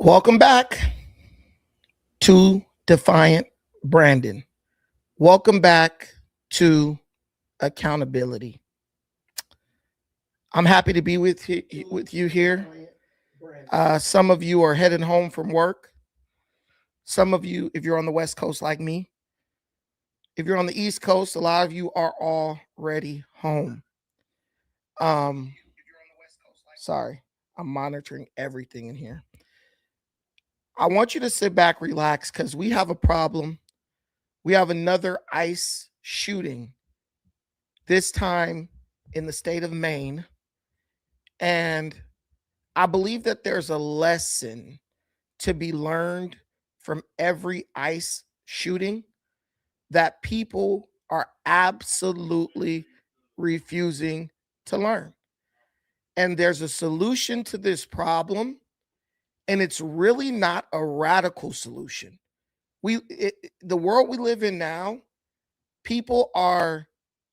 Welcome back to Defiant Brandon. Welcome back to Accountability. I'm happy to be with you here. Some of you are heading home from work. Some of you, if you're on the West Coast like me, if you're on the East Coast, a lot of you are already home. Um, Sorry, I'm monitoring everything in here. I want you to sit back, relax, because we have a problem. We have another ICE shooting, this time in the state of Maine. And I believe that there's a lesson to be learned from every ICE shooting that people are absolutely refusing to learn. And there's a solution to this problem, and it's really not a radical solution. The world we live in now, people are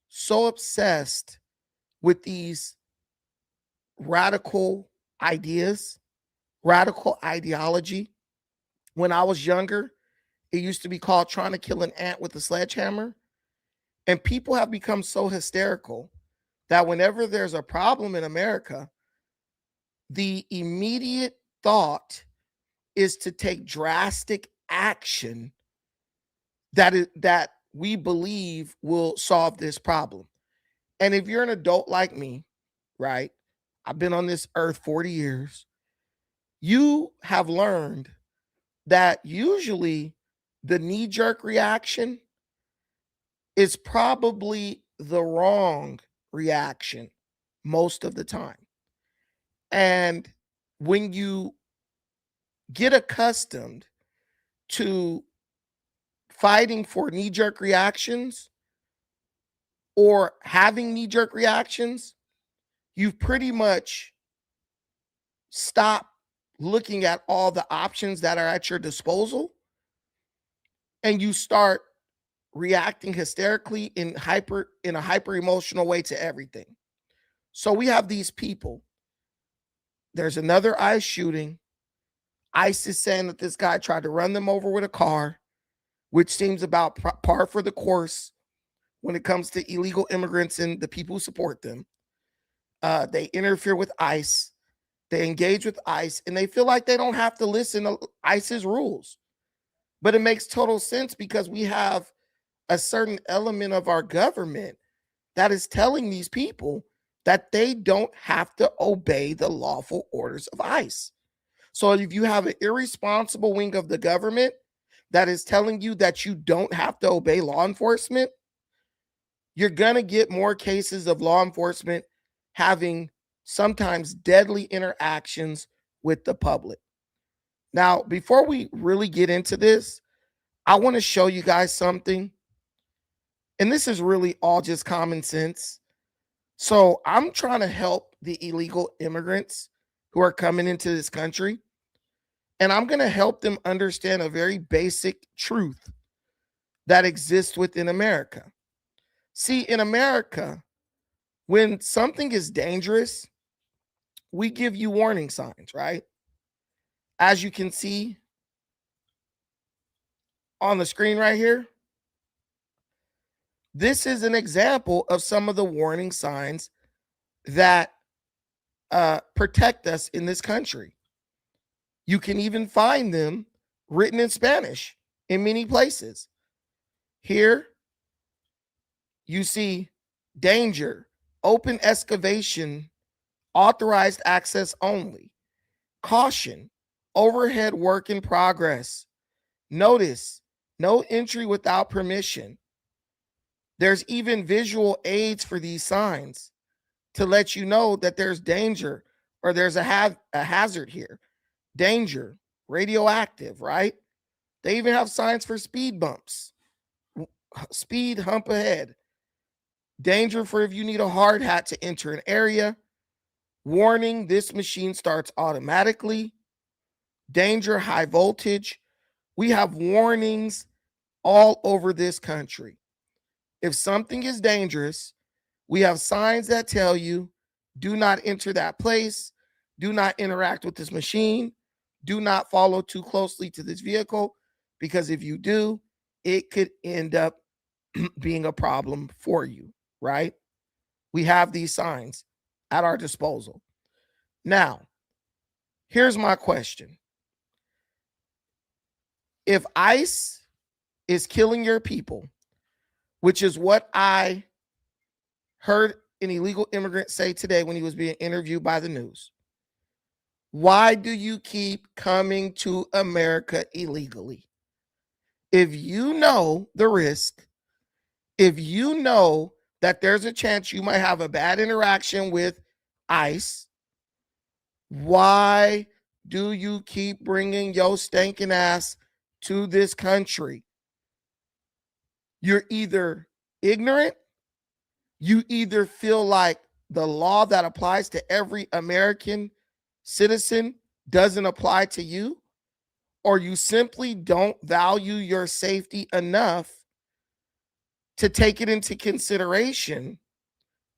so obsessed with these radical ideas, radical ideology. When I was younger, it used to be called trying to kill an ant with a sledgehammer. And people have become so hysterical that whenever there's a problem in America, the immediate thought is to take drastic action that we believe will solve this problem. And if you're an adult like me, right? I've been on this earth 40 years. You have learned that usually the knee-jerk reaction is probably the wrong reaction most of the time. And when you get accustomed to fighting for knee-jerk reactions or having knee-jerk reactions, you've pretty much stopped looking at all the options that are at your disposal, and you start reacting hysterically in a hyper emotional way to everything. So we have these people. There's another ICE shooting. ICE is saying that this guy tried to run them over with a car, which seems about par for the course when it comes to illegal immigrants and the people who support them. They interfere with ICE. They engage with ICE, and they feel like they don't have to listen to ICE's rules. But it makes total sense because we have a certain element of our government that is telling these people that they don't have to obey the lawful orders of ICE. So if you have an irresponsible wing of the government that is telling you that you don't have to obey law enforcement, you're going to get more cases of law enforcement having sometimes deadly interactions with the public. Now, before we really get into this, I want to show you guys something. And this is really all just common sense. So I'm trying to help the illegal immigrants who are coming into this country. And I'm going to help them understand a very basic truth that exists within America. See, in America, when something is dangerous, we give you warning signs, right? As you can see on the screen right here, this is an example of some of the warning signs that protect us in this country. You can even find them written in Spanish in many places. Here, you see danger, open excavation, authorized access only, caution, overhead work in progress, notice, no entry without permission. There's even visual aids for these signs to let you know that there's danger or there's a hazard here. Danger, radioactive, right? They even have signs for speed bumps, speed hump ahead, danger for if you need a hard hat to enter an area, warning, this machine starts automatically, danger, high voltage. We have warnings all over this country. If something is dangerous, we have signs that tell you, do not enter that place, do not interact with this machine, do not follow too closely to this vehicle, because if you do, it could end up being a problem for you, right? We have these signs at our disposal. Now, here's my question. If ICE is killing your people, which is what I heard an illegal immigrant say today when he was being interviewed by the news, why do you keep coming to America illegally? If you know the risk, if you know that there's a chance you might have a bad interaction with ICE, why do you keep bringing your stinking ass to this country? You're either ignorant, you either feel like the law that applies to every American citizen doesn't apply to you, or you simply don't value your safety enough to take it into consideration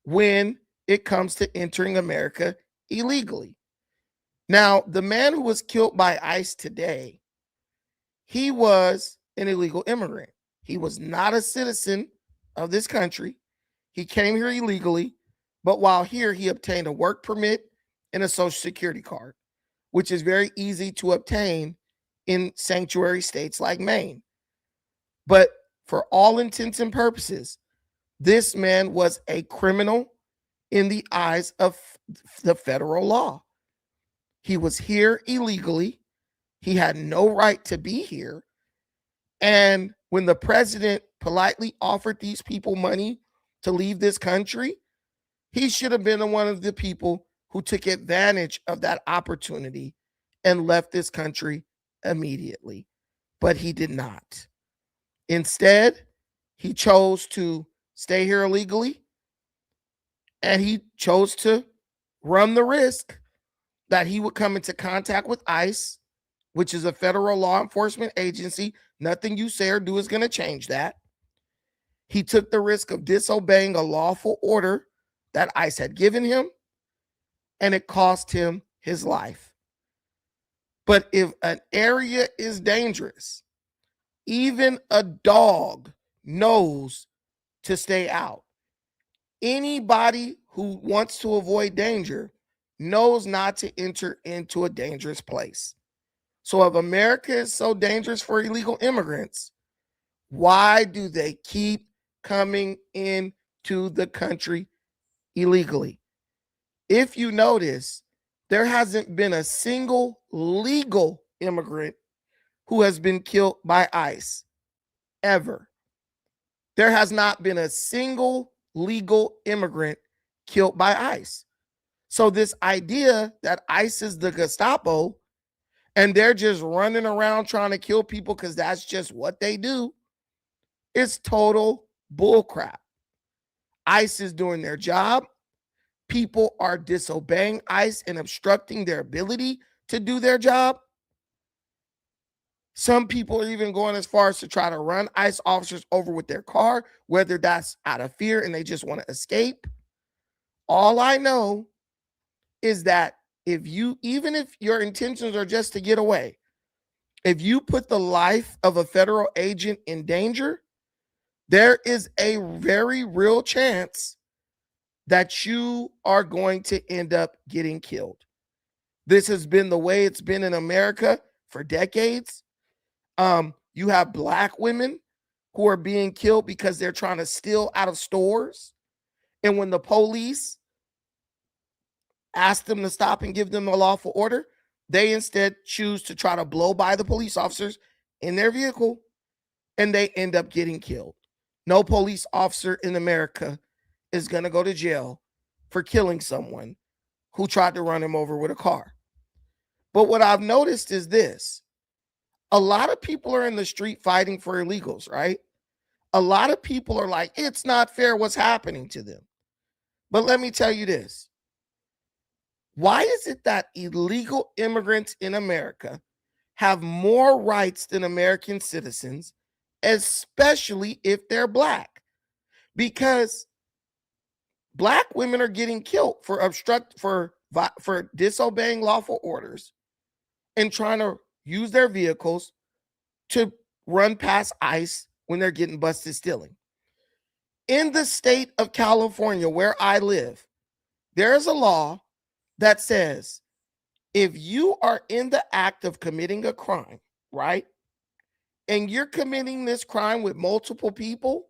when it comes to entering America illegally. Now, the man who was killed by ICE today, he was an illegal immigrant. He was not a citizen of this country. He came here illegally, but while here, he obtained a work permit and a social security card, which is very easy to obtain in sanctuary states like Maine. But for all intents and purposes, this man was a criminal in the eyes of the federal law. He was here illegally. He had no right to be here. And when the president politely offered these people money to leave this country, he should have been one of the people who took advantage of that opportunity and left this country immediately. But he did not. Instead, he chose to stay here illegally, and he chose to run the risk that he would come into contact with ICE, which is a federal law enforcement agency. Nothing you say or do is going to change that. He took the risk of disobeying a lawful order that ICE had given him, and it cost him his life. But if an area is dangerous, even a dog knows to stay out. Anybody who wants to avoid danger knows not to enter into a dangerous place. So if America is so dangerous for illegal immigrants, why do they keep coming into the country illegally? If you notice, there hasn't been a single legal immigrant who has been killed by ICE ever. There has not been a single legal immigrant killed by ICE. So this idea that ICE is the Gestapo and they're just running around trying to kill people because that's just what they do is total bullcrap. ICE is doing their job. People are disobeying ICE and obstructing their ability to do their job. Some people are even going as far as to try to run ICE officers over with their car, whether that's out of fear and they just want to escape. All I know is that even if your intentions are just to get away, if you put the life of a federal agent in danger, there is a very real chance that you are going to end up getting killed. This has been the way it's been in America for decades. You have Black women who are being killed because they're trying to steal out of stores. And when the police ask them to stop and give them a lawful order, they instead choose to try to blow by the police officers in their vehicle, and they end up getting killed. No police officer in America is going to go to jail for killing someone who tried to run him over with a car. But what I've noticed is this. A lot of people are in the street fighting for illegals, right? A lot of people are like, it's not fair what's happening to them. But let me tell you this. Why is it that illegal immigrants in America have more rights than American citizens, especially if they're Black? Because Black women are getting killed for disobeying lawful orders. and trying to use their vehicles to run past ICE when they're getting busted stealing. In the state of California, where I live, there is a law that says if you are in the act of committing a crime, right, and you're committing this crime with multiple people,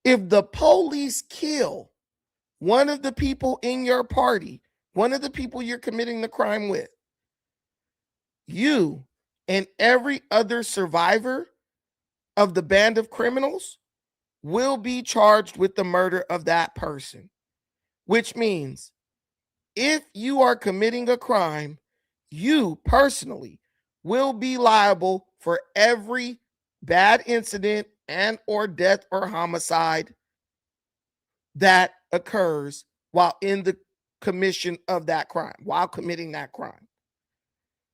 if the police kill one of the people in your party, one of the people you're committing the crime with, you and every other survivor of the band of criminals will be charged with the murder of that person, which means if you are committing a crime, you personally will be liable for every bad incident and or death or homicide that occurs while in the commission of that crime, while committing that crime.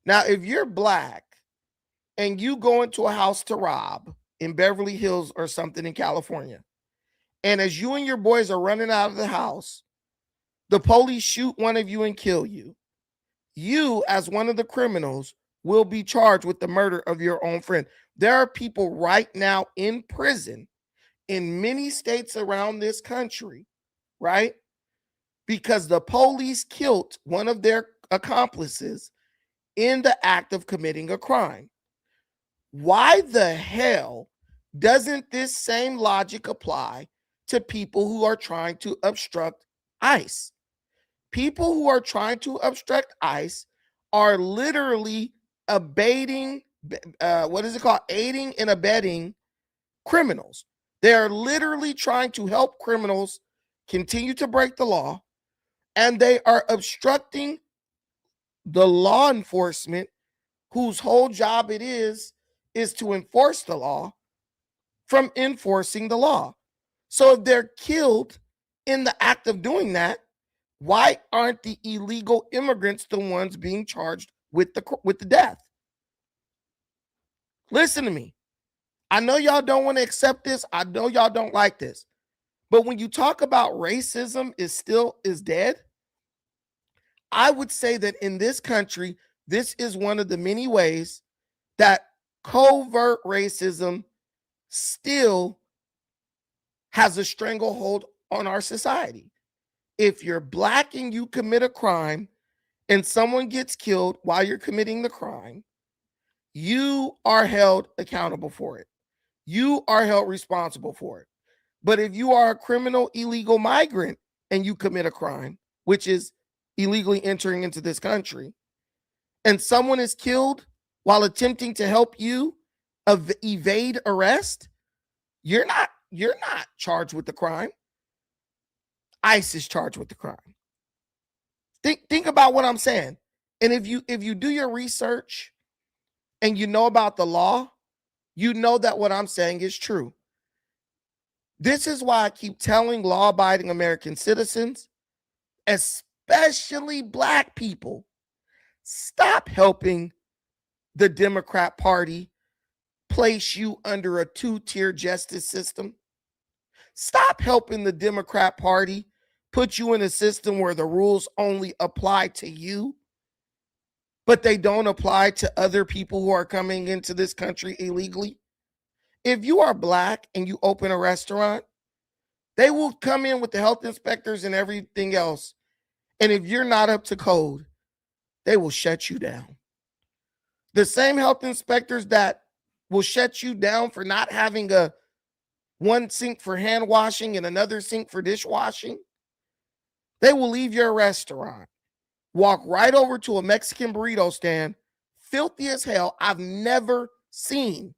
Now, if you're black and you go into a house to rob in Beverly Hills or something in California, and as you and your boys are running out of the house, the police shoot one of you and kill you, you, as one of the criminals, will be charged with the murder of your own friend. There are people right now in prison in many states around this country, right? Because the police killed one of their accomplices in the act of committing a crime. Why the hell doesn't this same logic apply to people who are trying to obstruct ICE? People who are trying to obstruct ICE are literally aiding and abetting criminals. They are literally trying to help criminals continue to break the law, and they are obstructing the law enforcement whose whole job it is to enforce the law from enforcing the law. So if they're killed in the act of doing that, why aren't the illegal immigrants the ones being charged with the death? Listen to me. I know y'all don't want to accept this. I know y'all don't like this. But when you talk about racism is dead, I would say that in this country, this is one of the many ways that covert racism still has a stranglehold on our society. If you're black and you commit a crime and someone gets killed while you're committing the crime, you are held accountable for it. You are held responsible for it. But if you are a criminal illegal migrant and you commit a crime, which is illegally entering into this country, and someone is killed while attempting to help you evade arrest, you're not charged with the crime. ICE is charged with the crime. Think about what I'm saying. And if you do your research and you know about the law, you know that what I'm saying is true. This is why I keep telling law-abiding American citizens, especially black people, stop helping the Democrat Party place you under a two-tier justice system. Stop helping the Democrat Party put you in a system where the rules only apply to you, but they don't apply to other people who are coming into this country illegally. If you are black and you open a restaurant, they will come in with the health inspectors and everything else. And if you're not up to code, they will shut you down. The same health inspectors that will shut you down for not having one sink for hand washing and another sink for dishwashing, they will leave your restaurant, walk right over to a Mexican burrito stand, filthy as hell. I've never seen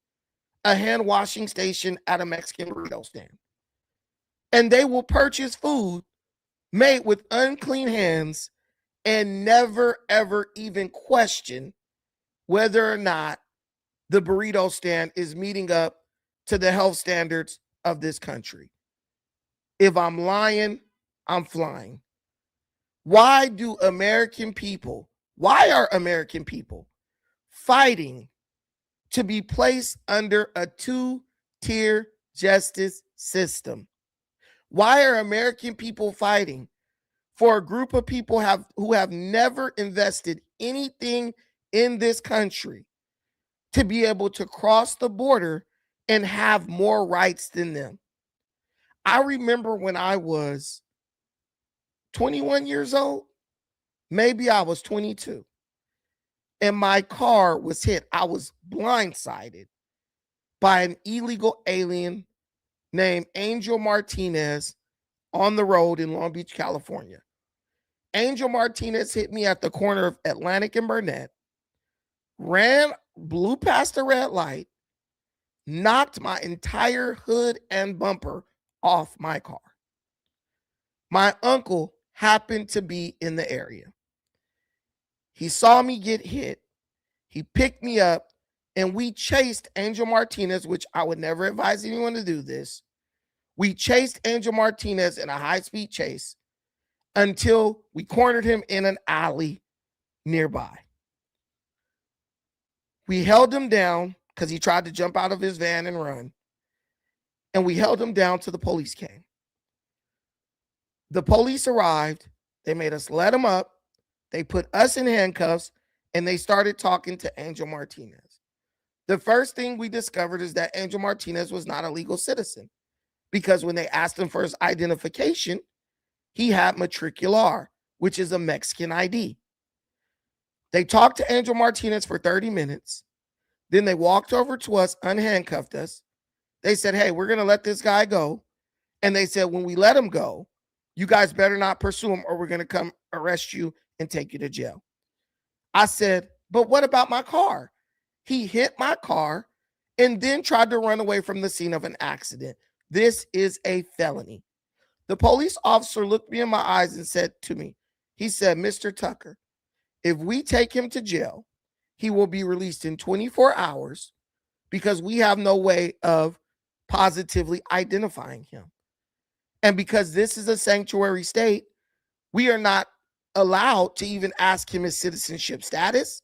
a hand washing station at a Mexican burrito stand. And they will purchase food made with unclean hands and never, ever even question whether or not the burrito stand is meeting up to the health standards of this country. If I'm lying, I'm flying. Why are American people fighting to be placed under a two-tier justice system? Why are American people fighting for a group of people who have never invested anything in this country to be able to cross the border and have more rights than them. I remember when I was 21 years old, maybe I was 22, and my car was hit. I was blindsided by an illegal alien named Angel Martinez on the road in Long Beach, California. Angel Martinez hit me at the corner of Atlantic and Burnett, blew past the red light, knocked my entire hood and bumper off my car. My uncle happened to be in the area. He saw me get hit. He picked me up, and we chased Angel Martinez, which I would never advise anyone to do this. We chased Angel Martinez in a high-speed chase until we cornered him in an alley nearby. We held him down because he tried to jump out of his van and run. And we held him down till the police came. The police arrived. They made us let him up. They put us in handcuffs, and they started talking to Angel Martinez. The first thing we discovered is that Angel Martinez was not a legal citizen, because when they asked him for his identification, he had matricular, which is a Mexican ID. They talked to Angel Martinez for 30 minutes. Then they walked over to us, unhandcuffed us. They said, hey, we're going to let this guy go. And they said, when we let him go, you guys better not pursue him or we're going to come arrest you and take you to jail. I said, but what about my car? He hit my car and then tried to run away from the scene of an accident. This is a felony. The police officer looked me in my eyes and said to me, he said, Mr. Tucker, if we take him to jail, he will be released in 24 hours because we have no way of positively identifying him. And because this is a sanctuary state, we are not allowed to even ask him his citizenship status,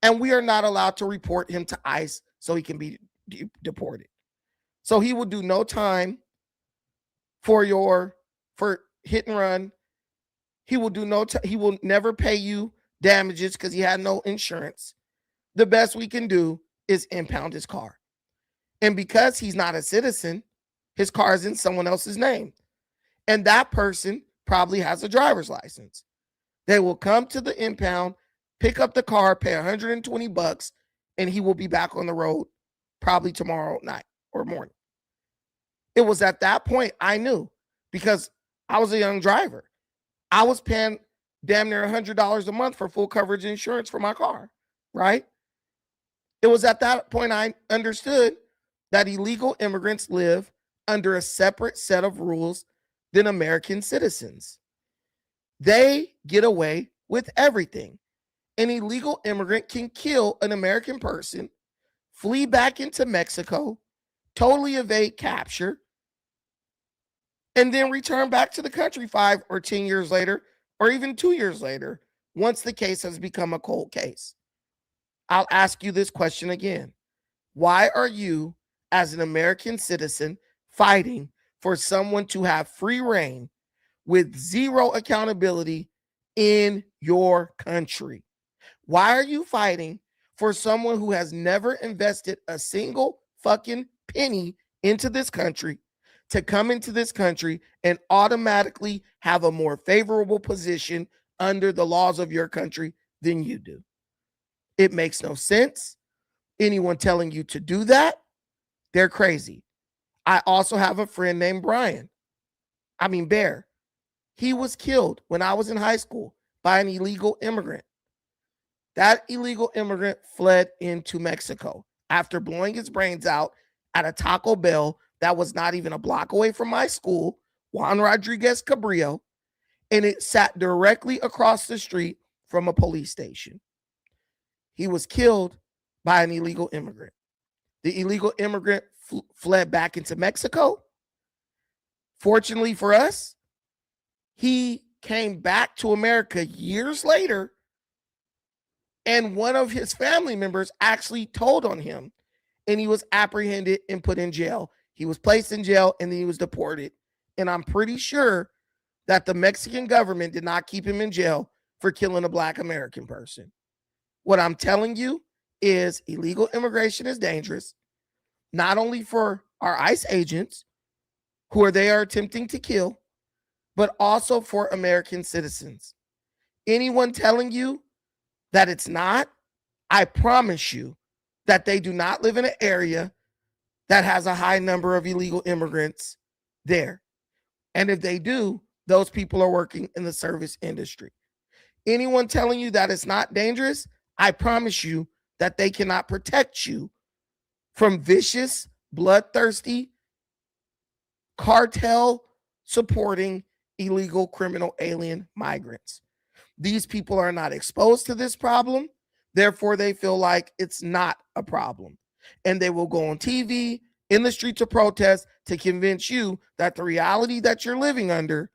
and we are not allowed to report him to ICE so he can be deported. So he will do no time for hit and run. He will do he will never pay you damages because he had no insurance. The best we can do is impound his car. And because he's not a citizen, his car is in someone else's name. And that person probably has a driver's license. They will come to the impound, pick up the car, pay $120, and he will be back on the road probably tomorrow night or morning. It was at that point I knew, because I was a young driver. I was paying damn near $100 a month for full coverage insurance for my car, right? It was at that point I understood that illegal immigrants live under a separate set of rules than American citizens. They get away with everything. An illegal immigrant can kill an American person, flee back into Mexico, totally evade capture, and then return back to the country 5 or 10 years later, or even 2 years later, once the case has become a cold case. I'll ask you this question again. Why are you, as an American citizen, fighting for someone to have free reign with zero accountability in your country? Why are you fighting for someone who has never invested a single fucking penny into this country to come into this country and automatically have a more favorable position under the laws of your country than you do? It makes no sense. Anyone telling you to do that, they're crazy. I also have a friend named Bear. He was killed when I was in high school by an illegal immigrant. That illegal immigrant fled into Mexico after blowing his brains out at a Taco Bell that was not even a block away from my school, Juan Rodriguez Cabrillo, and it sat directly across the street from a police station. He was killed by an illegal immigrant. The illegal immigrant fled back into Mexico. Fortunately for us, he came back to America years later, and one of his family members actually told on him, and he was apprehended and put in jail. He was placed in jail, and then he was deported. And I'm pretty sure that the Mexican government did not keep him in jail for killing a Black American person. What I'm telling you is illegal immigration is dangerous, not only for our ICE agents who they are attempting to kill, but also for American citizens. Anyone telling you that it's not, I promise you that they do not live in an area that has a high number of illegal immigrants there. And if they do, those people are working in the service industry. Anyone telling you that it's not dangerous, I promise you that they cannot protect you from vicious, bloodthirsty, cartel supporting illegal criminal alien migrants. These people are not exposed to this problem. Therefore, they feel like it's not a problem. And they will go on TV, in the streets of protest to convince you that the reality that you're living under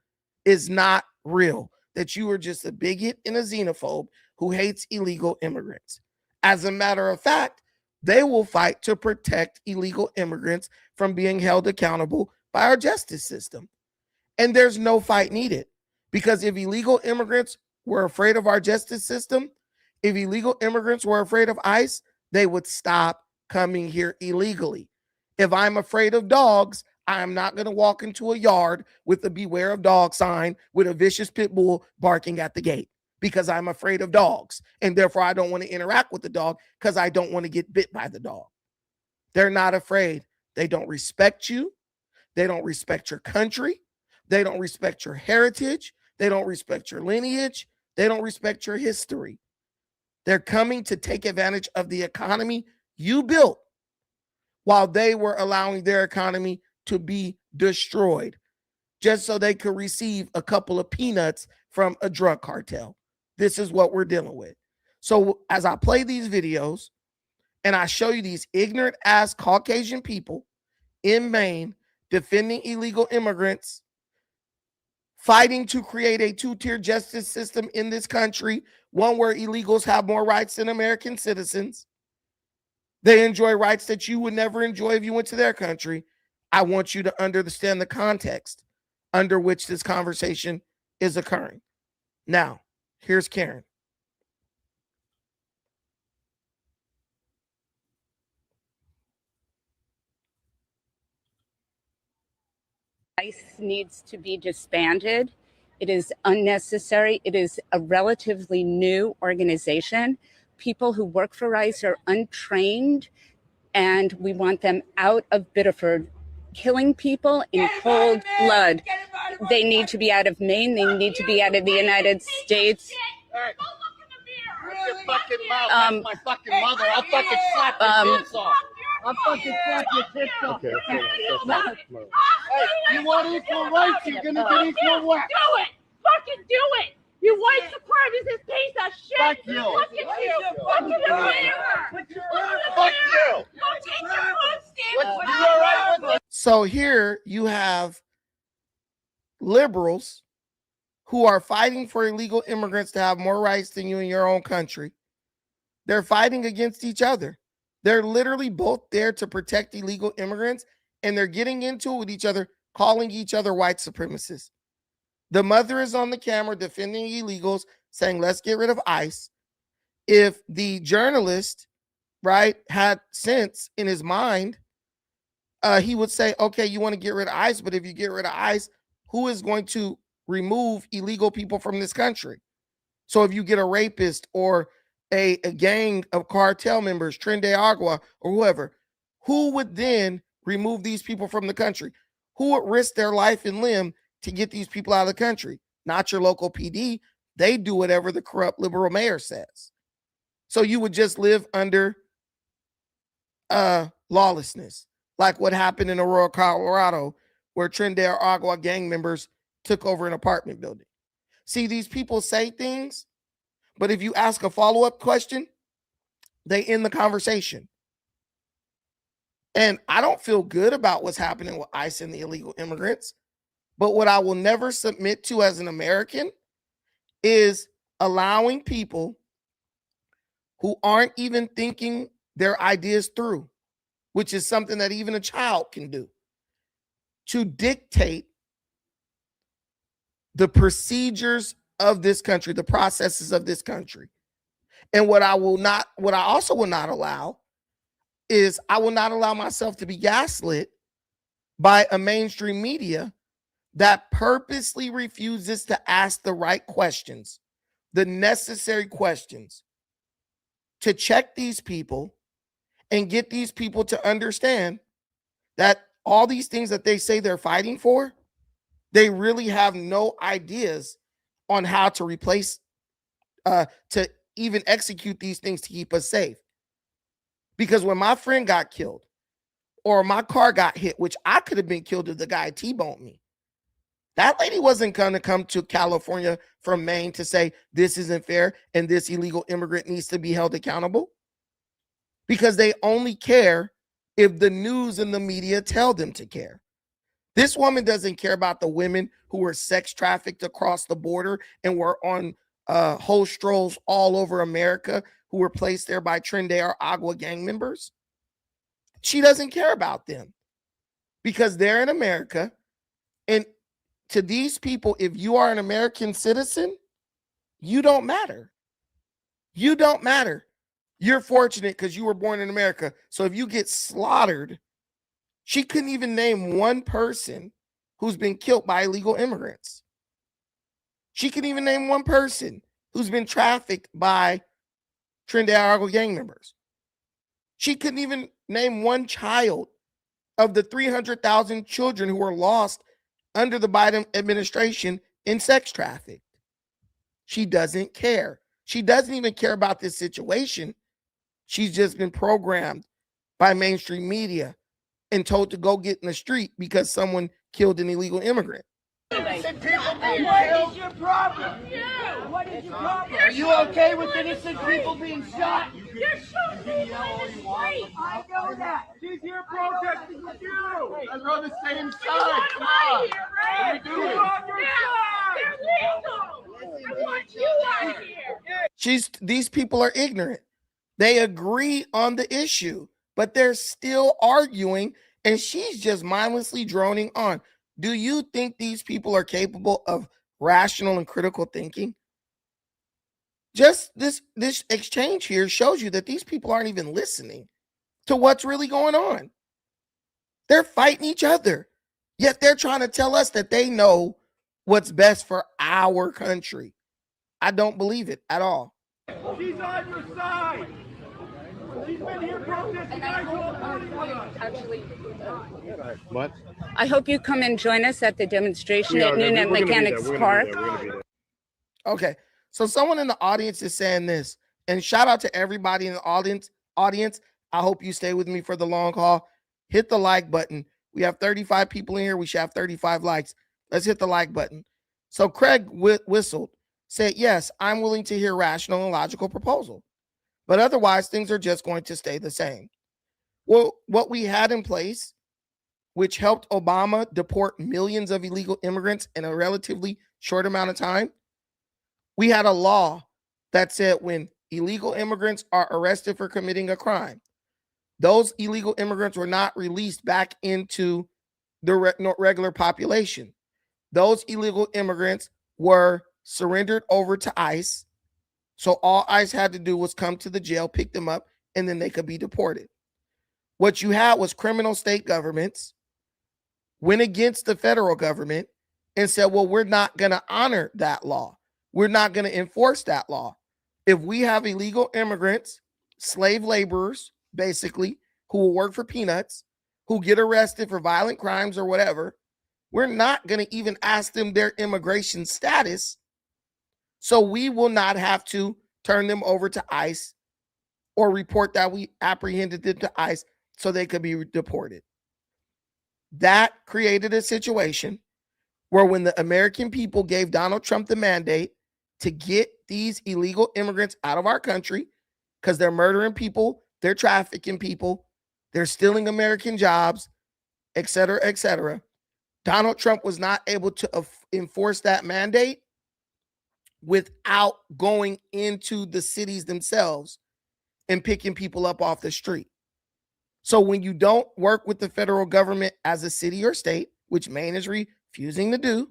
is not real, that you are just a bigot and a xenophobe who hates illegal immigrants. As a matter of fact, they will fight to protect illegal immigrants from being held accountable by our justice system. And there's no fight needed, because if illegal immigrants were afraid of our justice system, if illegal immigrants were afraid of ICE, they would stop coming here illegally. If I'm afraid of dogs, I'm not going to walk into a yard with a beware of dog sign with a vicious pit bull barking at the gate, because I'm afraid of dogs. And therefore, I don't want to interact with the dog because I don't want to get bit by the dog. They're not afraid. They don't respect you. They don't respect your country. They don't respect your heritage. They don't respect your lineage. They don't respect your history. They're coming to take advantage of the economy you built while they were allowing their economy to be destroyed just so they could receive a couple of peanuts from a drug cartel. This is what we're dealing with. So as I play these videos and I show you these ignorant ass Caucasian people in Maine defending illegal immigrants, fighting to create a two-tier justice system in this country, one where illegals have more rights than American citizens. They enjoy rights that you would never enjoy if you went to their country. I want you to understand the context under which this conversation is occurring. Now, here's Karen. ICE needs to be disbanded. It is unnecessary. It is a relatively new organization. People who work for ICE are untrained, and we want them out of Biddeford, killing people in cold blood. They need to be out of Maine. They need to be out of the United States. Hey, your fucking mouth. That's my fucking mother. I'll fucking slap your tits off. I'll fucking slap your tits off. Okay, hey, you want equal rights, you're gonna get equal rights. Do it! Fucking do it! You white supremacist piece of shit! Fuck you! Look at you! Fuck you! Fuck you! You all right with it? So here you have liberals who are fighting for illegal immigrants to have more rights than you in your own country. They're fighting against each other. They're literally both there to protect illegal immigrants, and they're getting into it with each other, calling each other white supremacists. The mother is on the camera defending illegals, saying, let's get rid of ICE. If the journalist, right, had sense in his mind, he would say, okay, you want to get rid of ICE, but if you get rid of ICE, who is going to remove illegal people from this country? So if you get a rapist or a gang of cartel members, Tren de Agua or whoever, who would then remove these people from the country? Who would risk their life and limb to get these people out of the country? Not your local PD. They do whatever the corrupt liberal mayor says. So you would just live under lawlessness, like what happened in Aurora, Colorado, where Tren de Agua gang members took over an apartment building. See, these people say things, but if you ask a follow-up question, they end the conversation. And I don't feel good about what's happening with ICE and the illegal immigrants. But what I will never submit to as an American is allowing people who aren't even thinking their ideas through, which is something that even a child can do, to dictate the procedures of this country, the processes of this country. And what I also will not allow is I will not allow myself to be gaslit by a mainstream media that purposely refuses to ask the right questions, the necessary questions to check these people and get these people to understand that all these things that they say they're fighting for, they really have no ideas on how to replace, to even execute these things to keep us safe. Because when my friend got killed or my car got hit, which I could have been killed if the guy T-boned me, that lady wasn't going to come to California from Maine to say this isn't fair and this illegal immigrant needs to be held accountable, because they only care if the news and the media tell them to care. This woman doesn't care about the women who were sex trafficked across the border and were on whole strolls all over America, who were placed there by Trinidad Agua gang members. She doesn't care about them because they're in America. And to these people, if you are an American citizen, you don't matter. You don't matter. You're fortunate because you were born in America. So if you get slaughtered, she couldn't even name one person who's been killed by illegal immigrants. She couldn't even name one person who's been trafficked by Trinidad gang members. She couldn't even name one child of the 300,000 children who were lost under the Biden administration in sex traffic. She doesn't care. She doesn't even care about this situation. She's just been programmed by mainstream media and told to go get in the street because someone killed an illegal immigrant. What is your problem? What is your problem? Are you okay with innocent people being shot? You're shooting people in the street. I know that. She's here protesting with you. I'd rather stay You inside. want Come out on. of here, right? What are we doing? You're on your side. They're legal. I want you out of here. These people are ignorant. They agree on the issue, but they're still arguing, and she's just mindlessly droning on. Do you think these people are capable of rational and critical thinking? Just this exchange here shows you that these people aren't even listening to what's really going on. They're fighting each other, yet they're trying to tell us that they know what's best for our country. I don't believe it at all. She's on your side. She's been here protesting. What? I hope you come and join us at the demonstration at noon at Mechanics Park. Okay, so someone in the audience is saying this, and shout out to everybody in the audience. I hope you stay with me for the long haul. Hit the like button. We have 35 people in here. We should have 35 likes. Let's hit the like button. So Craig whistled, said, yes, I'm willing to hear rational and logical proposal, but otherwise things are just going to stay the same. Well, what we had in place, which helped Obama deport millions of illegal immigrants in a relatively short amount of time, we had a law that said when illegal immigrants are arrested for committing a crime, those illegal immigrants were not released back into the regular population. Those illegal immigrants were surrendered over to ICE. So all ICE had to do was come to the jail, pick them up, and then they could be deported. What you had was criminal state governments went against the federal government and said, well, we're not going to honor that law. We're not going to enforce that law. If we have illegal immigrants, slave laborers, basically, who will work for peanuts, who get arrested for violent crimes or whatever, we're not going to even ask them their immigration status. So we will not have to turn them over to ICE or report that we apprehended them to ICE so they could be deported. That created a situation where when the American people gave Donald Trump the mandate to get these illegal immigrants out of our country because they're murdering people, they're trafficking people, they're stealing American jobs, et cetera, Donald Trump was not able to enforce that mandate without going into the cities themselves and picking people up off the street. So when you don't work with the federal government as a city or state, which Maine is refusing to do,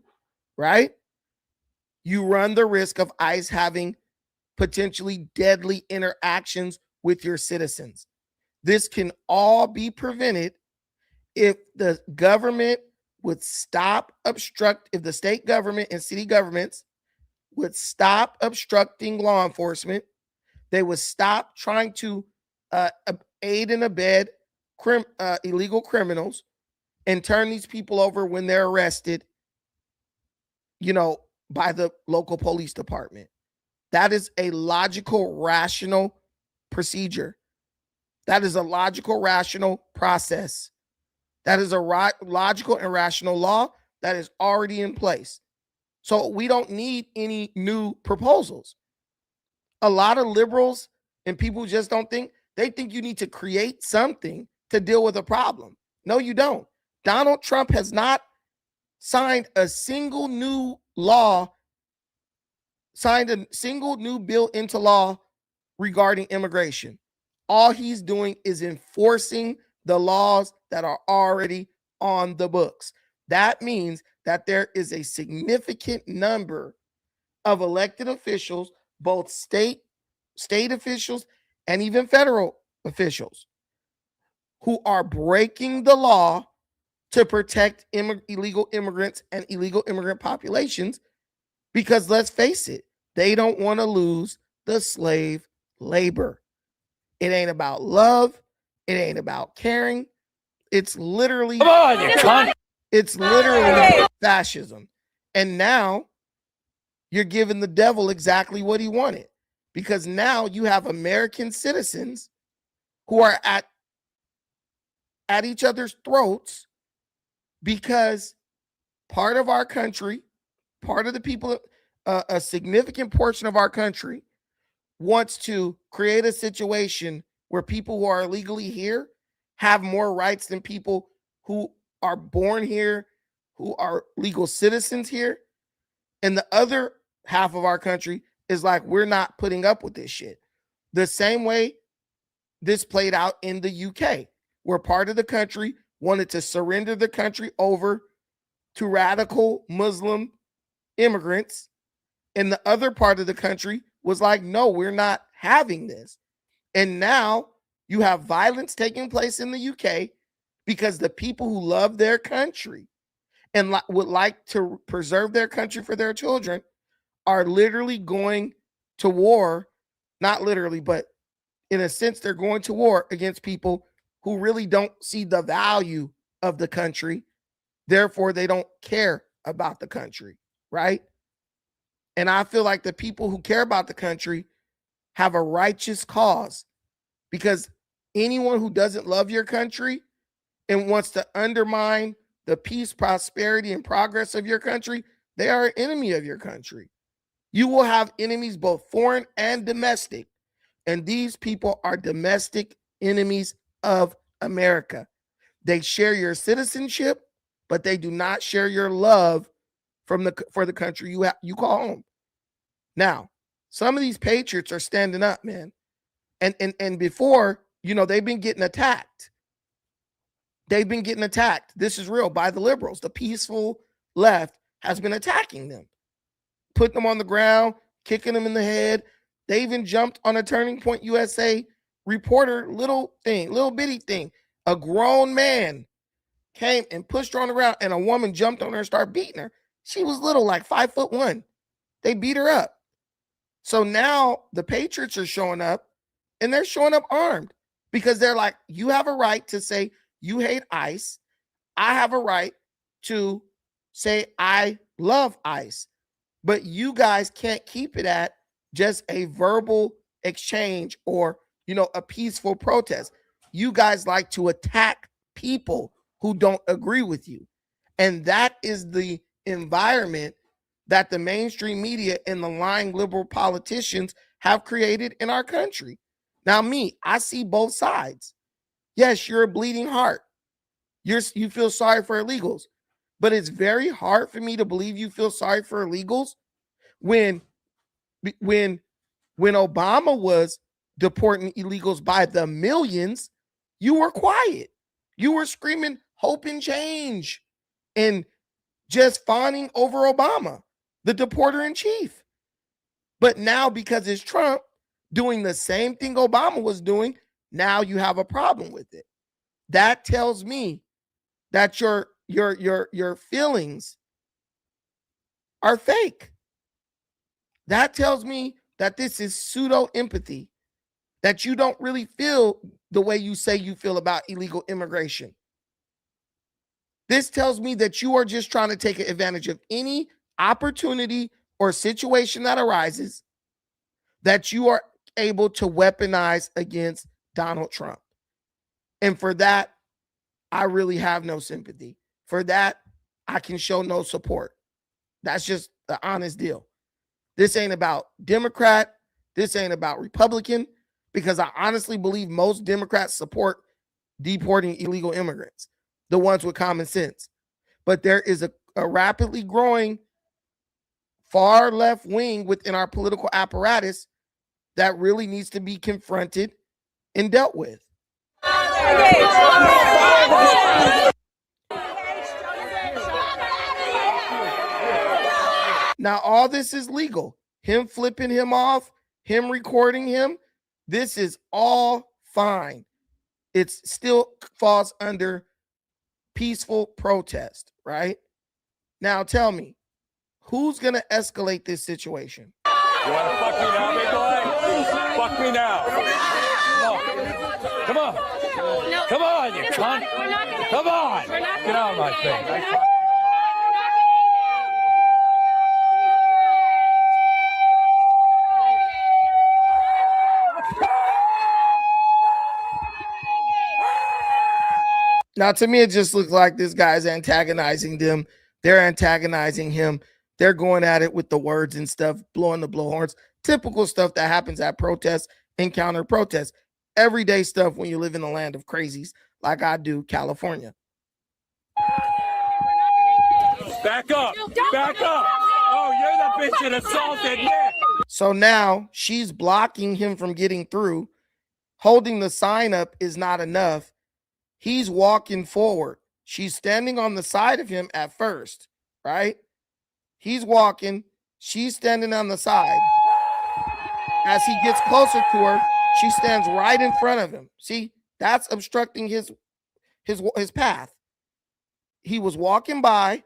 right? you run the risk of ICE having potentially deadly interactions with your citizens. This can all be prevented if the government would stop if the state government and city governments would stop obstructing law enforcement. They would stop trying to aid and abet illegal criminals and turn these people over when they're arrested, by the local police department. That is a logical, rational procedure. That is a logical, rational process. That is a logical and rational law that is already in place. So we don't need any new proposals. A lot of liberals and people just don't think, they think you need to create something to deal with a problem. No, you don't. Donald Trump has not signed a single new bill into law regarding immigration. All he's doing is enforcing the laws that are already on the books. That means that there is a significant number of elected officials, both state officials and even federal officials, who are breaking the law to protect illegal immigrants and illegal immigrant populations, because let's face it, they don't want to lose the slave labor. It ain't about love. It ain't about caring. It's literally, it's literally fascism. And now you're giving the devil exactly what he wanted, because now you have American citizens who are at each other's throats because part of our country, part of the people, a significant portion of our country wants to create a situation where people who are illegally here have more rights than people who are born here, who are legal citizens here. And the other half of our country is like, we're not putting up with this shit. The same way this played out in the UK, where part of the country wanted to surrender the country over to radical Muslim immigrants, and the other part of the country was like, no, we're not having this. And now you have violence taking place in the UK because the people who love their country and would like to preserve their country for their children are literally going to war. Not literally, but in a sense, they're going to war against people who really don't see the value of the country. Therefore, they don't care about the country, right? And I feel like the people who care about the country have a righteous cause, because anyone who doesn't love your country and wants to undermine the peace, prosperity, and progress of your country, they are an enemy of your country. You will have enemies, both foreign and domestic. And these people are domestic enemies of America. They share your citizenship, but they do not share your love for the country you call home. Now, some of these patriots are standing up, man. And before, they've been getting attacked. They've been getting attacked. This is real, by the liberals. The peaceful left has been attacking them, putting them on the ground, kicking them in the head. They even jumped on a Turning Point USA reporter, little bitty thing. A grown man came and pushed her on the ground, and a woman jumped on her and started beating her. She was little, like 5'1". They beat her up. So now the patriots are showing up, and they're showing up armed, because they're like, you have a right to say you hate ICE. I have a right to say I love ICE. But you guys can't keep it at just a verbal exchange or, a peaceful protest. You guys like to attack people who don't agree with you. And that is the environment that the mainstream media and the lying liberal politicians have created in our country. Now, I see both sides. Yes, you're a bleeding heart. You feel sorry for illegals, but it's very hard for me to believe you feel sorry for illegals when Obama was deporting illegals by the millions. You were quiet. You were screaming hope and change and just fawning over Obama. the deporter in chief. But now, because it's Trump doing the same thing Obama was doing, now you have a problem with it. That tells me that your feelings are fake. That tells me that this is pseudo empathy, that you don't really feel the way you say you feel about illegal immigration. This tells me that you are just trying to take advantage of any opportunity or situation that arises that you are able to weaponize against Donald Trump. And for that, I really have no sympathy. For that, I can show no support. That's just the honest deal. This ain't about Democrat. This ain't about Republican, because I honestly believe most Democrats support deporting illegal immigrants, the ones with common sense. But there is a rapidly growing far left wing within our political apparatus that really needs to be confronted and dealt with. Now, all this is legal. Him flipping him off, him recording him, this is all fine. It still falls under peaceful protest, right? Now, tell me, who's going to escalate this situation? You want to fuck me now, big boy? Fuck me now. Come on. Come on, you cunt. Come on. Get out of my face. Now, to me, it just looks like this guy's antagonizing them. They're antagonizing him. They're going at it with the words and stuff, blowing the blowhorns. Typical stuff that happens at protests and counter protests. Everyday stuff when you live in the land of crazies like I do, California. Back up. Back up. Oh, you're the bitch that assaulted me. So now she's blocking him from getting through. Holding the sign up is not enough. He's walking forward. She's standing on the side of him at first, right? He's walking. She's standing on the side. As he gets closer to her, she stands right in front of him. See, that's obstructing his path. He was walking by.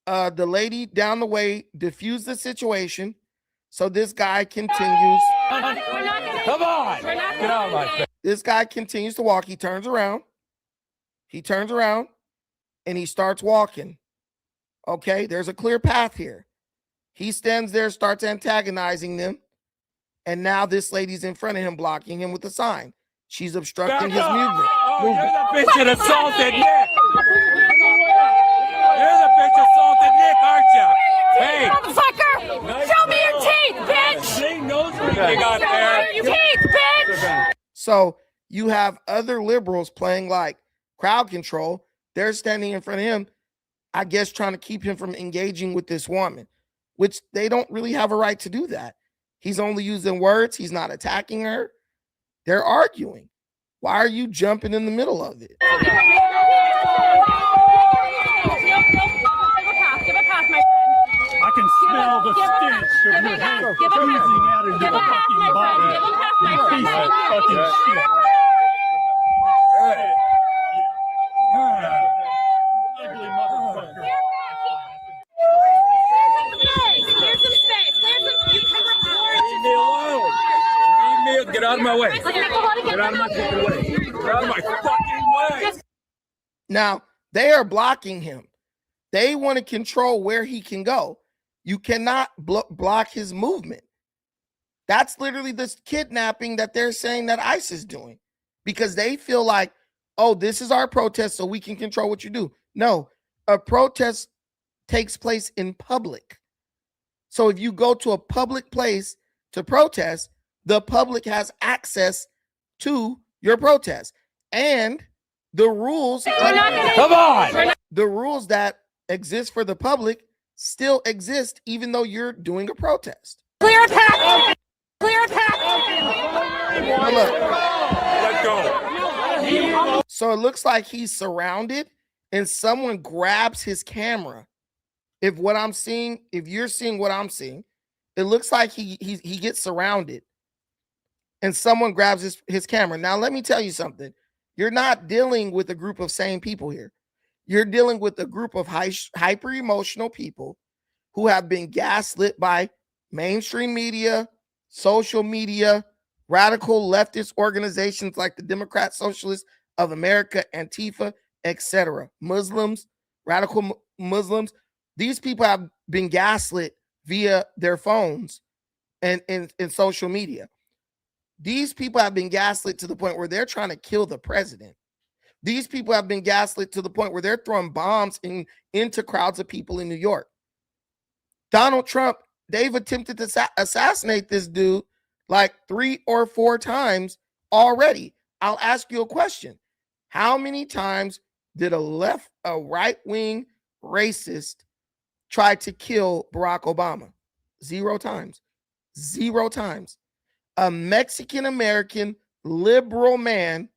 The lady down the way diffused the situation. So this guy continues. Come on. Get out of my face. This guy continues to walk. He turns around. He turns around and he starts walking. Okay, there's a clear path here. He stands there, starts antagonizing them. And now this lady's in front of him, blocking him with a sign. She's obstructing his movement. Oh, you're the bitch that assaulted Nick. You're the bitch assaulted Nick, aren't you? Hey, Motherfucker! Show me your teeth, bitch! She knows what you got there. Your teeth, bitch! So you have other liberals playing like crowd control. They're standing in front of him, I guess, trying to keep him from engaging with this woman, which they don't really have a right to do that. He's only using words. He's not attacking her. They're arguing. Why are you jumping in the middle of it? Give a pass, my friend. I can smell the stench of your head oozing out of your fucking body. You piece of fucking shit. Ugly motherfucker. Clear some space. You can record. Leave me alone. Leave me. Get out of my way. Get out of my fucking way. Get out of my fucking way. Now, they are blocking him. They want to control where he can go. You cannot block his movement. That's literally this kidnapping that they're saying that ICE is doing, because they feel like, oh, this is our protest, so we can control what you do. No, a protest takes place in public. So if you go to a public place to protest, the public has access to your protest. And the rules, Come on. the rules that exist for the public still exist, even though you're doing a protest. Clear attack. Clear attack. Now look, Let go. so it looks like he's surrounded and someone grabs his camera. if what I'm seeing, if you're seeing what I'm seeing, it looks like he gets surrounded and someone grabs his camera. Now, let me tell you something. You're not dealing with a group of sane people here. You're dealing with a group of hyper emotional people who have been gaslit by mainstream media, social media, radical leftist organizations like the Democrat Socialists of America, Antifa, etc. Muslims, radical Muslims. These people have been gaslit via their phones and in social media. These people have been gaslit to the point where they're trying to kill the president. These people have been gaslit to the point where they're throwing bombs into crowds of people in New York. Donald Trump, they've attempted to assassinate this dude like 3 or 4 times already. I'll ask you a question. How many times did a right-wing racist try to kill Barack Obama? 0 times. 0 times. A Mexican-American liberal man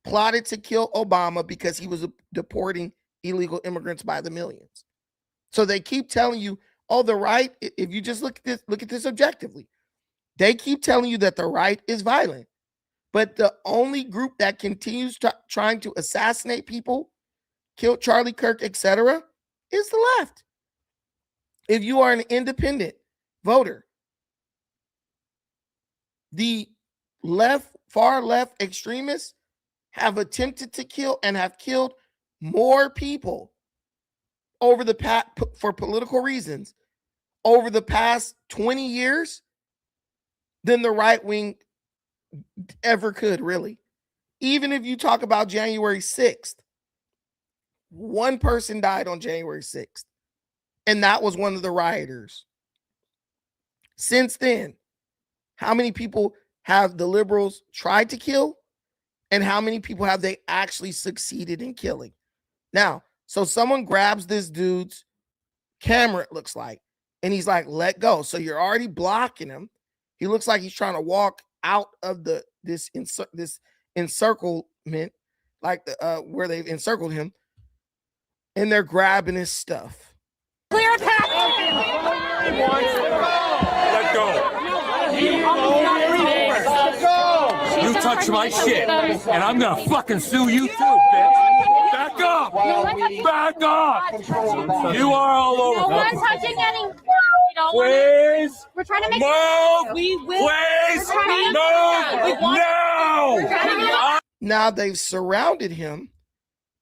plotted to kill Obama because he was deporting illegal immigrants by the millions. So they keep telling you, oh, the right, if you just look at this objectively, they keep telling you that the right is violent. But the only group that continues trying to assassinate people, kill Charlie Kirk, etc., is the left. If you are an independent voter, the left, far left extremists have attempted to kill and have killed more people over the past, for political reasons, over the past 20 years than the right wing ever could, really. Even if you talk about January 6th, one person died on January 6th, and that was one of the rioters. Since then, how many people have the liberals tried to kill, and how many people have they actually succeeded in killing? Now, so someone grabs this dude's camera, it looks like, and he's like, let go. So you're already blocking him. He looks like he's trying to walk out of this encirclement, like where they've encircled him, and they're grabbing his stuff. Clear attack. Let go. You touch my shit, and I'm gonna fucking sue you too, bitch. Back up! Back up! You are all over. No one's touching any. Please! We're trying to make move! We will. Please! Move! No! Now they've surrounded him,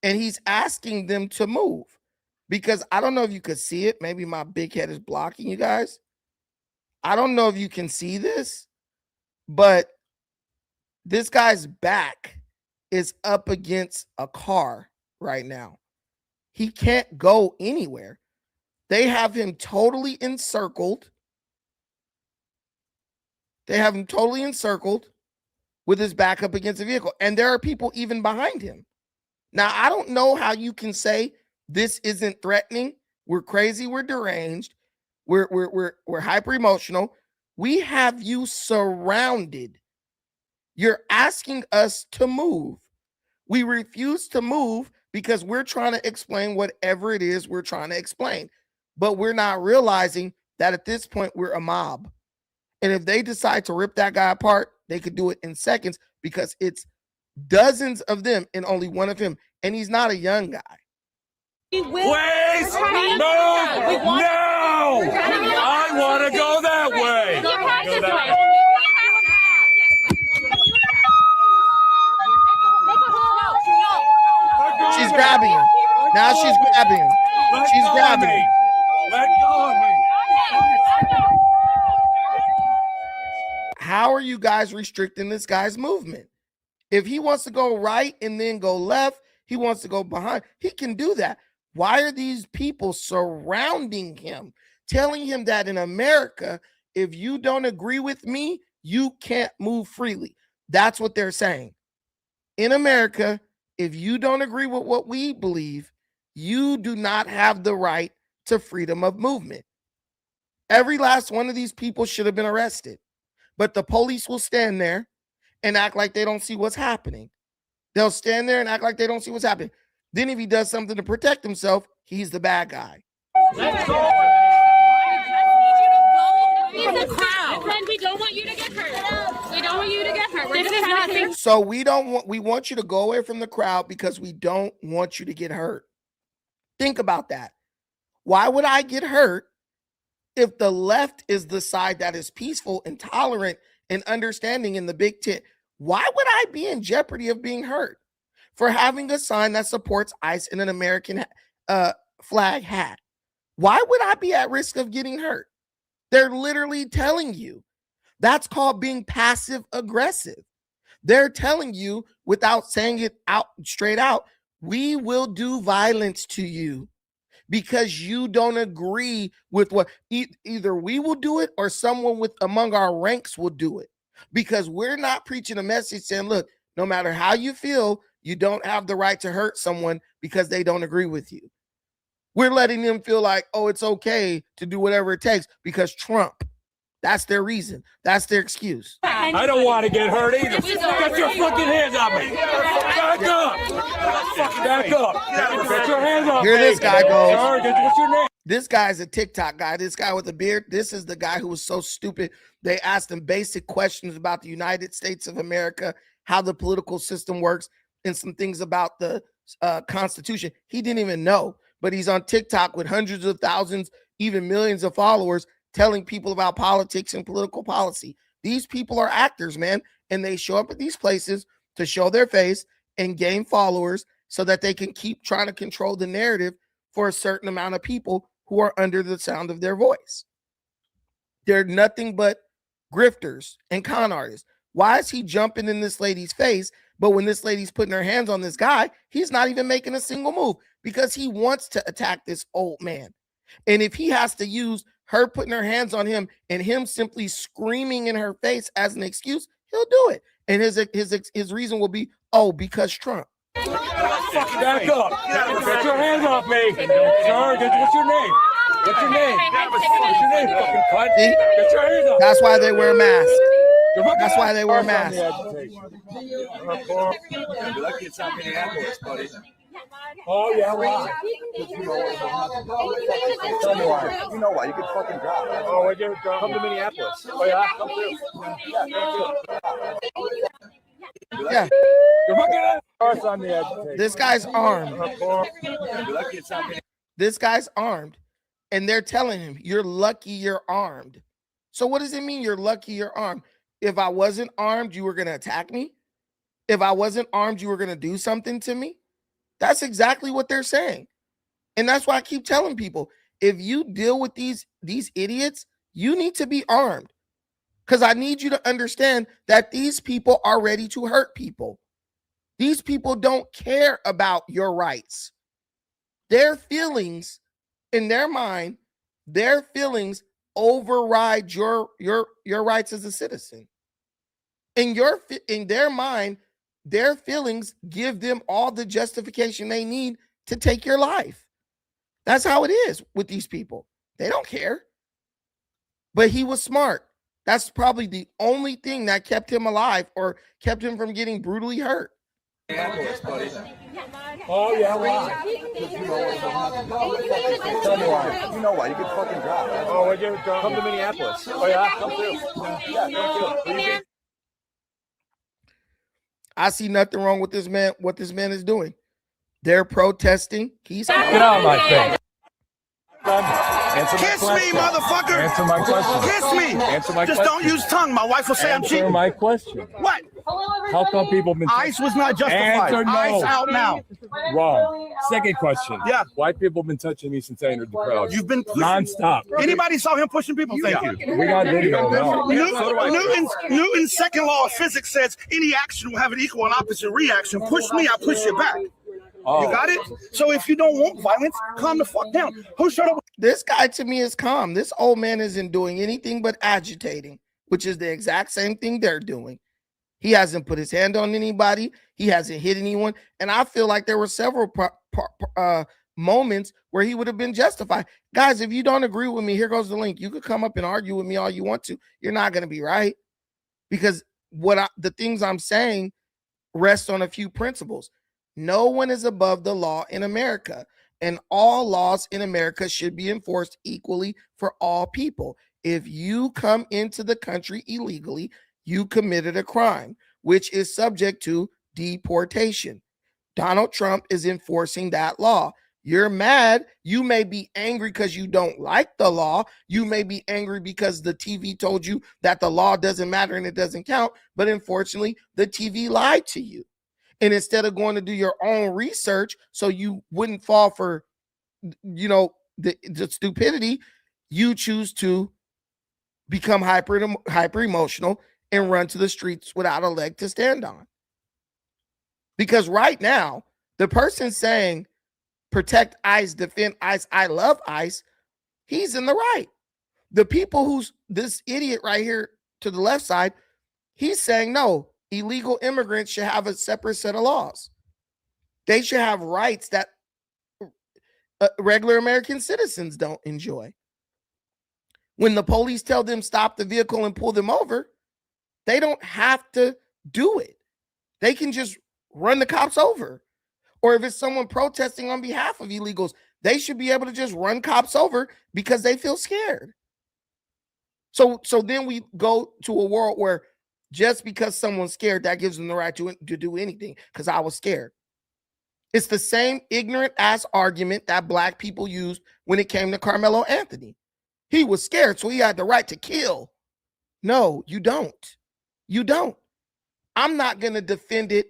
and he's asking them to move. Because I don't know if you could see it. Maybe my big head is blocking you guys. I don't know if you can see this, but this guy's back is up against a car right now. He can't go anywhere. They have him totally encircled. They have him totally encircled with his back up against a vehicle. And there are people even behind him. Now, I don't know how you can say this isn't threatening. We're crazy. We're deranged. We're hyper emotional. We have you surrounded. You're asking us to move. We refuse to move because we're trying to explain whatever it is we're trying to explain. But we're not realizing that at this point, we're a mob. And if they decide to rip that guy apart, they could do it in seconds because it's dozens of them and only one of him. And he's not a young guy. Please move! No! I want to go that way. Go that way. She's grabbing him. Now she's grabbing him. She's grabbing him. Let go of me. How are you guys restricting this guy's movement? If he wants to go right and then go left, he wants to go behind, he can do that. Why are these people surrounding him, telling him that in America, if you don't agree with me, you can't move freely? That's what they're saying. In America, if you don't agree with what we believe, you do not have the right to freedom of movement. Every last one of these people should have been arrested, but the police will stand there and act like they don't see what's happening. They'll stand there and act like they don't see what's happening. Then if he does something to protect himself, he's the bad guy. Then we don't want you to get hurt. We don't want you to get hurt. This is nothing. So we want you to go away from the crowd because we don't want you to get hurt. Think about that. Why would I get hurt if the left is the side that is peaceful and tolerant and understanding in the big tent? Why would I be in jeopardy of being hurt for having a sign that supports ICE in an American flag hat? Why would I be at risk of getting hurt? They're literally telling you. That's called being passive aggressive. They're telling you without saying it out straight out, we will do violence to you because you don't agree with what either we will do it or someone with among our ranks will do it, because we're not preaching a message saying, look, no matter how you feel, you don't have the right to hurt someone because they don't agree with you. We're letting them feel like, oh, it's okay to do whatever it takes because Trump. That's their reason. That's their excuse. I don't want to get hurt either. Get your fucking hands off me. Back up. Back up. Get your hands off me. Here this guy goes. Sir, what's your name? This guy's a TikTok guy. This guy with a beard. This is the guy who was so stupid. They asked him basic questions about the United States of America, how the political system works, and some things about the Constitution. He didn't even know, but he's on TikTok with hundreds of thousands, even millions of followers, telling people about politics and political policy. These people are actors, man, and they show up at these places to show their face and gain followers so that they can keep trying to control the narrative for a certain amount of people who are under the sound of their voice. They're nothing but grifters and con artists. Why is he jumping in this lady's face? But when this lady's putting her hands on this guy, he's not even making a single move because he wants to attack this old man. And if he has to use her putting her hands on him and him simply screaming in her face as an excuse, he'll do it. And his reason will be, oh, because Trump. Back up. Get your hands off me. Sir, what's your name? What's your name? What's your name, fucking cunt? Get your hands off. That's why they wear masks. That's why they wear masks. You're lucky it's not Minneapolis, buddy. Oh, yeah, why? Tell me why. You know why. You could fucking drive. Oh, I get come to Minneapolis. Oh, yeah, come through. Yeah. You're fucking on the agitation. This guy's armed. You're lucky it's not This guy's armed. And they're telling him, you're lucky you're armed. So what does it mean you're lucky you're armed? If I wasn't armed, you were going to attack me? If I wasn't armed, you were going to do something to me? That's exactly what they're saying. And that's why I keep telling people, if you deal with these idiots, you need to be armed. Because I need you to understand that these people are ready to hurt people. These people don't care about your rights. Their feelings, in their mind, their feelings override your rights as a citizen. In their mind, their feelings give them all the justification they need to take your life. That's how it is with these people. They don't care. But he was smart. That's probably the only thing that kept him alive or kept him from getting brutally hurt. Oh, yeah, why? Tell me why. You know why. You could fucking drive. Oh, I get come to Minneapolis. Oh, yeah, come through. I see nothing wrong with this man, what this man is doing. They're protesting. He's Get out of my face. Kiss me, motherfucker! Answer my question. Kiss me! Answer my Just question. don't use tongue. My wife will say I'm Answer cheating. my question. What? How come people have been ICE was not justified. Answer no. ICE out now. Wrong. Second question. Yeah. White people have been touching me since I entered the crowd. You've been pushing. Non-stop. Anybody saw him pushing people? Thank you. We got video now. Newton's second law of physics says any action will have an equal and opposite reaction. Push me, I push you back. Oh. You got it? So if you don't want violence, calm the fuck down. Who showed up? This guy to me is calm. This old man isn't doing anything but agitating, which is the exact same thing they're doing. He hasn't put his hand on anybody. He hasn't hit anyone. And I feel like there were several moments where he would have been justified. Guys, if you don't agree with me, here goes the link. You could come up and argue with me all you want to. You're not going to be right, because the things I'm saying rest on a few principles. No one is above the law in America. and all laws in America should be enforced equally for all people. If you come into the country illegally, you committed a crime, which is subject to deportation. Donald Trump is enforcing that law. You're mad. You may be angry because you don't like the law. You may be angry because the TV told you that the law doesn't matter and it doesn't count. But unfortunately, the TV lied to you. And instead of going to do your own research so you wouldn't fall for, the stupidity, you choose to become hyper emotional and run to the streets without a leg to stand on. Because right now, the person saying, protect ICE, defend ICE, I love ICE, he's in the right. The people who's this idiot right here to the left side, he's saying no, illegal immigrants should have a separate set of laws. They should have rights that regular American citizens don't enjoy. When the police tell them stop the vehicle and pull them over, they don't have to do it. They can just run the cops over. Or if it's someone protesting on behalf of illegals, they should be able to just run cops over because they feel scared. So then we go to a world where just because someone's scared, that gives them the right to do anything because I was scared. It's the same ignorant ass argument that black people used when it came to Carmelo Anthony. He was scared, so he had the right to kill. No, you don't. You don't. I'm not going to defend it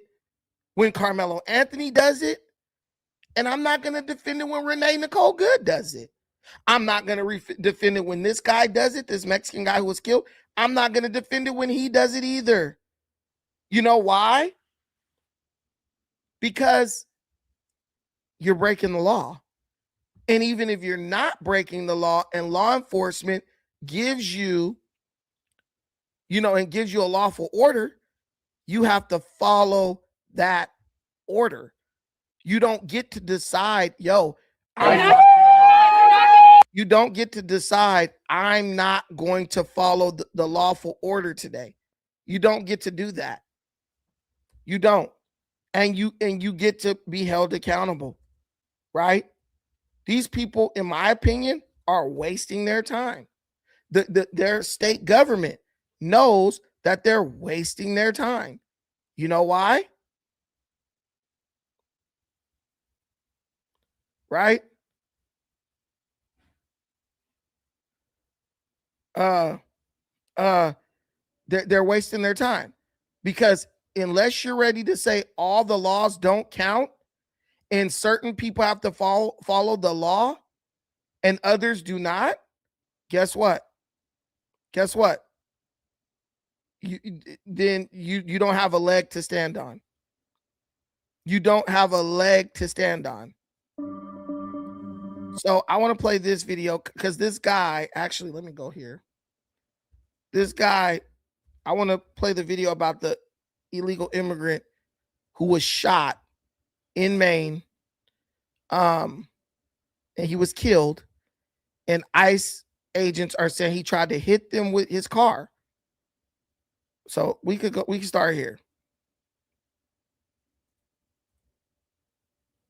when Carmelo Anthony does it, and I'm not going to defend it when Renee Nicole Good does it. I'm not going to defend it when this guy does it, this Mexican guy who was killed. I'm not going to defend it when he does it either. You know why? Because you're breaking the law. And even if you're not breaking the law and law enforcement gives you, and gives you a lawful order, you have to follow that order. You don't get to decide, you don't get to decide, I'm not going to follow the lawful order today. You don't get to do that. You don't. And you get to be held accountable, right? These people, in my opinion, are wasting their time. Their state government knows that they're wasting their time. You know why? Right? They're wasting their time because unless you're ready to say all the laws don't count and certain people have to follow the law and others do not, guess what? You don't have a leg to stand on. You don't have a leg to stand on. So I want to play this video because this guy, actually, let me go here. This guy, I want to play the video about the illegal immigrant who was shot in Maine. And he was killed. And ICE agents are saying he tried to hit them with his car. So we can start here.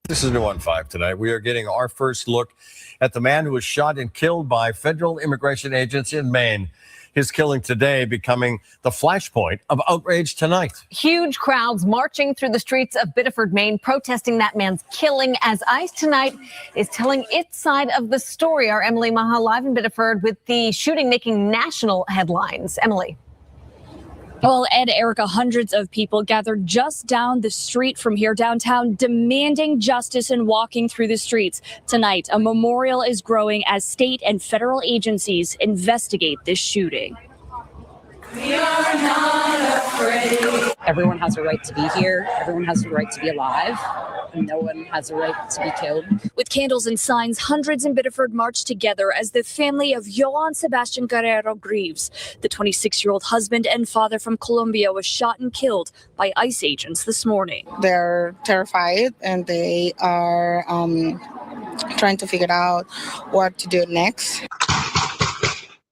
This is New on 5 tonight. We are getting our first look at the man who was shot and killed by federal immigration agents in Maine. His killing today becoming the flashpoint of outrage tonight. Huge crowds marching through the streets of Biddeford, Maine, protesting that man's killing as ICE tonight is telling its side of the story. Our Emily Maha live in Biddeford with the shooting making national headlines. Emily. Well, Ed, Erica, hundreds of people gathered just down the street from here downtown, demanding justice and walking through the streets. Tonight, a memorial is growing as state and federal agencies investigate this shooting. We are not afraid. Everyone has a right to be here. Everyone has a right to be alive. And no one has a right to be killed. With candles and signs, hundreds in Biddeford marched together as the family of Joan Sebastian Guerrero grieves. The 26-year-old husband and father from Colombia was shot and killed by ICE agents this morning. They're terrified and they are trying to figure out what to do next.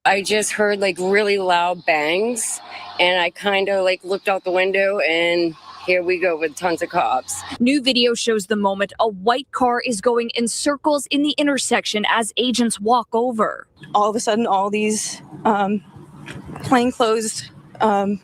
I just heard really loud bangs and I kind of looked out the window and here we go with tons of cops. New video shows the moment a white car is going in circles in the intersection as agents walk over. All of a sudden, all these plainclothes,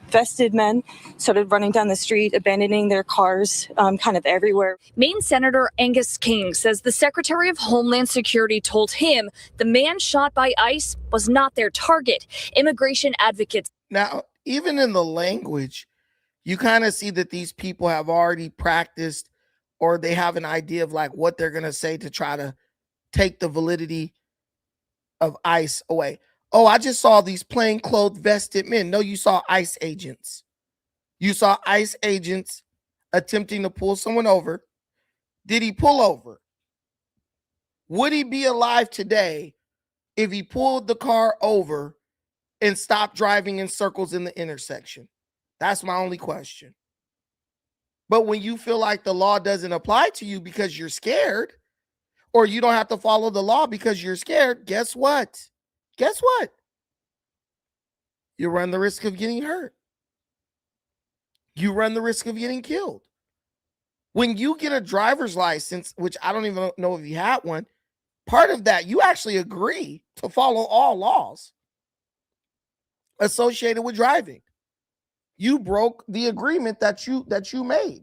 vested men started running down the street, abandoning their cars kind of everywhere. Maine Senator Angus King says the Secretary of Homeland Security told him the man shot by ICE was not their target. Immigration advocates. Now, even in the language, you kind of see that these people have already practiced, or they have an idea of like what they're going to say to try to take the validity of ICE away. Oh, I just saw these plainclothes vested men. No, you saw ICE agents. You saw ICE agents attempting to pull someone over. Did he pull over? Would he be alive today if he pulled the car over and stopped driving in circles in the intersection? That's my only question. But when you feel like the law doesn't apply to you because you're scared, or you don't have to follow the law because you're scared, guess what? Guess what? You run the risk of getting hurt. You run the risk of getting killed. When you get a driver's license, which I don't even know if you had one, part of that, you actually agree to follow all laws associated with driving. You broke the agreement that you made,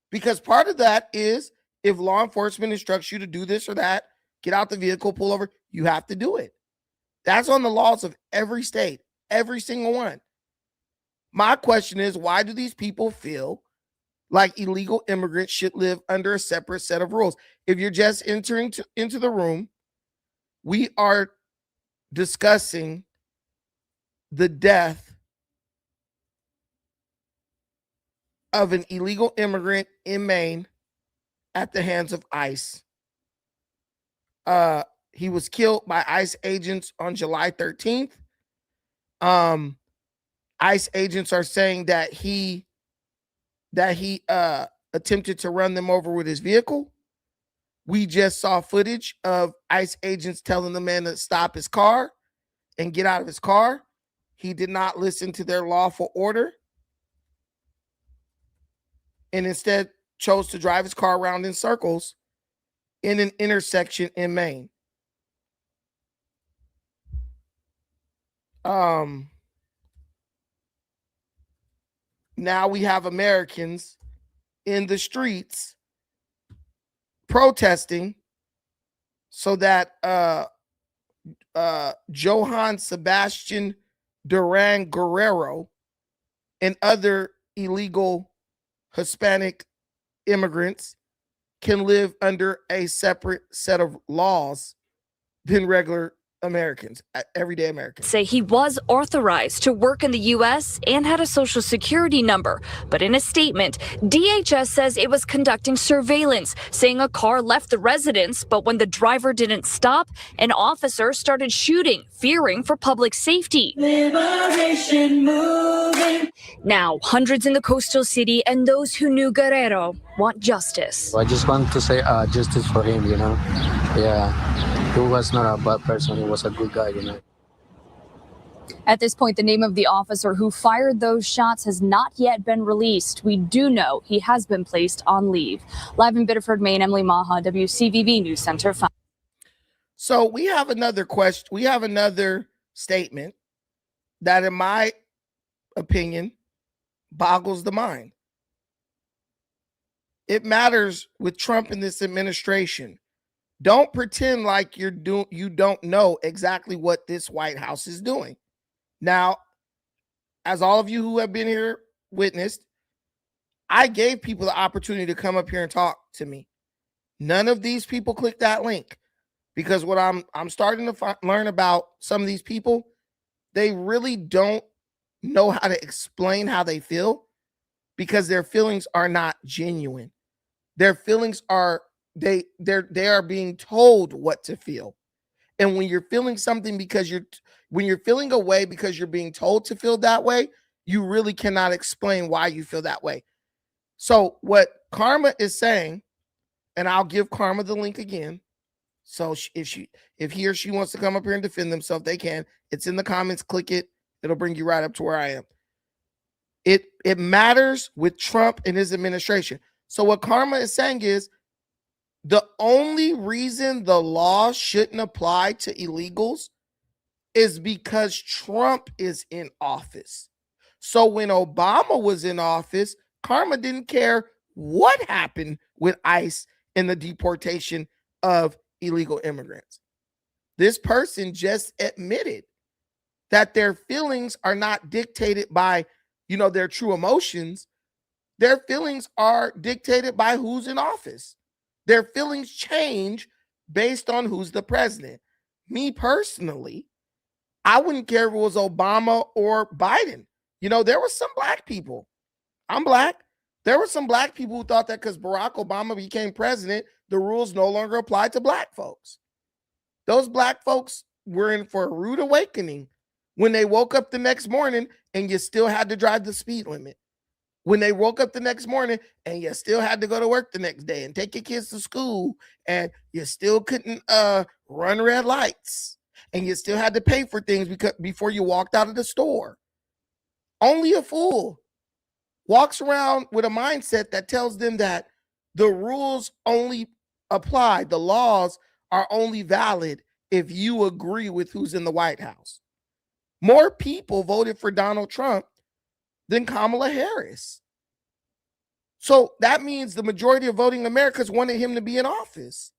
because part of that is if law enforcement instructs you to do this or that, get out the vehicle, pull over, you have to do it. That's on the laws of every state, every single one. My question is, why do these people feel like illegal immigrants should live under a separate set of rules? If you're just entering into the room, we are discussing the death of an illegal immigrant in Maine at the hands of ICE. He was killed by ICE agents on July 13th. ICE agents are saying that he attempted to run them over with his vehicle. We just saw footage of ICE agents telling the man to stop his car and get out of his car. He did not listen to their lawful order and instead chose to drive his car around in circles in an intersection in Maine. Now we have Americans in the streets protesting so that Johann Sebastian Duran Guerrero and other illegal Hispanic immigrants can live under a separate set of laws than regular Americans, everyday Americans. Say he was authorized to work in the U.S. and had a social security number. But in a statement, DHS says it was conducting surveillance, saying a car left the residence, but when the driver didn't stop, an officer started shooting, fearing for public safety. Liberation moving. Now, hundreds in the coastal city and those who knew Guerrero want justice. I just want to say justice for him, you know. Yeah. He was not a bad person. He was a good guy, you know. At this point, the name of the officer who fired those shots has not yet been released. We do know he has been placed on leave. Live in Biddeford, Maine, Emily Maha, WCVB News Center 5. So we have another question. We have another statement that, in my opinion, boggles the mind. It matters with Trump and this administration. Don't pretend like you don't know exactly what this White House is doing. Now, as all of you who have been here witnessed, I gave people the opportunity to come up here and talk to me. None of these people clicked that link, because what I'm starting to learn about some of these people, they really don't know how to explain how they feel, because their feelings are not genuine. Their feelings are they are being told what to feel. And when you're feeling something when you're feeling a way because you're being told to feel that way, you really cannot explain why you feel that way. So what Karma is saying, and I'll give Karma the link again. So if he or she wants to come up here and defend themselves, they can. It's in the comments. Click it. It'll bring you right up to where I am. It matters with Trump and his administration. So what Karma is saying is the only reason the law shouldn't apply to illegals is because Trump is in office. So when Obama was in office, Karma didn't care what happened with ICE and the deportation of illegal immigrants. This person just admitted that their feelings are not dictated by, their true emotions. Their feelings are dictated by who's in office. Their feelings change based on who's the president. Me personally, I wouldn't care if it was Obama or Biden. There were some black people. I'm black. There were some black people who thought that because Barack Obama became president, the rules no longer applied to black folks. Those black folks were in for a rude awakening when they woke up the next morning and you still had to drive the speed limit. When they woke up the next morning and you still had to go to work the next day and take your kids to school and you still couldn't run red lights and you still had to pay for things before you walked out of the store. Only a fool walks around with a mindset that tells them that the rules only apply, the laws are only valid if you agree with who's in the White House. More people voted for Donald Trump than Kamala Harris. So that means the majority of voting Americans wanted him to be in office.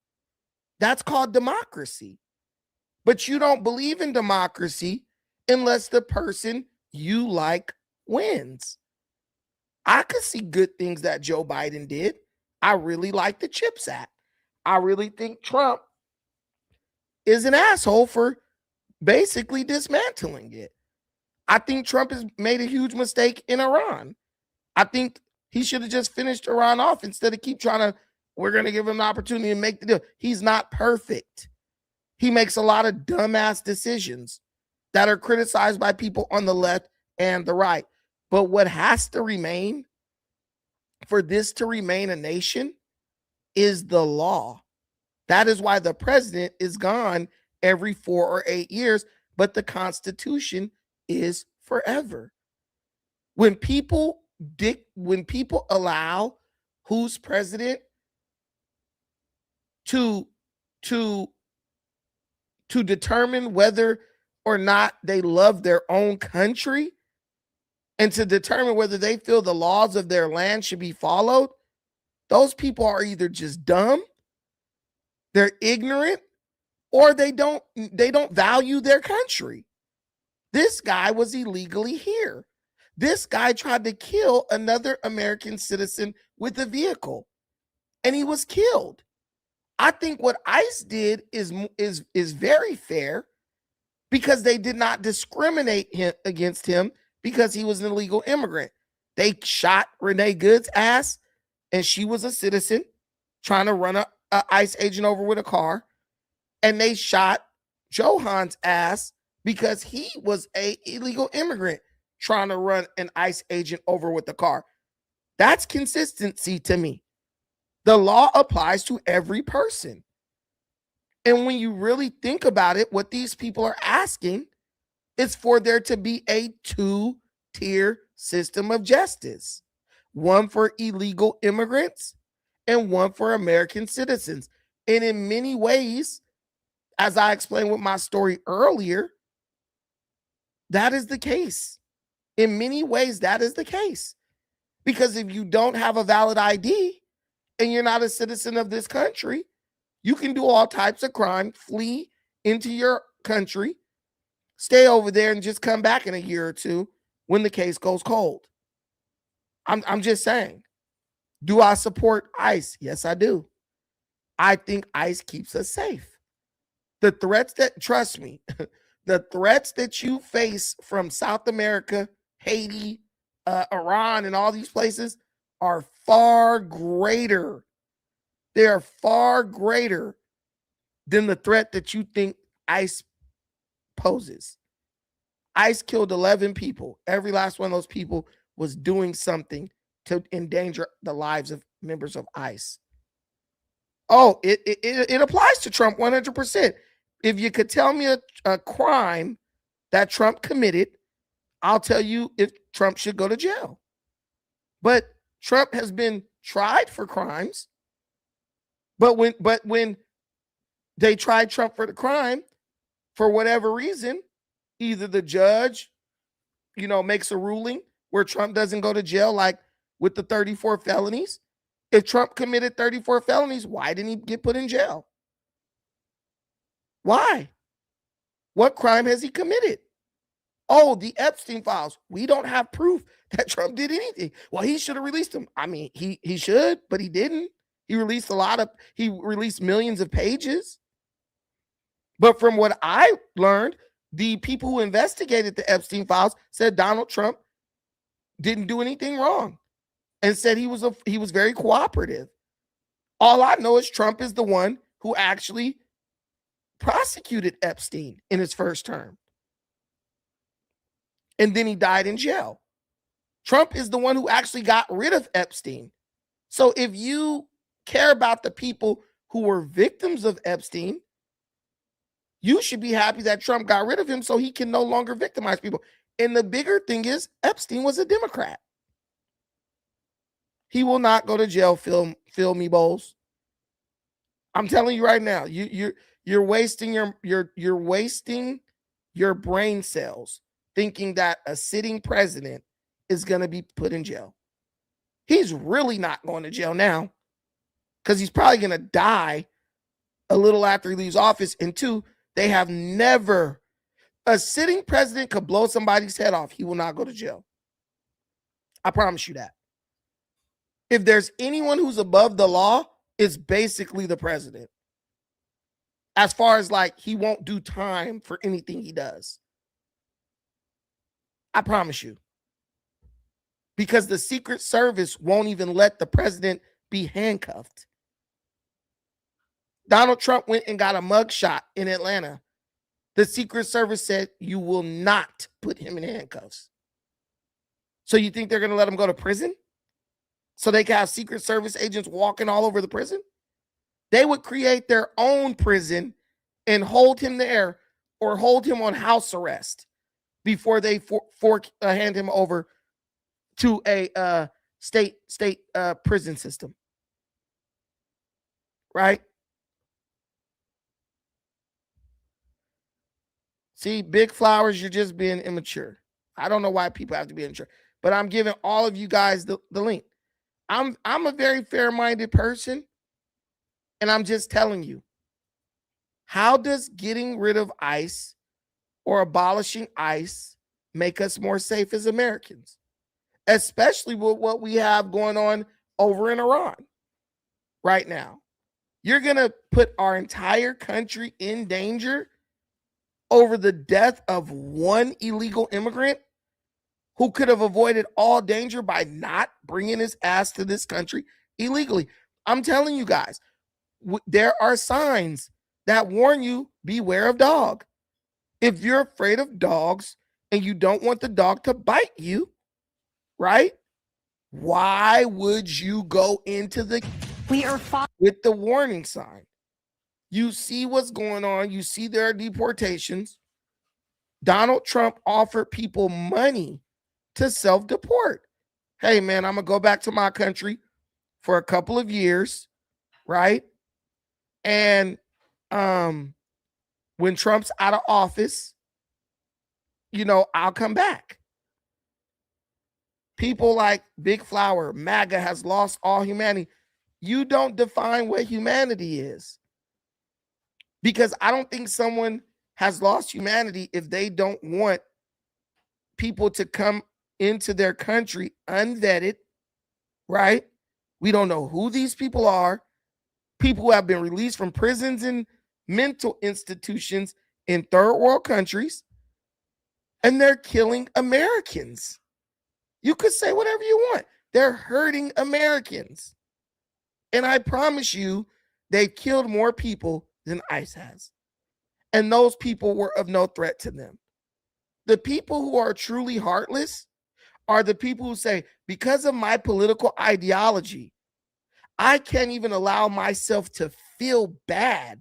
That's called democracy. But you don't believe in democracy unless the person you like wins. I could see good things that Joe Biden did. I really like the CHIPS Act. I really think Trump is an asshole for basically dismantling it. I think Trump has made a huge mistake in Iran. I think he should have just finished Iran off instead of keep trying to, we're going to give him an opportunity to make the deal. He's not perfect. He makes a lot of dumbass decisions that are criticized by people on the left and the right. But what has to remain for this to remain a nation is the law. That is why the president is gone every 4 or 8 years, but the Constitution is forever. When people allow who's president to determine whether or not they love their own country and to determine whether they feel the laws of their land should be followed, those people are either just dumb, they're ignorant, or they don't value their country. This guy was illegally here. This guy tried to kill another American citizen with a vehicle, and he was killed. I think what ICE did is very fair because they did not discriminate against him because he was an illegal immigrant. They shot Renee Good's ass, and she was a citizen trying to run a ICE agent over with a car, and they shot Johan's ass because he was an illegal immigrant trying to run an ICE agent over with the car. That's consistency to me. The law applies to every person. And when you really think about it, what these people are asking is for there to be a 2-tier system of justice. One for illegal immigrants and one for American citizens. And in many ways, as I explained with my story earlier, that is the case. In many ways, that is the case. Because if you don't have a valid ID and you're not a citizen of this country, you can do all types of crime, flee into your country, stay over there, and just come back in a year or two when the case goes cold. I'm just saying. Do I support ICE? Yes, I do. I think ICE keeps us safe. The threats that, trust me, the threats that you face from South America, Haiti, Iran, and all these places are far greater. They are far greater than the threat that you think ICE poses. ICE killed 11 people. Every last one of those people was doing something to endanger the lives of members of ICE. Oh, it applies to Trump 100%. If you could tell me a crime that Trump committed, I'll tell you if Trump should go to jail. But Trump has been tried for crimes. But when they tried Trump for the crime, for whatever reason, either the judge, makes a ruling where Trump doesn't go to jail, like with the 34 felonies. If Trump committed 34 felonies, why didn't he get put in jail? Why? What crime has he committed? Oh, the Epstein files. We don't have proof that Trump did anything. Well, he should have released them. I mean, he should, but he didn't. He released millions of pages. But from what I learned, the people who investigated the Epstein files said Donald Trump didn't do anything wrong and said he was very cooperative. All I know is Trump is the one who actually prosecuted Epstein in his first term. And then he died in jail. Trump is the one who actually got rid of Epstein. So if you care about the people who were victims of Epstein, you should be happy that Trump got rid of him so he can no longer victimize people. And the bigger thing is Epstein was a Democrat. He will not go to jail, Phil me Bowles. I'm telling you right now, you're wasting you're wasting your brain cells thinking that a sitting president is going to be put in jail. He's really not going to jail now because he's probably going to die a little after he leaves office. And two, they have never, a sitting president could blow somebody's head off. He will not go to jail. I promise you that. If there's anyone who's above the law, it's basically the president. As far as like, he won't do time for anything he does. I promise you. Because the Secret Service won't even let the president be handcuffed. Donald Trump went and got a mugshot in Atlanta. The Secret Service said, you will not put him in handcuffs. So you think they're going to let him go to prison? So they can have Secret Service agents walking all over the prison? They would create their own prison and hold him there or hold him on house arrest before they hand him over to a state prison system. Right? See, Big Flowers, you're just being immature. I don't know why people have to be immature, but I'm giving all of you guys the link. I'm a very fair-minded person, and I'm just telling you, how does getting rid of ICE or abolishing ICE make us more safe as Americans? Especially with what we have going on over in Iran right now. You're going to put our entire country in danger over the death of one illegal immigrant who could have avoided all danger by not bringing his ass to this country illegally. I'm telling you guys, there are signs that warn you, beware of dog. If you're afraid of dogs and you don't want the dog to bite you, right? Why would you go into the with the warning sign? You see what's going on. You see there are deportations. Donald Trump offered people money to self-deport. Hey, man, I'm going to go back to my country for a couple of years, right? And when Trump's out of office, I'll come back. People like Big Flower, MAGA has lost all humanity. You don't define what humanity is. Because I don't think someone has lost humanity if they don't want people to come into their country unvetted, right? We don't know who these people are. People who have been released from prisons and mental institutions in third world countries, and they're killing Americans. You could say whatever you want. They're hurting Americans. And I promise you, they've killed more people than ICE has. And those people were of no threat to them. The people who are truly heartless are the people who say, because of my political ideology, I can't even allow myself to feel bad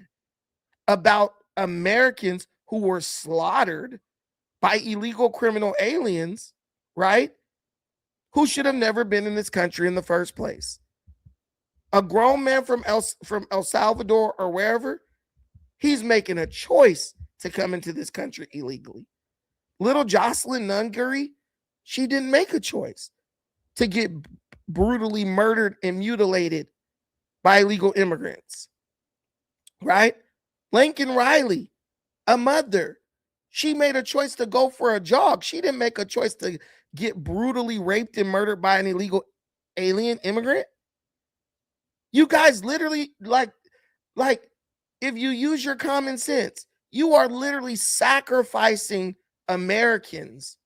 about Americans who were slaughtered by illegal criminal aliens, right? Who should have never been in this country in the first place. A grown man from El Salvador or wherever, he's making a choice to come into this country illegally. Little Jocelyn Nungery, she didn't make a choice to get brutally murdered and mutilated by illegal immigrants, right? Lincoln Riley, a mother, she made a choice to go for a jog. She didn't make a choice to get brutally raped and murdered by an illegal alien immigrant. You guys literally, like if you use your common sense, you are literally sacrificing Americans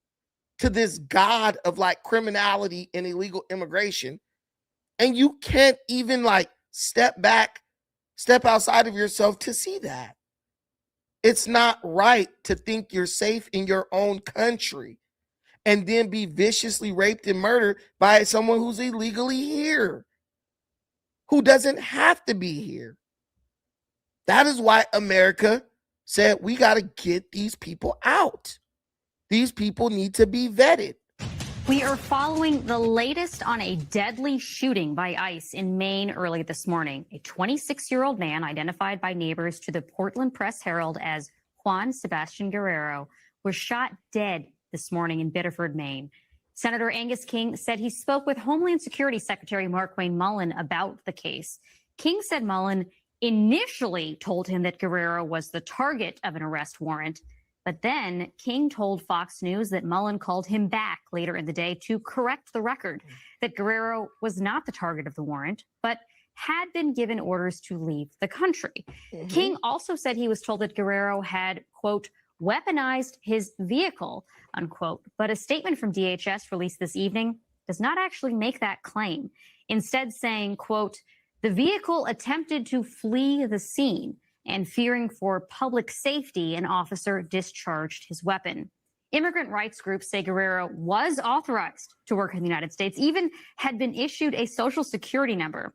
to this god of like criminality and illegal immigration. And you can't even like step back, step outside of yourself to see that. It's not right to think you're safe in your own country and then be viciously raped and murdered by someone who's illegally here, who doesn't have to be here. That is why America said we got to get these people out. These people need to be vetted. We are following the latest on a deadly shooting by ICE in Maine early this morning. A 26-year-old man identified by neighbors to the Portland Press-Herald as Juan Sebastian Guerrero was shot dead this morning in Biddeford, Maine. Senator Angus King said he spoke with Homeland Security Secretary Markwayne Mullin about the case. King said Mullin initially told him that Guerrero was the target of an arrest warrant, but then King told Fox News that Mullin called him back later in the day to correct the record, that Guerrero was not the target of the warrant, but had been given orders to leave the country. King also said he was told that Guerrero had, quote, weaponized his vehicle, unquote. But a statement from DHS released this evening does not actually make that claim, instead saying, quote, the vehicle attempted to flee the scene, and fearing for public safety, an officer discharged his weapon. Immigrant rights groups say Guerrero was authorized to work in the United States, even had been issued a social security number.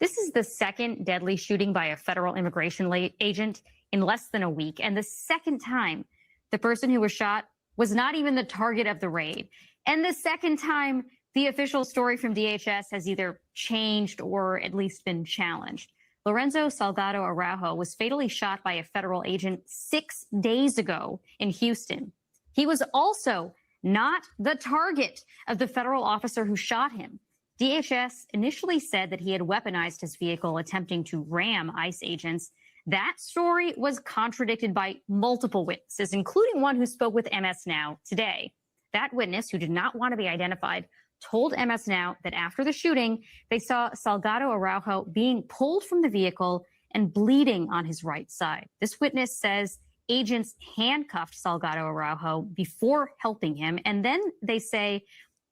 This is the second deadly shooting by a federal immigration agent in less than a week, and the second time the person who was shot was not even the target of the raid. And the second time the official story from DHS has either changed or at least been challenged. Lorenzo Salgado Araujo was fatally shot by a federal agent 6 days ago in Houston. He was also not the target of the federal officer who shot him. DHS initially said that he had weaponized his vehicle attempting to ram ICE agents. That story was contradicted by multiple witnesses, including one who spoke with MS Now today. That witness, who did not want to be identified, told MS Now that after the shooting, they saw Salgado Araujo being pulled from the vehicle and bleeding on his right side. This witness says agents handcuffed Salgado Araujo before helping him, and then they say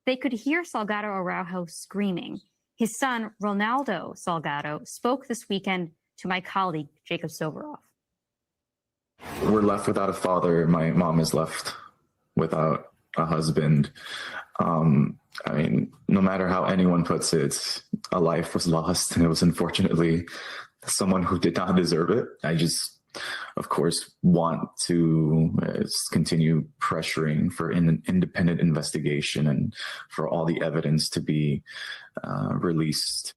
they could hear Salgado Araujo screaming. His son, Ronaldo Salgado, spoke this weekend to my colleague, Jacob Soboroff. We're left without a father. My mom is left without a husband. I mean, no matter how anyone puts it, a life was lost, and it was unfortunately someone who did not deserve it. I just, of course, want to continue pressuring for an independent investigation and for all the evidence to be released.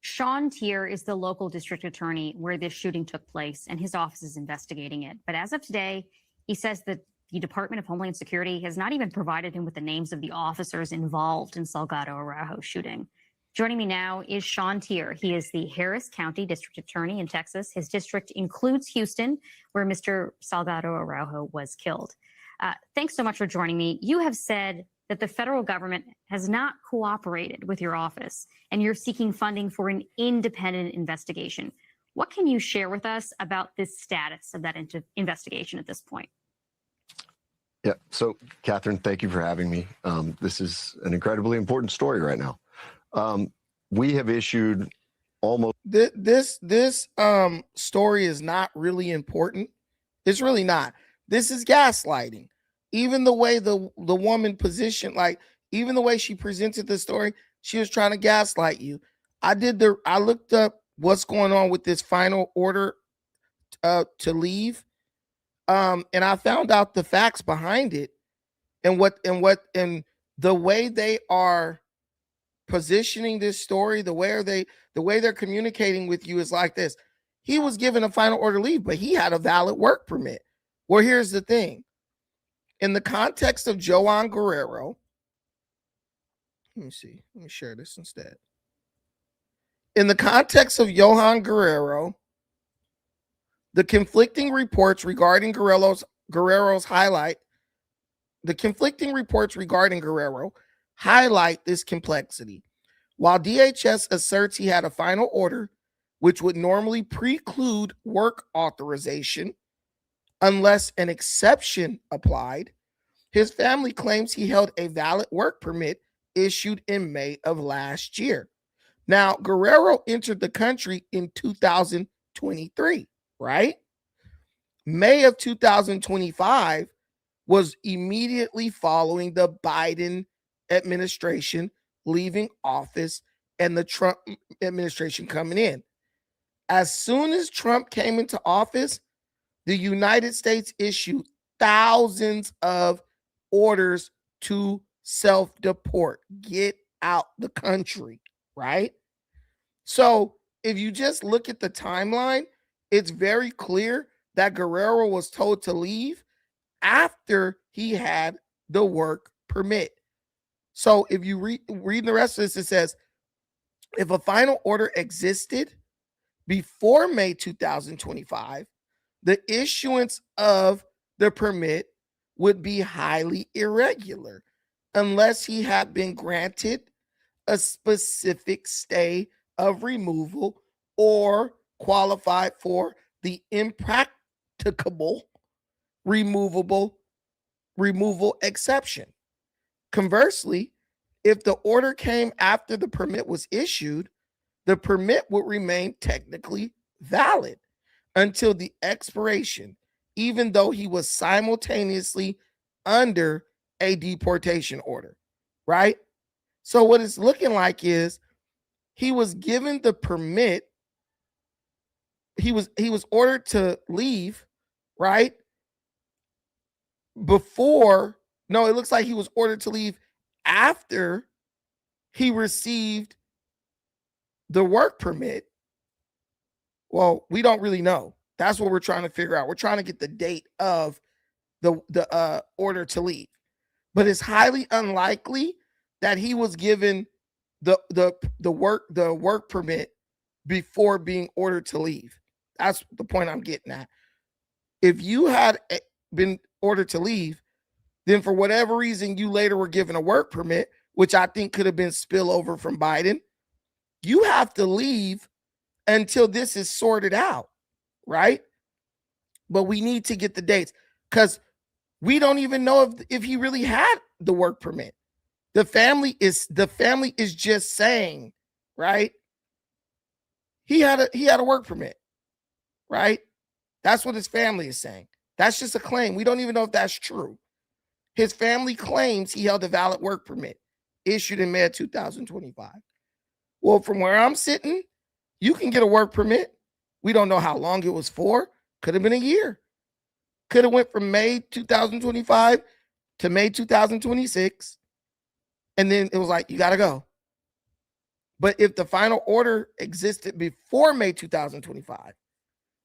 Sean Tier is the local district attorney where this shooting took place, and his office is investigating it. But as of today, he says that the Department of Homeland Security has not even provided him with the names of the officers involved in Salgado Araujo's shooting. Joining me now is Sean Tier. He is the Harris County District Attorney in Texas. His district includes Houston, where Mr. Salgado Araujo was killed. Thanks so much for joining me. You have said that the federal government has not cooperated with your office, and you're seeking funding for an independent investigation. What can you share with us about this status of that investigation at this point? Yeah. So, Catherine, thank you for having me. This is an incredibly important story right now. We have issued almost this story is not really important. It's really not. This is gaslighting. Even the way the woman positioned, like even the way she presented the story, she was trying to gaslight you. I looked up what's going on with this final order to leave. And I found out the facts behind it, and the way they are positioning this story, the way they're communicating with you is like this. He was given a final order leave, but he had a valid work permit. Well, here's the thing. In the context of Joan Guerrero, let me see. Let me share this instead. In the context of Johan Guerrero, the conflicting reports regarding Guerrero's highlight this complexity. While DHS asserts he had a final order, which would normally preclude work authorization unless an exception applied, his family claims he held a valid work permit issued in May of last year. Now, Guerrero entered the country in 2023, right? May of 2025 was immediately following the Biden administration leaving office and the Trump administration coming in. As soon as Trump came into office, the United States issued thousands of orders to self-deport, get out the country, right? So if you just look at the timeline, it's very clear that Guerrero was told to leave after he had the work permit. So if you read the rest of this, it says, if a final order existed before May 2025, the issuance of the permit would be highly irregular unless he had been granted a specific stay of removal or qualified for the impracticable removal exception. Conversely, if the order came after the permit was issued, the permit would remain technically valid until the expiration, even though he was simultaneously under a deportation order, right? So what it's looking like is he was given the permit. He was ordered to leave, right? It looks like he was ordered to leave after he received the work permit. Well, we don't really know. That's what we're trying to figure out. We're trying to get the date of the order to leave. But it's highly unlikely that he was given the work permit before being ordered to leave. That's the point I'm getting at. If you had been ordered to leave, then for whatever reason you later were given a work permit, which I think could have been spillover from Biden, you have to leave until this is sorted out, right? But we need to get the dates because we don't even know if he really had the work permit. The family is just saying, right? He had a work permit, right? That's what his family is saying. That's just a claim. We don't even know if that's true. His family claims he held a valid work permit issued in May of 2025. Well, from where I'm sitting, you can get a work permit. We don't know how long it was for. Could have been a year. Could have went from May 2025 to May 2026. And then it was like, you got to go. But if the final order existed before May 2025,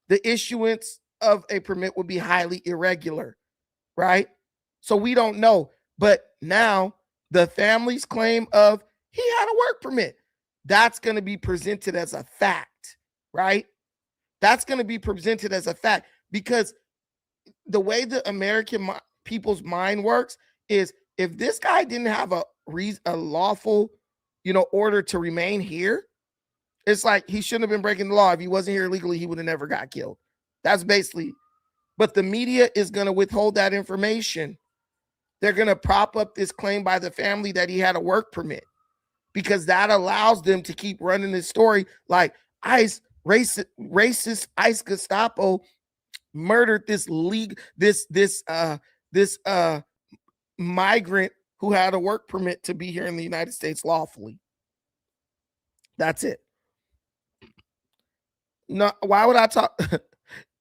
the issuance of a permit would be highly irregular, right? So we don't know. But now the family's claim of he had a work permit, that's going to be presented as a fact, right? That's going to be presented as a fact because the way the American people's mind works is if this guy didn't have a lawful, order to remain here, it's like he shouldn't have been breaking the law. If he wasn't here illegally, he would have never got killed. That's basically, but the media is going to withhold that information. They're going to prop up this claim by the family that he had a work permit because that allows them to keep running this story like ICE, racist ICE Gestapo murdered this migrant who had a work permit to be here in the United States lawfully. That's it. No, why would I talk?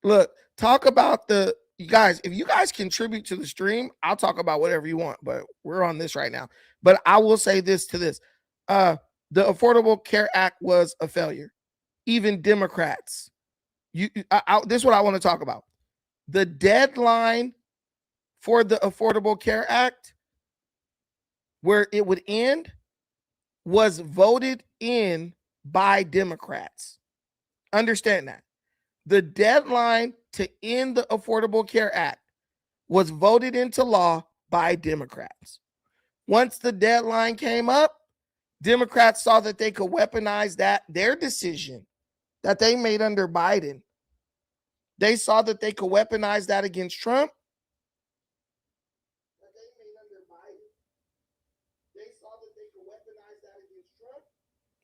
Look, talk about the you guys, if you guys contribute to the stream, I'll talk about whatever you want, but we're on this right now. But I will say this to this. The Affordable Care Act was a failure. Even Democrats. This is what I want to talk about. The deadline for the Affordable Care Act, where it would end, was voted in by Democrats. Understand that. The deadline to end the Affordable Care Act was voted into law by Democrats. Once the deadline came up, Democrats saw that they could weaponize their decision that they made under Biden. They saw that they could weaponize that against Trump.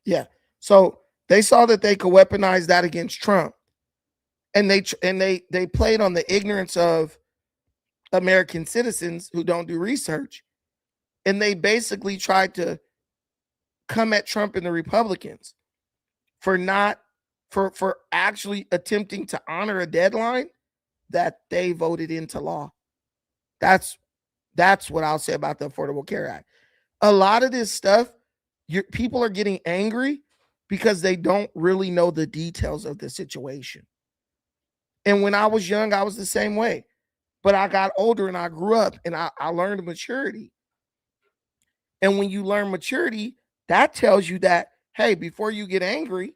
Yeah. So they saw that they could weaponize that against Trump. And they played on the ignorance of American citizens who don't do research. And they basically tried to come at Trump and the Republicans for actually attempting to honor a deadline that they voted into law. That's what I'll say about the Affordable Care Act. A lot of this stuff, people are getting angry because they don't really know the details of the situation. And when I was young, I was the same way. But I got older and I grew up and I learned maturity. And when you learn maturity, that tells you that, hey, before you get angry,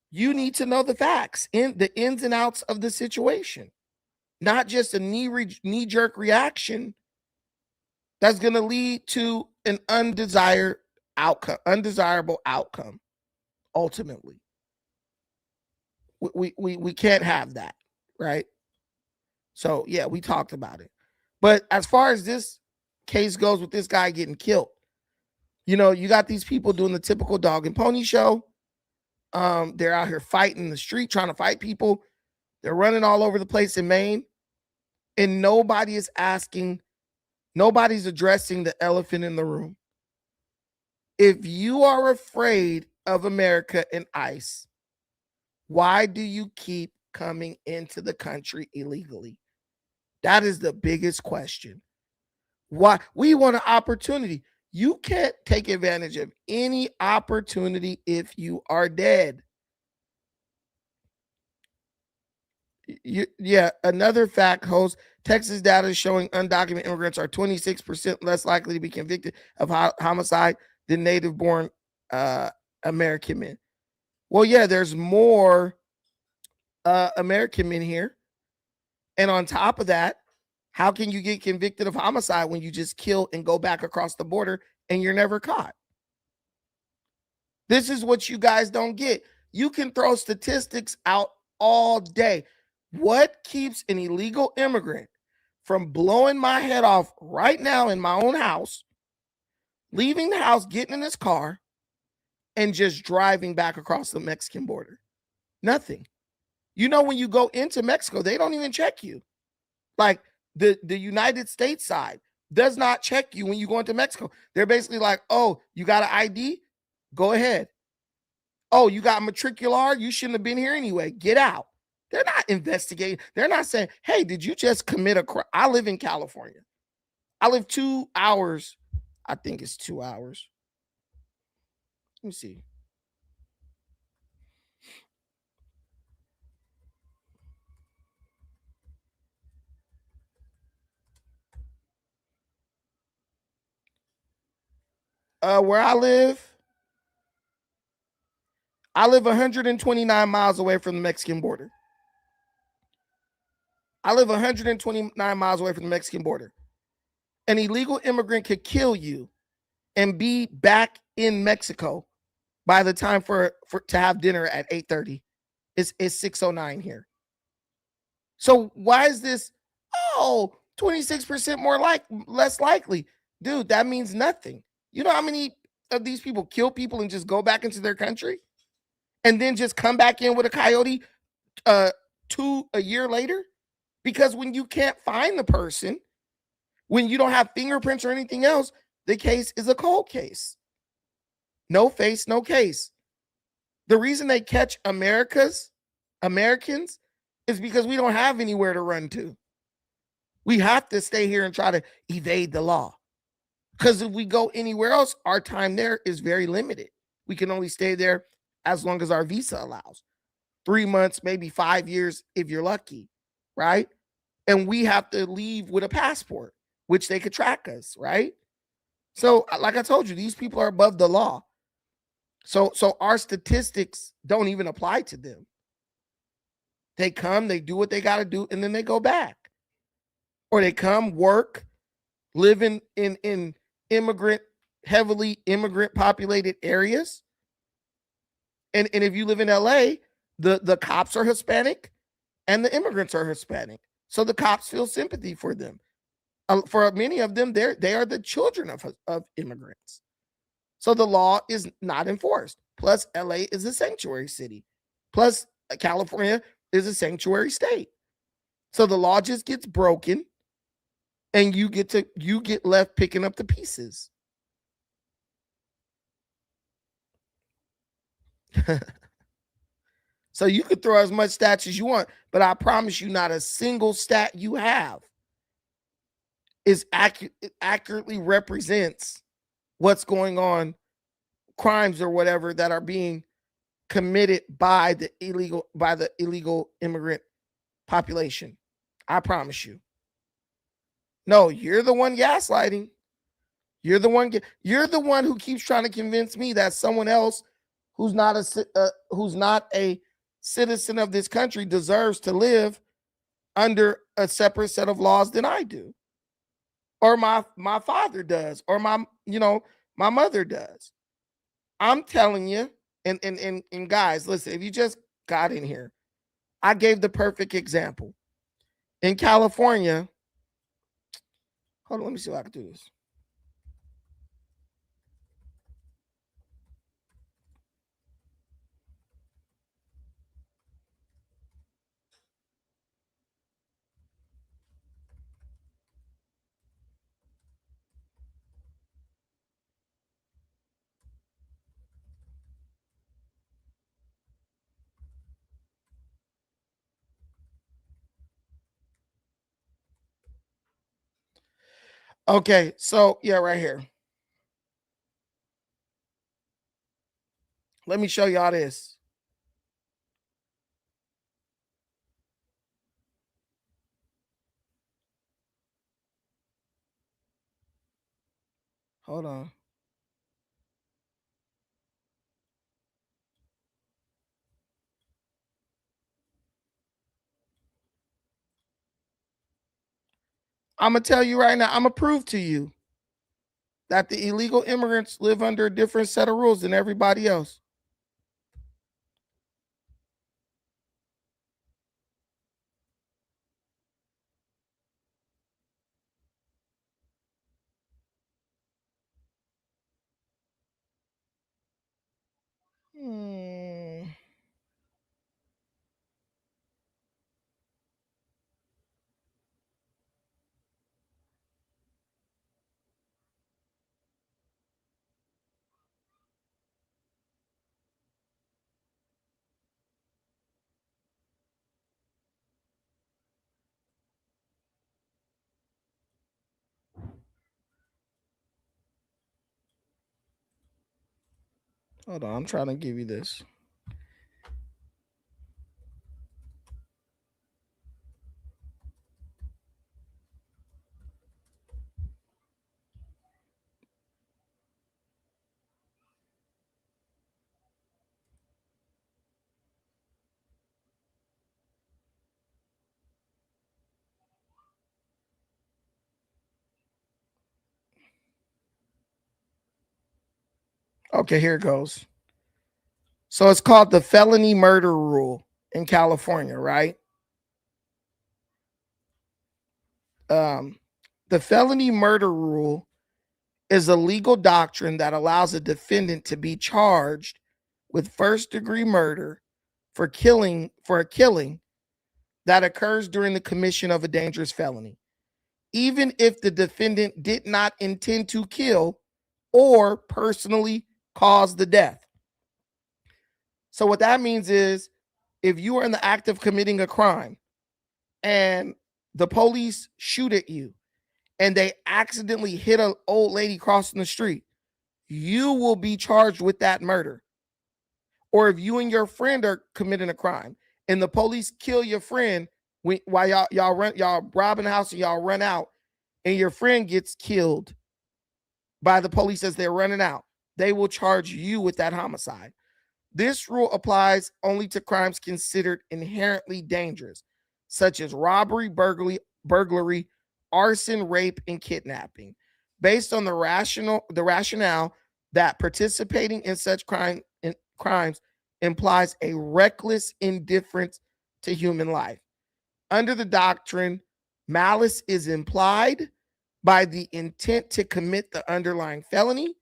you need to know the facts, the ins and outs of the situation, not just a knee-jerk reaction that's going to lead to an undesirable outcome, ultimately. We can't have that, right? So, yeah, we talked about it. But as far as this case goes with this guy getting killed, you know, you got these people doing the typical dog and pony show. They're out here fighting in the street, trying to fight people. They're running all over the place in Maine. And nobody's addressing the elephant in the room. If you are afraid of America and ICE, why do you keep coming into the country illegally? That is the biggest question. Why? We want an opportunity. You can't take advantage of any opportunity if you are dead. Another fact, host, Texas data is showing undocumented immigrants are 26% less likely to be convicted of homicide than native-born American men. Well, yeah, there's more American men here. And on top of that, how can you get convicted of homicide when you just kill and go back across the border and you're never caught? This is what you guys don't get. You can throw statistics out all day. What keeps an illegal immigrant from blowing my head off right now in my own house, leaving the house, getting in his car, and just driving back across the Mexican border? Nothing. You know, when you go into Mexico, they don't even check you. Like the United States side does not check you when you go into Mexico. They're basically like, oh, you got an ID? Go ahead. Oh, you got matricular? You shouldn't have been here anyway. Get out. They're not investigating. They're not saying, hey, did you just commit a crime? I live in California. I live 2 hours. I think it's 2 hours. Let me see. Where I live 129 miles away from the Mexican border. I live 129 miles away from the Mexican border. An illegal immigrant could kill you and be back in Mexico by the time for to have dinner at 8:30. It's 6:09 here. So why is this? Oh, 26% less likely. Dude, that means nothing. You know how many of these people kill people and just go back into their country and then just come back in with a coyote a year later? Because when you can't find the person, when you don't have fingerprints or anything else, the case is a cold case. No face, no case. The reason they catch Americans is because we don't have anywhere to run to. We have to stay here and try to evade the law. Because if we go anywhere else, our time there is very limited. We can only stay there as long as our visa allows. 3 months, maybe 5 years if you're lucky, right? And we have to leave with a passport, which they could track us, right? So, like I told you, these people are above the law. So our statistics don't even apply to them. They come, they do what they got to do, and then they go back. Or they come, work, live in heavily immigrant populated areas. And if you live in LA, the cops are Hispanic and the immigrants are Hispanic. So the cops feel sympathy for them. For many of them, they are the children of immigrants. So the law is not enforced. Plus, LA is a sanctuary city. Plus, California is a sanctuary state. So the law just gets broken, and you get left picking up the pieces. So you could throw as much stats as you want, but I promise you, not a single stat you have is accurately represents what's going on, crimes or whatever that are being committed by the illegal immigrant population. I promise you. No, you're the one gaslighting. You're the one who keeps trying to convince me that someone else who's not a citizen of this country deserves to live under a separate set of laws than I do, or my father does, or my mother does. I'm telling you, and guys, listen, if you just got in here, I gave the perfect example. In California, hold on, let me see if I can do this. Okay, so yeah, right here. Let me show y'all this. Hold on. I'm going to tell you right now, I'm going to prove to you that the illegal immigrants live under a different set of rules than everybody else. Hold on, I'm trying to give you this. Okay, here it goes. So it's called the felony murder rule in California, right? The felony murder rule is a legal doctrine that allows a defendant to be charged with first-degree murder for a killing that occurs during the commission of a dangerous felony, even if the defendant did not intend to kill or personally cause the death. So what that means is if you are in the act of committing a crime and the police shoot at you and they accidentally hit an old lady crossing the street, you will be charged with that murder. Or if you and your friend are committing a crime and the police kill your friend while y'all robbing the house and y'all run out and your friend gets killed by the police as they're running out, they will charge you with that homicide. This rule applies only to crimes considered inherently dangerous, such as robbery, burglary, arson, rape, and kidnapping, based on the rationale that participating in such crimes implies a reckless indifference to human life. Under the doctrine, malice is implied by the intent to commit the underlying felony,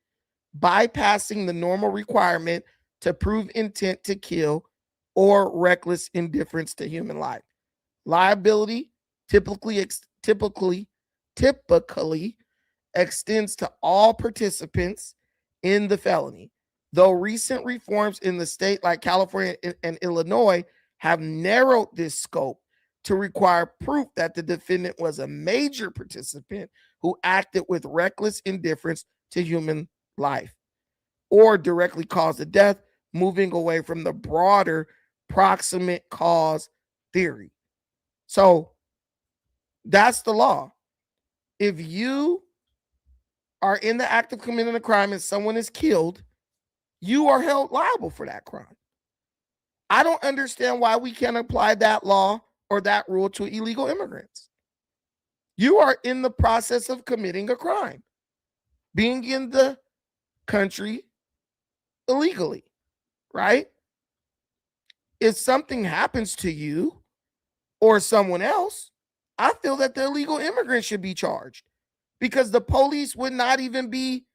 bypassing the normal requirement to prove intent to kill or reckless indifference to human life. Liability typically extends to all participants in the felony, though recent reforms in the state like California and Illinois have narrowed this scope to require proof that the defendant was a major participant who acted with reckless indifference to human life or directly caused the death, moving away from the broader proximate cause theory. So that's the law. If you are in the act of committing a crime and someone is killed, you are held liable for that crime. I don't understand why we can't apply that law or that rule to illegal immigrants. You are in the process of committing a crime, being in the country illegally, right? If something happens to you or someone else, I feel that the illegal immigrant should be charged because the police would not even be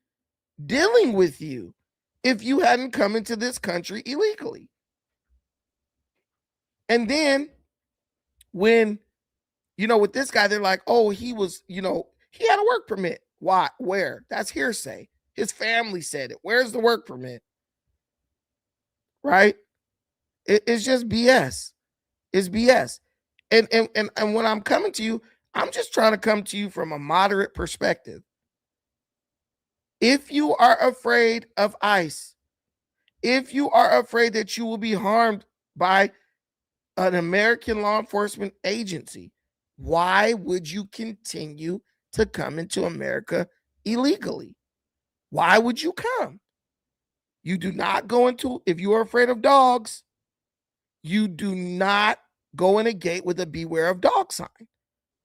dealing with you if you hadn't come into this country illegally. And then when, with this guy, they're like, oh, he was, he had a work permit. Why? Where? That's hearsay. His family said it. Where's the work permit? Right? It's just BS. It's BS. And when I'm coming to you, I'm just trying to come to you from a moderate perspective. If you are afraid of ICE, if you are afraid that you will be harmed by an American law enforcement agency, why would you continue to come into America illegally? Why would you come? You do not go into, if you are afraid of dogs, you do not go in a gate with a beware of dog sign,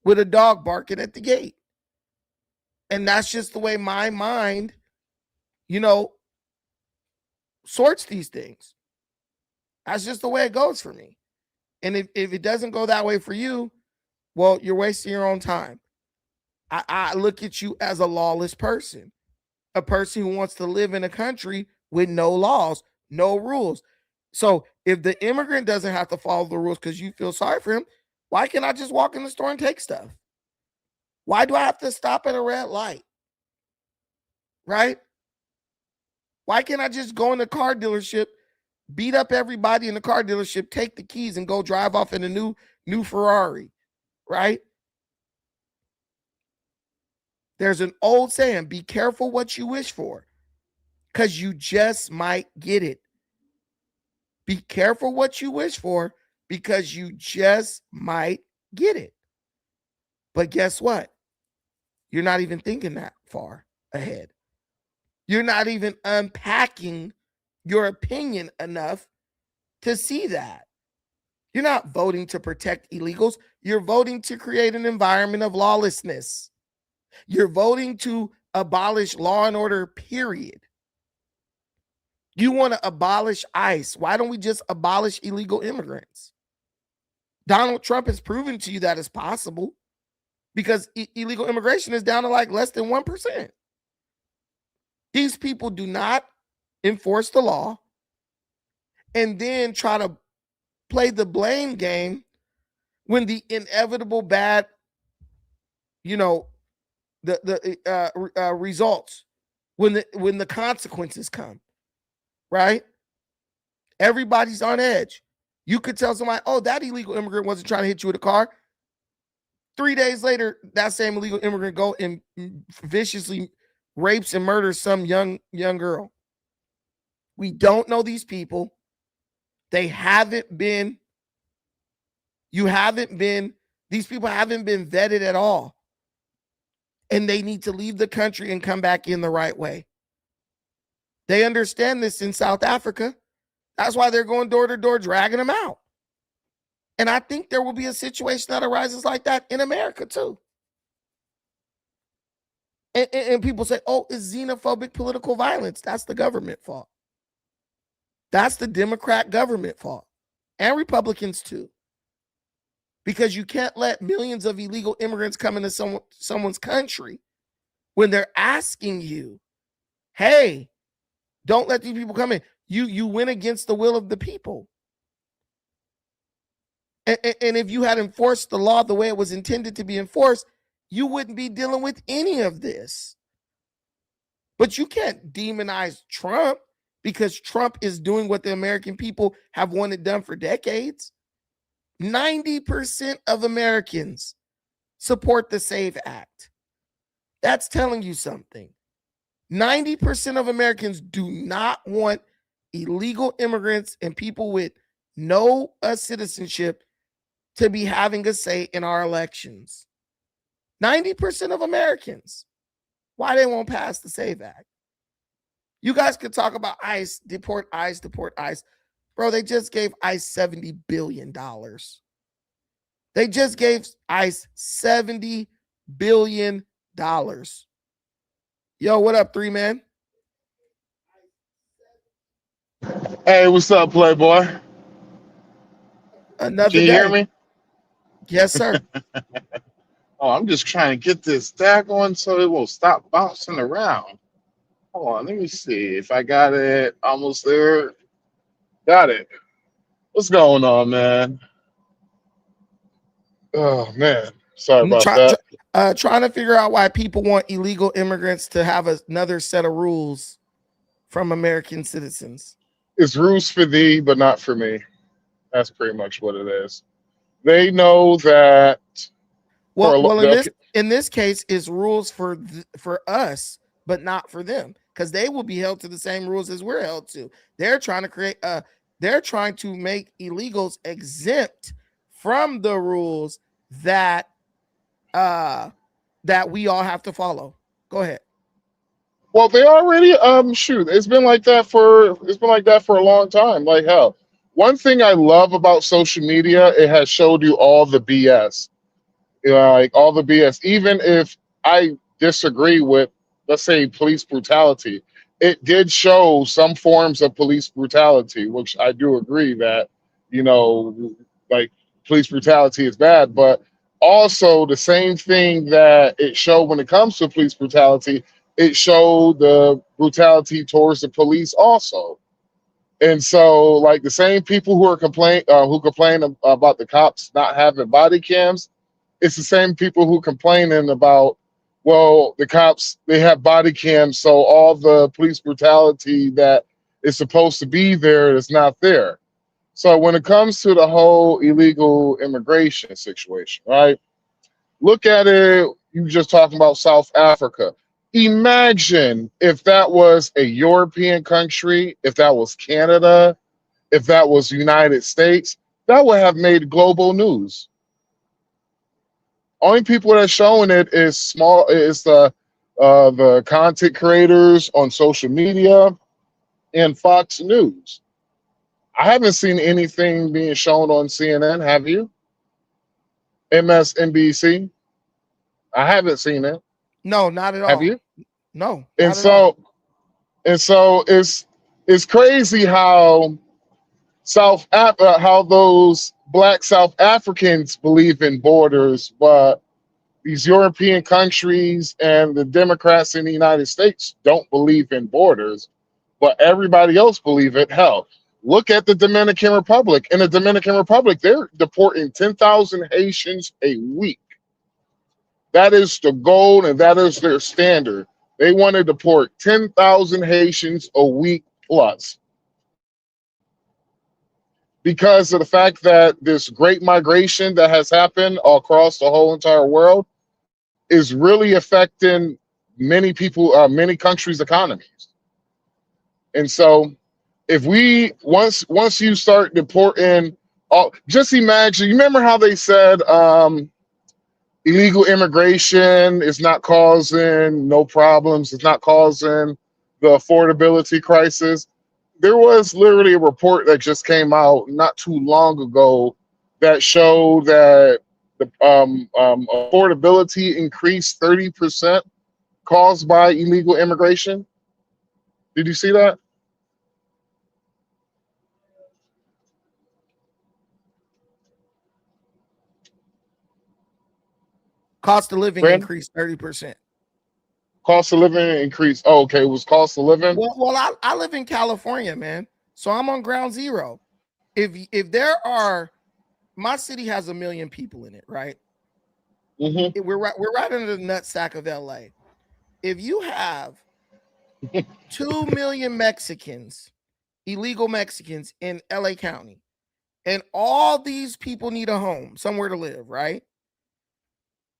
with a dog barking at the gate. And that's just the way my mind, sorts these things. That's just the way it goes for me. And if it doesn't go that way for you, well, you're wasting your own time. I look at you as a lawless person, a person who wants to live in a country with no laws, no rules. So if the immigrant doesn't have to follow the rules because you feel sorry for him, why can't I just walk in the store and take stuff? Why do I have to stop at a red light? Right? Why can't I just go in the car dealership, beat up everybody in the car dealership, take the keys, and go drive off in a new Ferrari? Right? There's an old saying, be careful what you wish for, because you just might get it. Be careful what you wish for, because you just might get it. But guess what? You're not even thinking that far ahead. You're not even unpacking your opinion enough to see that. You're not voting to protect illegals. You're voting to create an environment of lawlessness. You're voting to abolish law and order, period. You want to abolish ICE. Why don't we just abolish illegal immigrants? Donald Trump has proven to you that it's possible because illegal immigration is down to like less than 1%. These people do not enforce the law and then try to play the blame game when the inevitable bad, the results, when the consequences come, right? Everybody's on edge. You could tell somebody, oh, that illegal immigrant wasn't trying to hit you with a car. 3 days later, that same illegal immigrant go and viciously rapes and murders some young girl. We don't know these people. These people haven't been vetted at all. And they need to leave the country and come back in the right way. They understand this in South Africa. That's why they're going door to door, dragging them out. And I think there will be a situation that arises like that in America too. And people say, oh, it's xenophobic political violence. That's the government fault. That's the Democrat government fault. And Republicans too. Because you can't let millions of illegal immigrants come into someone's country when they're asking you, hey, don't let these people come in. You went against the will of the people. And if you had enforced the law the way it was intended to be enforced, you wouldn't be dealing with any of this. But you can't demonize Trump because Trump is doing what the American people have wanted done for decades. 90% of Americans support the SAVE Act. That's telling you something. 90% of Americans do not want illegal immigrants and people with no citizenship to be having a say in our elections. 90% of Americans. Why they won't pass the SAVE Act? You guys could talk about ICE, deport ICE, deport ICE. Bro, they just gave ICE $70 billion. They just gave ICE $70 billion. Yo, what up, 3 man? Hey, what's up, Playboy? Another Can you day. hear me? Yes, sir. Oh, I'm just trying to get this stack on so it will stop bouncing around. Hold on, let me see if I got it. Almost there. Got it. What's going on, man? Oh man, sorry about that. Trying to figure out why people want illegal immigrants to have another set of rules from American citizens. It's rules for thee, but not for me. That's pretty much what it is. They know that. Well, in this case, it's rules for us, but not for them, because they will be held to the same rules as we're held to. They're trying to they're trying to make illegals exempt from the rules that we all have to follow. Go ahead. Well, they already shoot. It's been like that for a long time. Like hell. One thing I love about social media, it has showed you all the BS. You know, like all the BS. Even if I disagree with, let's say, police brutality, it did show some forms of police brutality, which I do agree that, you know, like police brutality is bad, but also the same thing that it showed when it comes to police brutality, it showed the brutality towards the police also. And so, like the same people who complain about the cops not having body cams, it's the same people who complaining about, well, the cops, they have body cams, so all the police brutality that is supposed to be there is not there. So when it comes to the whole illegal immigration situation, right? Look at it, you just talking about South Africa. Imagine if that was a European country, if that was Canada, if that was United States, that would have made global news. Only people that are showing it is the content creators on social media and Fox News. I haven't seen anything being shown on CNN, have you? MSNBC? I haven't seen it. No, not at all. Have you? No. And so it's crazy how how those Black South Africans believe in borders, but these European countries and the Democrats in the United States don't believe in borders, but everybody else believe it. Hell, look at the Dominican Republic. In the Dominican Republic, they're deporting 10,000 Haitians a week. That is the goal, and that is their standard. They want to deport 10,000 Haitians a week plus. because of the fact that this great migration that has happened across the whole entire world is really affecting many people, many countries' economies. And so, if we once you start deporting, just imagine. You remember how they said illegal immigration is not causing no problems. It's not causing the affordability crisis. There was literally a report that just came out not too long ago that showed that the affordability increased 30% caused by illegal immigration. Did you see that? Cost of living Brandon? increased 30%. Cost of living increased. Oh, okay. It was cost of living. Well, I live in California, man. So I'm on ground zero. If there are, my city has 1 million people in it, right? Mm-hmm. We're right under the nutsack of LA. If you have 2 million Mexicans, illegal Mexicans in LA County, and all these people need a home, somewhere to live, right?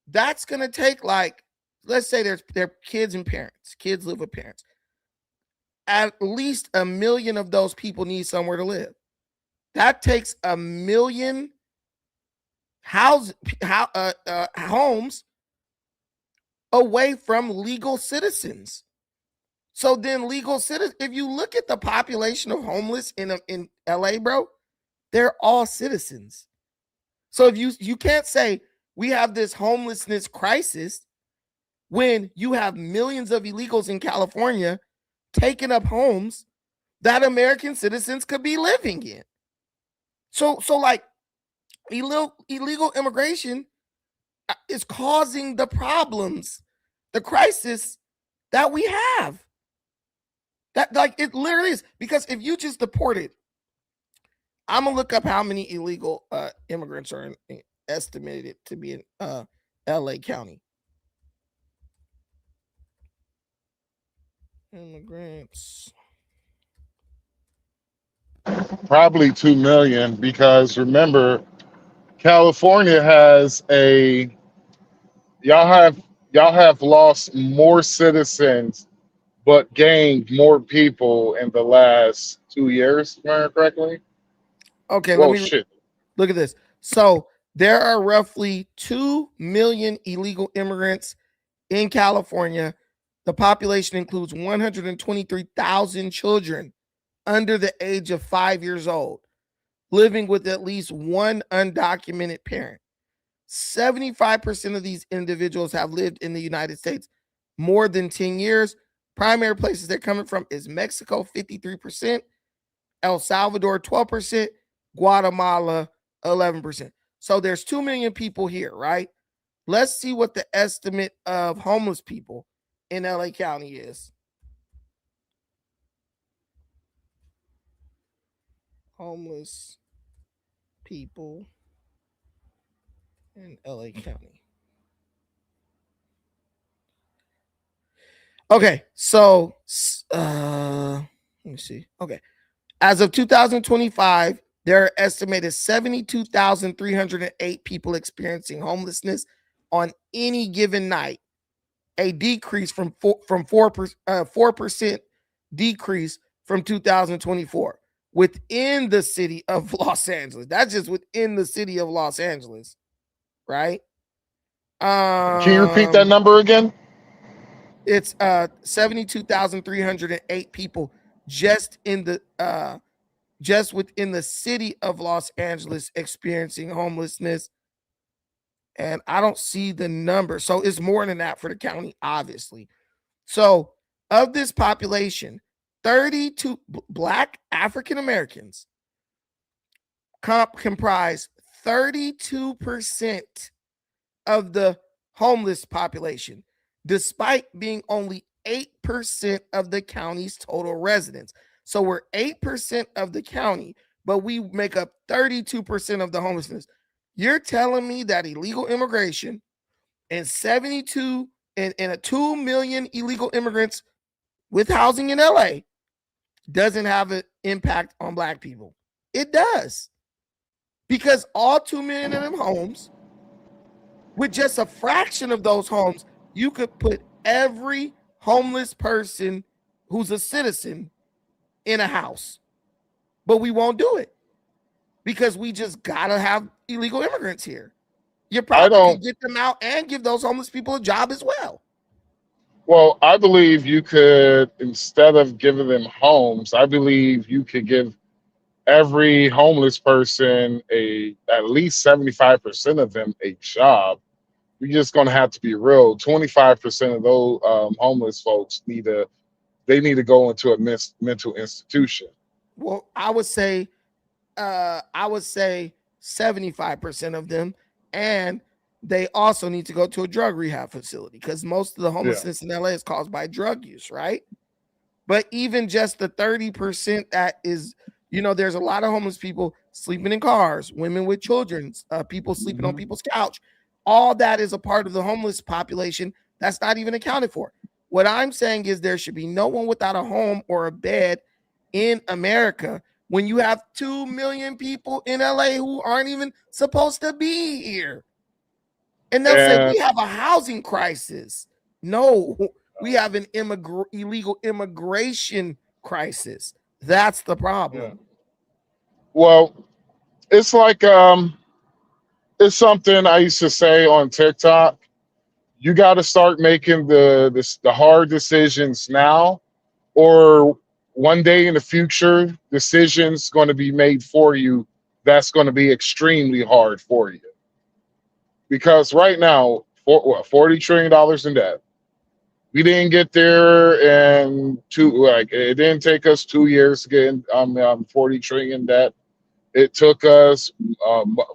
That's gonna take, like, let's say they're kids and parents. Kids live with parents. At least 1 million of those people need somewhere to live. That takes 1 million homes away from legal citizens. So then legal citizens, if you look at the population of homeless in LA, bro, they're all citizens. So if you can't say we have this homelessness crisis when you have millions of illegals in California taking up homes that American citizens could be living in. So like illegal immigration is causing the problems, the crisis that we have. That, like, it literally is. Because if you just deported, I'm gonna look up how many illegal immigrants are estimated to be in LA County. Immigrants. Probably 2 million, because remember, California has y'all have lost more citizens but gained more people in the last 2 years, if I remember correctly. Okay, Whoa, let me shit. look at this. So there are roughly 2 million illegal immigrants in California. The population includes 123,000 children under the age of 5 years old, living with at least one undocumented parent. 75% of these individuals have lived in the United States more than 10 years. Primary places they're coming from is Mexico, 53%, El Salvador, 12%, Guatemala, 11%. So there's 2 million people here, right? Let's see what the estimate of homeless people in LA County is. Homeless people in LA County. Okay, so let me see. Okay, as of 2025, there are estimated 72,308 people experiencing homelessness on any given night, a decrease from 4% decrease from 2024 within the city of Los Angeles. That's just within the city of Los Angeles, right? Can you repeat that number again? It's 72,308 people just in the just within the city of Los Angeles experiencing homelessness. And I don't see the number. So it's more than that for the county, obviously. So of this population, 32 Black African Americans comprise 32% of the homeless population, despite being only 8% of the county's total residents. So we're 8% of the county, but we make up 32% of the homelessness. You're telling me that illegal immigration and 72 and a 2 million illegal immigrants with housing in LA doesn't have an impact on Black people? It does. Because all 2 million of them homes, with just a fraction of those homes, you could put every homeless person who's a citizen in a house. But we won't do it because we just gotta have illegal immigrants here. You probably could get them out and give those homeless people a job as well. Well, I believe you could, instead of giving them homes, I believe you could give every homeless person at least 75% of them a job. We're just gonna have to be real. 25% of those homeless folks need to go into a mental institution. Well, I would say 75% of them, and they also need to go to a drug rehab facility because most of the homelessness in LA is caused by drug use, right? But even just the 30% that is, there's a lot of homeless people sleeping in cars, women with children, people sleeping on people's couch. All that is a part of the homeless population that's not even accounted for. What I'm saying is there should be no one without a home or a bed in America when you have 2 million people in LA who aren't even supposed to be here. And they'll say, we have a housing crisis. No, we have an illegal immigration crisis. That's the problem. Yeah. Well, it's like it's something I used to say on TikTok. You got to start making the hard decisions now, or one day in the future, decisions going to be made for you that's going to be extremely hard for you. Because right now, $40 trillion in debt. We didn't get there it didn't take us 2 years to get 40 trillion debt. It took us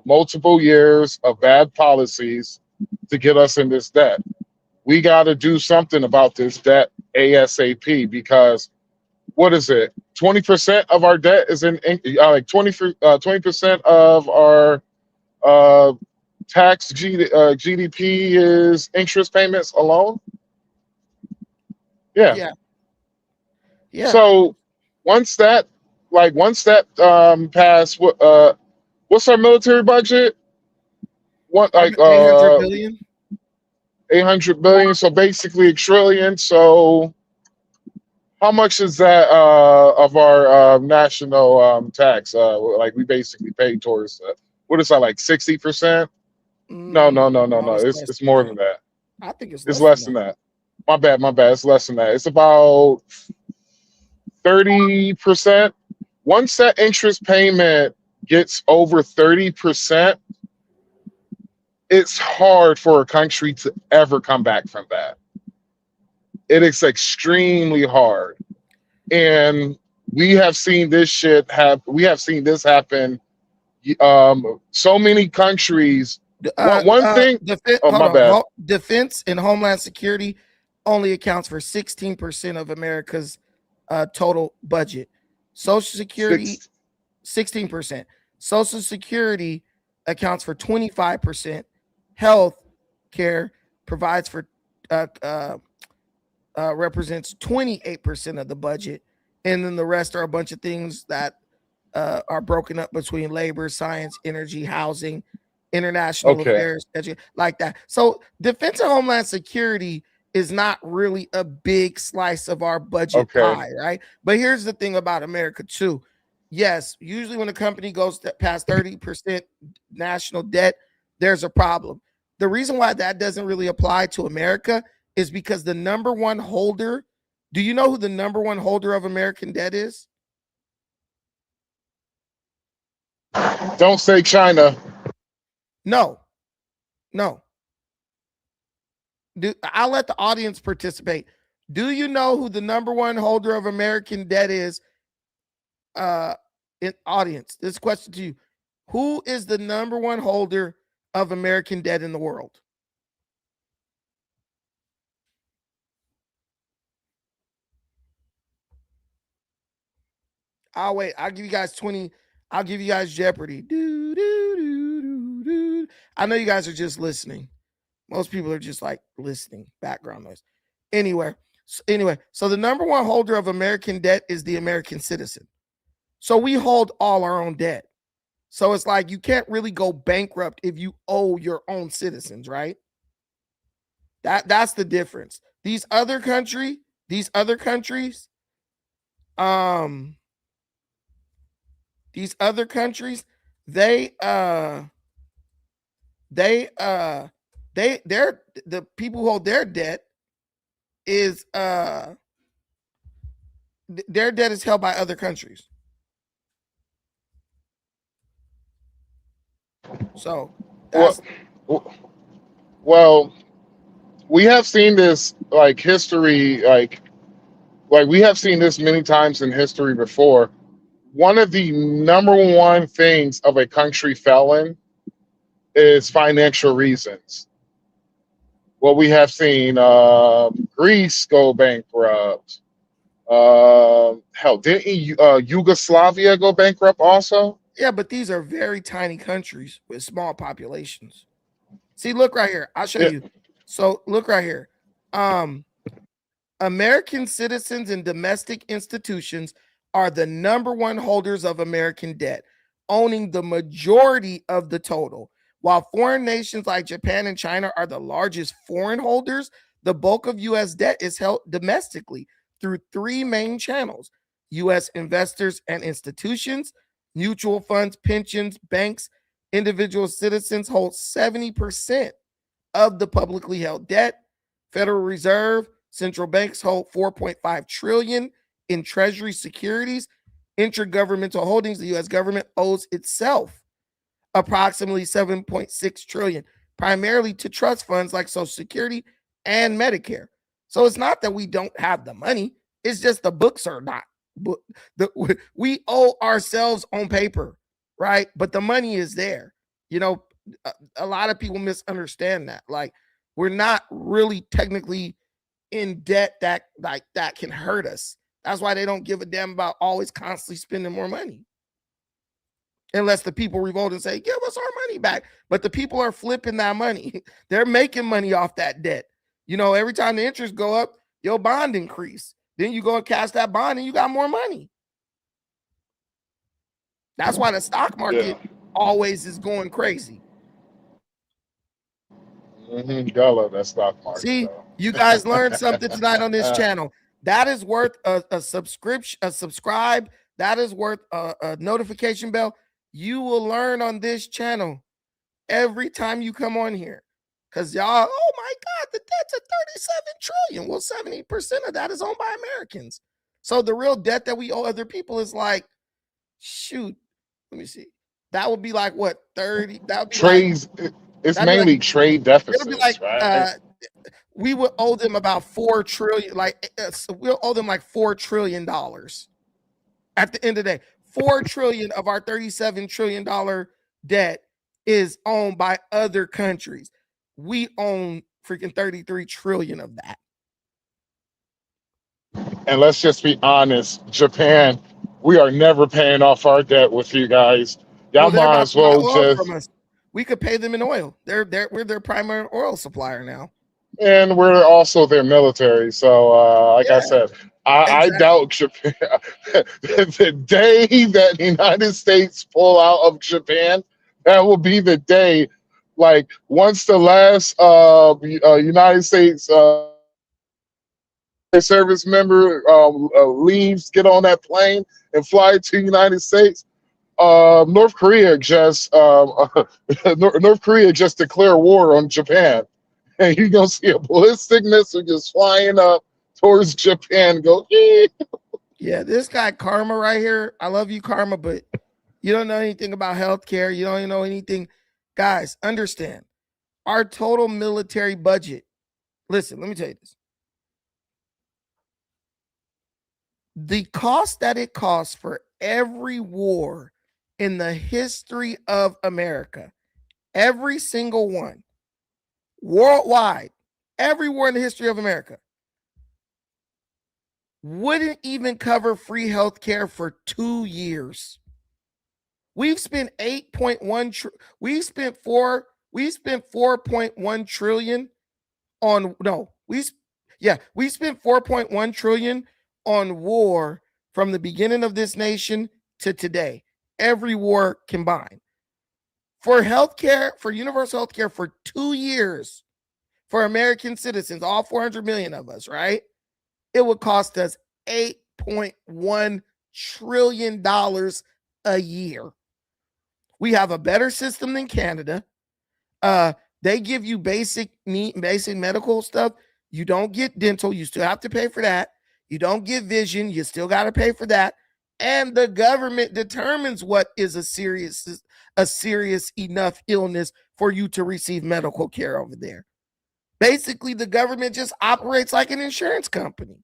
multiple years of bad policies to get us in this debt. We got to do something about this debt ASAP because what is it? 20% of our debt is in 20% of our tax GDP is interest payments alone. Yeah. So once that passed, what's our military budget? What 800 billion? 800 billion. So basically $1 trillion. So how much is that of our national tax? We basically pay towards what is that, like 60%? No. It's more than that. I think it's less than that. My bad. It's less than that. It's about 30%. Once that interest payment gets over 30%, it's hard for a country to ever come back from that. It is extremely hard. And we have seen this happen. So many countries. Defense and Homeland Security only accounts for 16% of America's total budget. Social Security, 16%. Social Security accounts for 25%. Health care provides for represents 28% of the budget, and then the rest are a bunch of things that are broken up between labor, science, energy, housing, international affairs, like that. So defense and Homeland Security is not really a big slice of our budget pie, right? But here's the thing about America too. Yes, usually when a company goes past 30% national debt, there's a problem. The reason why that doesn't really apply to America is because the number one holder, do you know who the number one holder of American debt is? Don't say China. No. I'll let the audience participate. Do you know who the number one holder of American debt is? In audience, this question to you. Who is the number one holder of American debt in the world? I'll wait. I'll give you guys 20. I'll give you guys Jeopardy. I know you guys are just listening. Most people are just like listening, background noise. Anyway, so the number one holder of American debt is the American citizen. So we hold all our own debt. So it's like you can't really go bankrupt if you owe your own citizens, right? That's the difference. These other countries, these other countries, they the people who hold their debt is their debt is held by other countries. So that's well, we have seen this like history, like we have seen this many times in history before. One of the number one things of a country failing is financial reasons. Well, we have seen Greece go bankrupt. Hell, didn't Yugoslavia go bankrupt also? Yeah, but these are very tiny countries with small populations. See, look right here. I'll show you. So look right here. American citizens and domestic institutions are the number one holders of American debt, owning the majority of the total. While foreign nations like Japan and China are the largest foreign holders, the bulk of U.S. debt is held domestically through three main channels: U.S. investors and institutions, mutual funds, pensions, banks. Individual citizens hold 70% of the publicly held debt. Federal Reserve, central banks hold 4.5 trillion in treasury securities. Intergovernmental holdings, the U.S. government owes itself approximately 7.6 trillion, primarily to trust funds like Social Security and Medicare. So it's not that we don't have the money, it's just the books are not. We owe ourselves on paper, right? But the money is there. You know, a lot of people misunderstand that. Like, we're not really technically in debt that can hurt us. That's why they don't give a damn about always constantly spending more money. Unless the people revolt and say, give us our money back. But the people are flipping that money. They're making money off that debt. You know, every time the interest go up, your bond increase. Then you go and cash that bond and you got more money. That's why the stock market always is going crazy. Gotta love that stock market. See, you guys learned something tonight on this channel. That is worth a subscription, a subscribe. That is worth a notification bell. You will learn on this channel every time you come on here. Because y'all, oh my God, the debt's at 37 trillion. Well, 70% of that is owned by Americans. So the real debt that we owe other people is like, shoot, let me see. That would be like what, 30? That would be trades. Like, it's mainly like, trade deficits. It'll be like right? We would owe them about 4 trillion. Like we'll owe them like $4 trillion at the end of the day. 4 trillion of our $37 trillion debt is owned by other countries. We own freaking 33 trillion of that. And let's just be honest, Japan, we are never paying off our debt with you guys. Y'all might as well just. From us. We could pay them in oil. We're their primary oil supplier now. And we're also their military. So, like I said, I doubt Japan. The day that the United States pull out of Japan, that will be the day. Like once the last United States service member leaves, get on that plane and fly to the United States. North Korea just North Korea just declared war on Japan. And you're gonna see a ballistic missile just flying up towards Japan. Go, yeah, this guy Karma right here. I love you, Karma, but you don't know anything about healthcare. You don't know anything, guys. Understand our total military budget. Listen, let me tell you this: the cost that it costs for every war in the history of America, every single one. Worldwide, every war in the history of America wouldn't even cover free health care for 2 years. We've spent 8.1 we spent 4.1 trillion on we spent 4.1 trillion on war from the beginning of this nation to today, every war combined. For healthcare, for universal healthcare for 2 years for American citizens, all 400 million of us, right? It would cost us $8.1 trillion a year. We have a better system than Canada. They give you basic medical stuff. You don't get dental. You still have to pay for that. You don't get vision. You still got to pay for that. And the government determines what is a serious enough illness for you to receive medical care over there. Basically, the government just operates like an insurance company.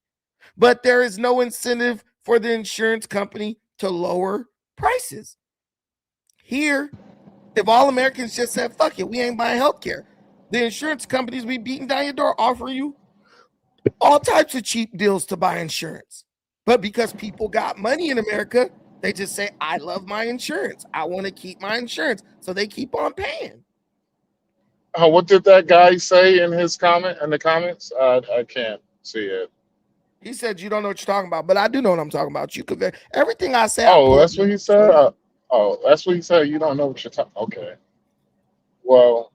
But there is no incentive for the insurance company to lower prices. Here, if all Americans just said, fuck it, we ain't buying healthcare, the insurance companies be beating down your door, offering you all types of cheap deals to buy insurance. But because people got money in America, they just say, I love my insurance. I want to keep my insurance. So they keep on paying. What did that guy say in his comment in the comments? I can't see it. He said you don't know what you're talking about, but I do know what I'm talking about. You could everything I say. Oh, that's what he said. That's what he said. You don't know what you're talking. Okay. Well,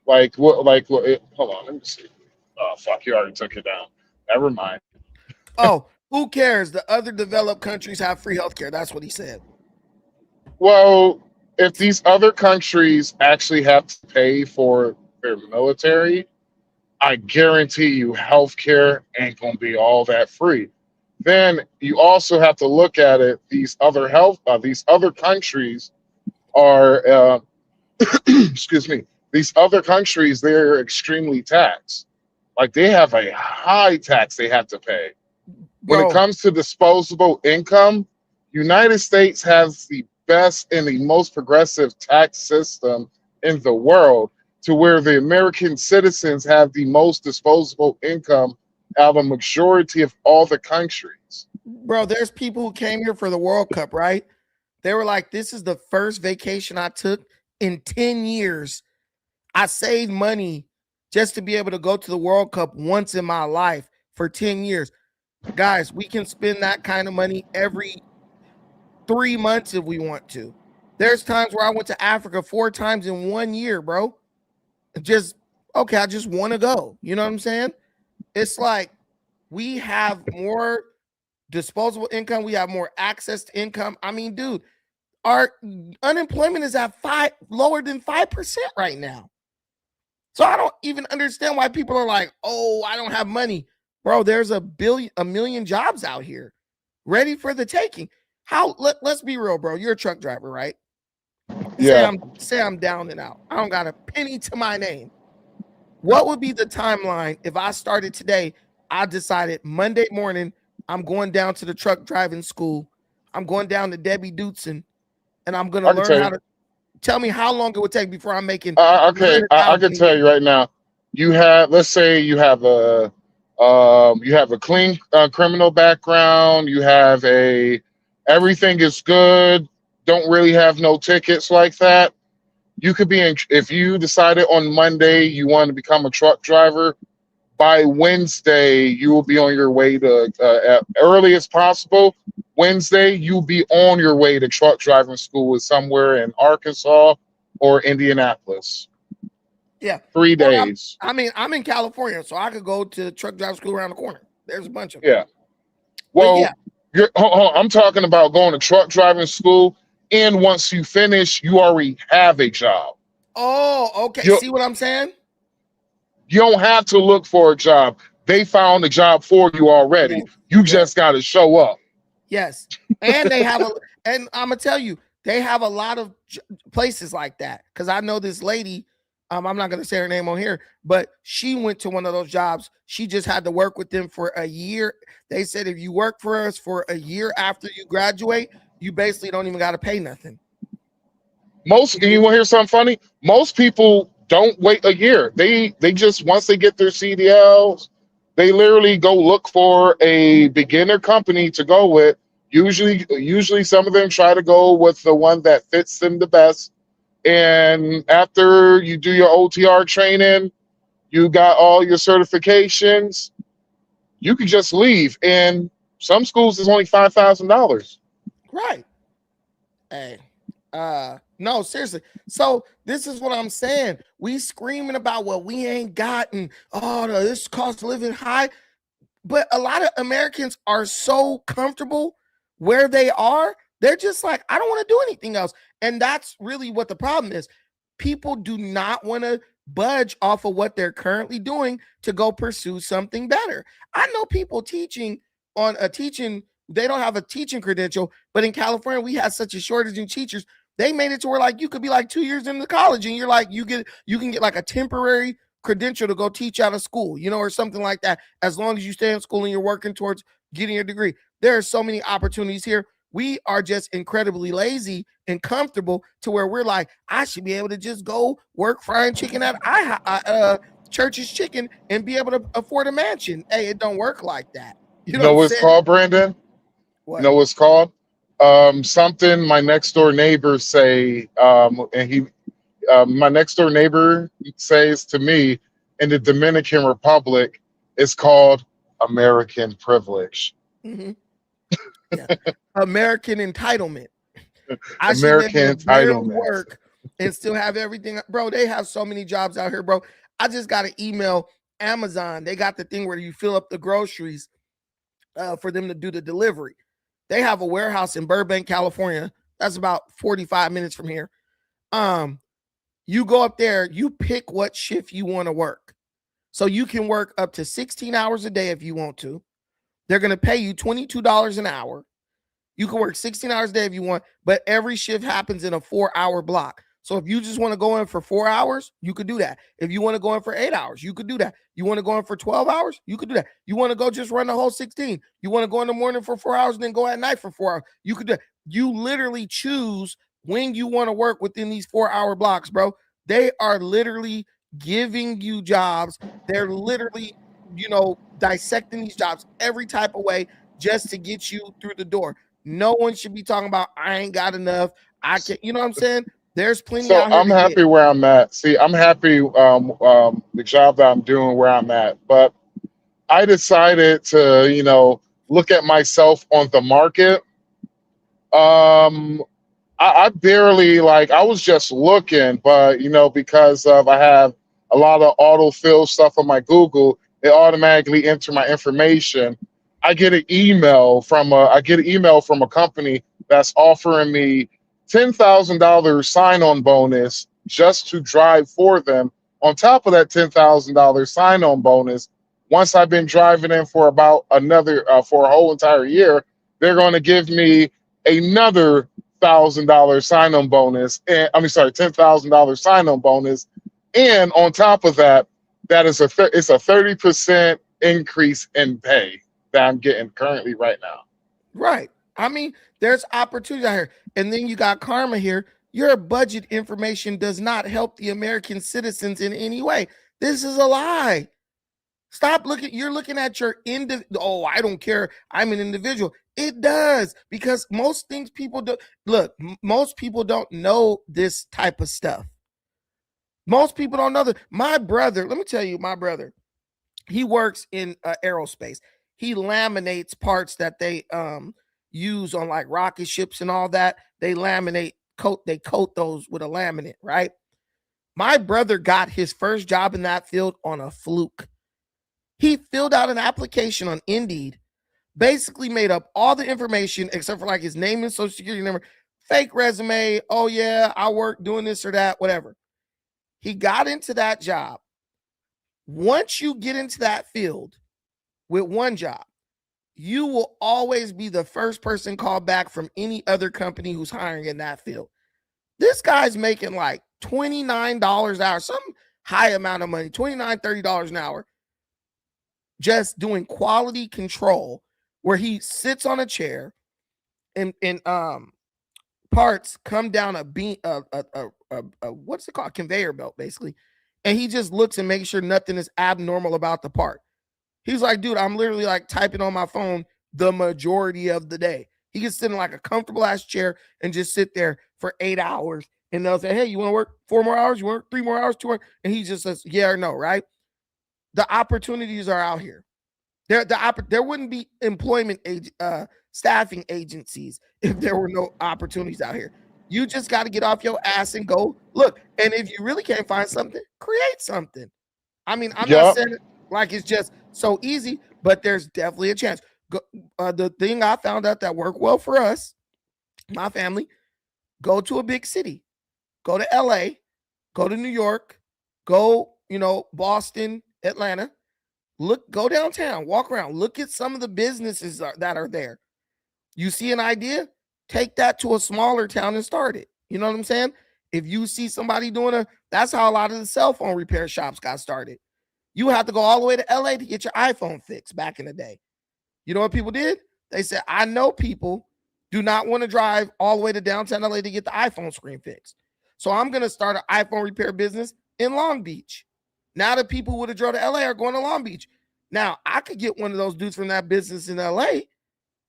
like what? Like what? Hold on. Let me see. Oh fuck! You already took it down. Never mind. Oh, who cares? The other developed countries have free healthcare. That's what he said. Well, if these other countries actually have to pay for their military, I guarantee you healthcare ain't going to be all that free. Then you also have to look at it. These other countries are, excuse me, these other countries, they're extremely taxed. Like they have a high tax they have to pay. When it comes to disposable income, United States has the best and the most progressive tax system in the world, to where the American citizens have the most disposable income out of a majority of all the countries. Bro, there's people who came here for the World Cup, right? They were like, this is the first vacation I took in 10 years. I saved money just to be able to go to the World Cup once in my life for 10 years. Guys, we can spend that kind of money every 3 months if we want to. There's times where I went to Africa 4 times in 1 year, bro. I just want to go. You know what I'm saying? It's like we have more disposable income. We have more access to income. I mean, dude, our unemployment is at lower than 5% right now. So I don't even understand why people are like, oh, I don't have money. Bro, there's a million jobs out here ready for the taking. Let's be real, bro. You're a truck driver, right? Yeah. Say I'm down and out. I don't got a penny to my name. What would be the timeline if I started today? I decided Monday morning, I'm going down to the truck driving school. I'm going down to Debbie Dootson, and I'm going to learn how to tell me how long it would take before I'm making. Okay, I can tell you right now. Let's say you have a clean criminal background. You have everything is good. Don't really have no tickets like that. You could be if you decided on Monday you want to become a truck driver, by Wednesday you will be on your way to early as possible. Wednesday you'll be on your way to truck driving school somewhere in Arkansas or Indianapolis. Yeah, 3 days. I'm in California, so I could go to truck driving school around the corner. There's a bunch of them. Yeah. Well, I'm talking about going to truck driving school. And once you finish, you already have a job. Oh, okay. See what I'm saying? You don't have to look for a job. They found a job for you already. Yes. You just got to show up. Yes. And they have and I'm going to tell you, they have a lot of places like that. Because I know this lady, I'm not going to say her name on here, but she went to one of those jobs. She just had to work with them for a year. They said, if you work for us for a year after you graduate, you basically don't even got to pay nothing. You want to hear something funny? Most people don't wait a year. They just, once they get their CDLs, they literally go look for a beginner company to go with. Usually some of them try to go with the one that fits them the best. And after you do your OTR training, you got all your certifications, you can just leave. And some schools is only $5,000. Right. Hey. No, seriously. So this is what I'm saying. We screaming about what we ain't gotten. Oh, this cost of living high. But a lot of Americans are so comfortable where they are. They're just like, I don't want to do anything else. And that's really what the problem is. People do not want to budge off of what they're currently doing to go pursue something better. I know people teaching on a teaching, they don't have a teaching credential, but in California, we had such a shortage in teachers. They made it to where like you could be like 2 years into college and you're like, you can get like a temporary credential to go teach out of school, or something like that, as long as you stay in school and you're working towards getting your degree. There are so many opportunities here. We are just incredibly lazy and comfortable to where we're like, I should be able to just go work frying chicken at Church's Chicken and be able to afford a mansion. Hey, it don't work like that. You know what it's called, Brandon? What? You know what it's called? Something my next door neighbor say, my next door neighbor says to me in the Dominican Republic, it's called American privilege. Mm-hmm. Yeah. American entitlement. I American should barely entitlement. work and still have everything. Bro, they have so many jobs out here, bro. I just got an email. Amazon, they got the thing where you fill up the groceries for them to do the delivery. They have a warehouse in Burbank, California. That's about 45 minutes from here. You go up there, you pick what shift you want to work. So you can work up to 16 hours a day if you want to. They're going to pay you $22 an hour. You can work 16 hours a day if you want, but every shift happens in a 4-hour block. So if you just want to go in for 4 hours, you could do that. If you want to go in for 8 hours, you could do that. You want to go in for 12 hours, you could do that. You want to go just run the whole 16. You want to go in the morning for 4 hours and then go at night for 4 hours. You could do that. You literally choose when you want to work within these 4-hour blocks, bro. They are literally giving you jobs. They're literally, dissecting these jobs every type of way just to get you through the door. No one should be talking about, I ain't got enough. I can't, you know what I'm saying? There's plenty So out here. I'm happy where I'm at. See, I'm happy the job that I'm doing where I'm at. But I decided to, look at myself on the market. I barely I was just looking, but because I have a lot of autofill stuff on my Google, it automatically enter my information. I get an email from a company that's offering me $10,000 sign-on bonus just to drive for them. On top of that $10,000 sign-on bonus, once I've been driving in for about for a whole entire year, they're going to give me another $1,000 sign-on bonus. And $10,000 sign-on bonus. And on top of that, it's a 30% increase in pay that I'm getting currently right now. Right. I mean, there's opportunity out here. And then you got karma here. Your budget information does not help the American citizens in any way. This is a lie. Stop looking. You're looking at your oh, I don't care. I'm an individual. It does, because most things people do. Look, most people don't know this type of stuff. Most people don't know that. My brother, let me tell you, my brother, he works in aerospace. He laminates parts that they use on like rocket ships and all that. They coat those with a laminate, right? My brother got his first job in that field on a fluke. He filled out an application on Indeed, basically made up all the information except for like his name and social security number, fake resume. Oh yeah, I work doing this or that, whatever. He got into that job. Once you get into that field with one job, you will always be the first person called back from any other company who's hiring in that field. This guy's making like $29 an hour, some high amount of money, $29, $30 an hour, just doing quality control, where he sits on a chair and parts come down a beam, what's it called, conveyor belt, basically, and he just looks and makes sure nothing is abnormal about the part. He's like, dude, I'm literally like typing on my phone the majority of the day. He can sit in like a comfortable ass chair and just sit there for 8 hours, and they'll say, hey, you want to work 4 more hours? You want 3 more hours? 2 more? And he just says, yeah or no, right? The opportunities are out here. There wouldn't be staffing agencies if there were no opportunities out here. You just got to get off your ass and go look. And if you really can't find something, create something. I mean, I'm not saying it like it's just so easy, but there's definitely a chance. The thing I found out that worked well for us, my family, go to a big city, go to LA, go to New York, go, Boston, Atlanta, go downtown, walk around, look at some of the businesses that are there. You see an idea, take that to a smaller town and start it. You know what I'm saying? If you see somebody that's how a lot of the cell phone repair shops got started. You have to go all the way to LA to get your iPhone fixed back in the day. You know what people did? They said, I know people do not want to drive all the way to downtown LA to get the iPhone screen fixed. So I'm going to start an iPhone repair business in Long Beach. Now the people who would have drove to LA are going to Long Beach. Now I could get one of those dudes from that business in LA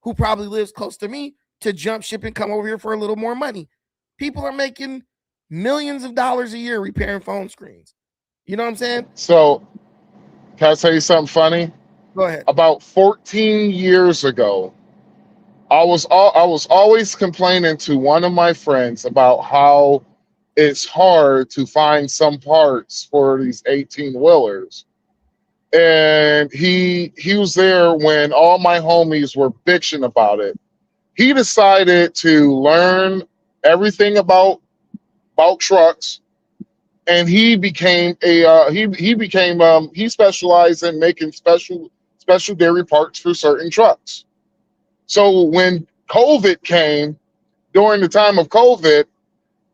who probably lives close to me to jump ship and come over here for a little more money. People are making millions of dollars a year repairing phone screens. You know what I'm saying? So, can I tell you something funny? Go ahead. About 14 years ago, I was always complaining to one of my friends about how it's hard to find some parts for these 18-wheelers. And he was there when all my homies were bitching about it. He decided to learn everything about trucks, and he became he specialized in making special dairy parts for certain trucks. So when COVID came, during the time of COVID,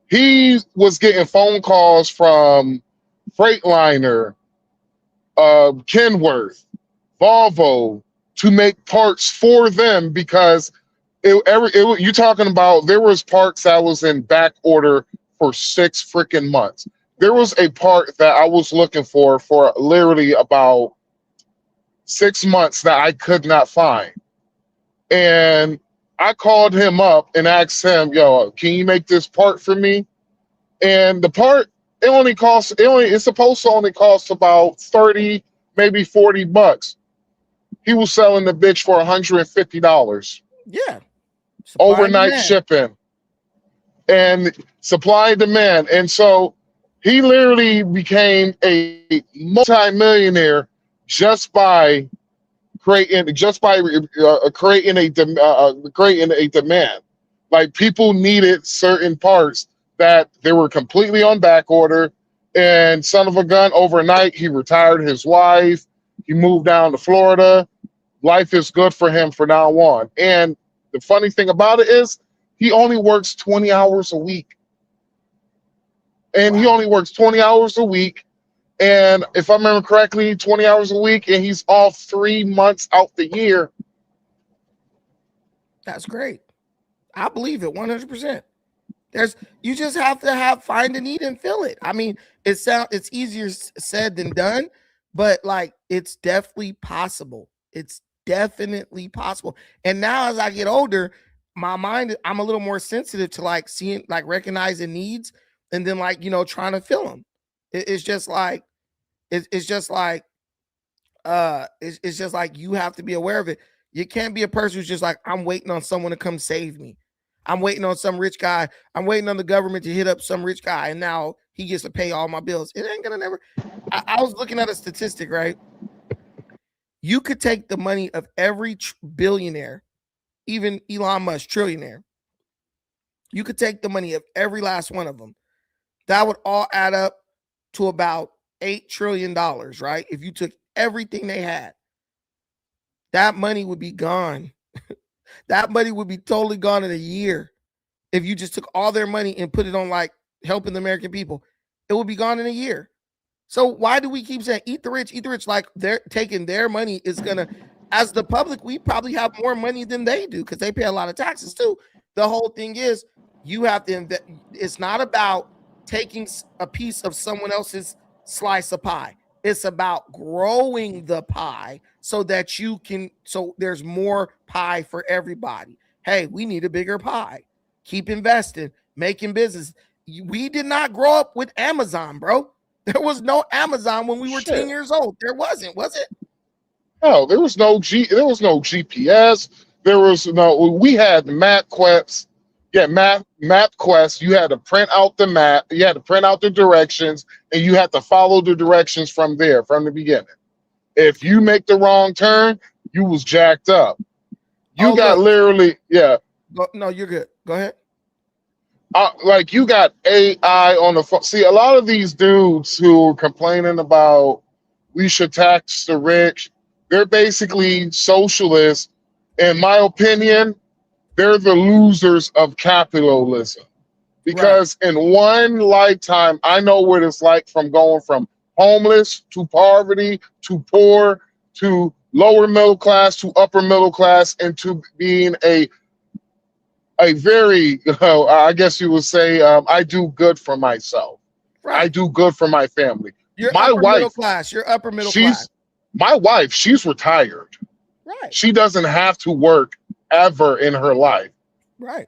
he was getting phone calls from Freightliner, Kenworth, Volvo to make parts for them because you're talking about there was parts that was in back order for 6 freaking months. There was a part that I was looking for literally about 6 months that I could not find. And I called him up and asked him, yo, can you make this part for me? And the part, it's supposed to only cost about 30, maybe $40. He was selling the bitch for $150. Yeah. Overnight shipping and supply and demand. And so he literally became a multi-millionaire just by creating a demand. Like people needed certain parts that they were completely on back order. And son of a gun, overnight he retired his wife. He moved down to Florida. Life is good for him from now on. And the funny thing about it is he only works 20 hours a week. And he only works 20 hours a week. And if I remember correctly, 20 hours a week, and he's off 3 months out the year. That's great. I believe it 100%. You just have to find a need and fill it. I mean, it's easier said than done, but like it's definitely possible. It's definitely possible. And now as I get older, my mind, I'm a little more sensitive to like seeing, like recognizing needs and then like, trying to fill them. It's just like you have to be aware of it. You can't be a person who's just like, I'm waiting on someone to come save me. I'm waiting on some rich guy. I'm waiting on the government to hit up some rich guy, and now he gets to pay all my bills. It ain't gonna never. I was looking at a statistic, right? You could take the money of every billionaire, even Elon Musk, trillionaire. You could take the money of every last one of them. That would all add up to about $8 trillion, right? If you took everything they had, that money would be gone. That money would be totally gone in a year. If you just took all their money and put it on like helping the American people, it would be gone in a year. So why do we keep saying eat the rich, eat the rich? Like they're taking their money is gonna, as the public, we probably have more money than they do because they pay a lot of taxes too. The whole thing is you have to invest. It's not about taking a piece of someone else's slice of pie. It's about growing the pie so that so there's more pie for everybody. Hey, we need a bigger pie. Keep investing, making business. We did not grow up with Amazon, bro. There was no Amazon when we were 10 years old. There wasn't, was it? Hell, there was no GPS. We had MapQuest. Yeah, MapQuest. You had to print out the map. You had to print out the directions, and you had to follow the directions from there, from the beginning. If you make the wrong turn, you was jacked up. You got literally, yeah. No, you're good. Go ahead. Like you got AI on the phone. See, a lot of these dudes who are complaining about we should tax the rich, they're basically socialists. In my opinion, they're the losers of capitalism. Because in one lifetime, I know what it's like from going from homeless to poverty to poor to lower middle class to upper middle class and to being a very, I guess you would say, I do good for myself. I do good for my family. You're my upper wife, middle class. You're upper middle class. My wife, she's retired. Right. She doesn't have to work ever in her life. Right.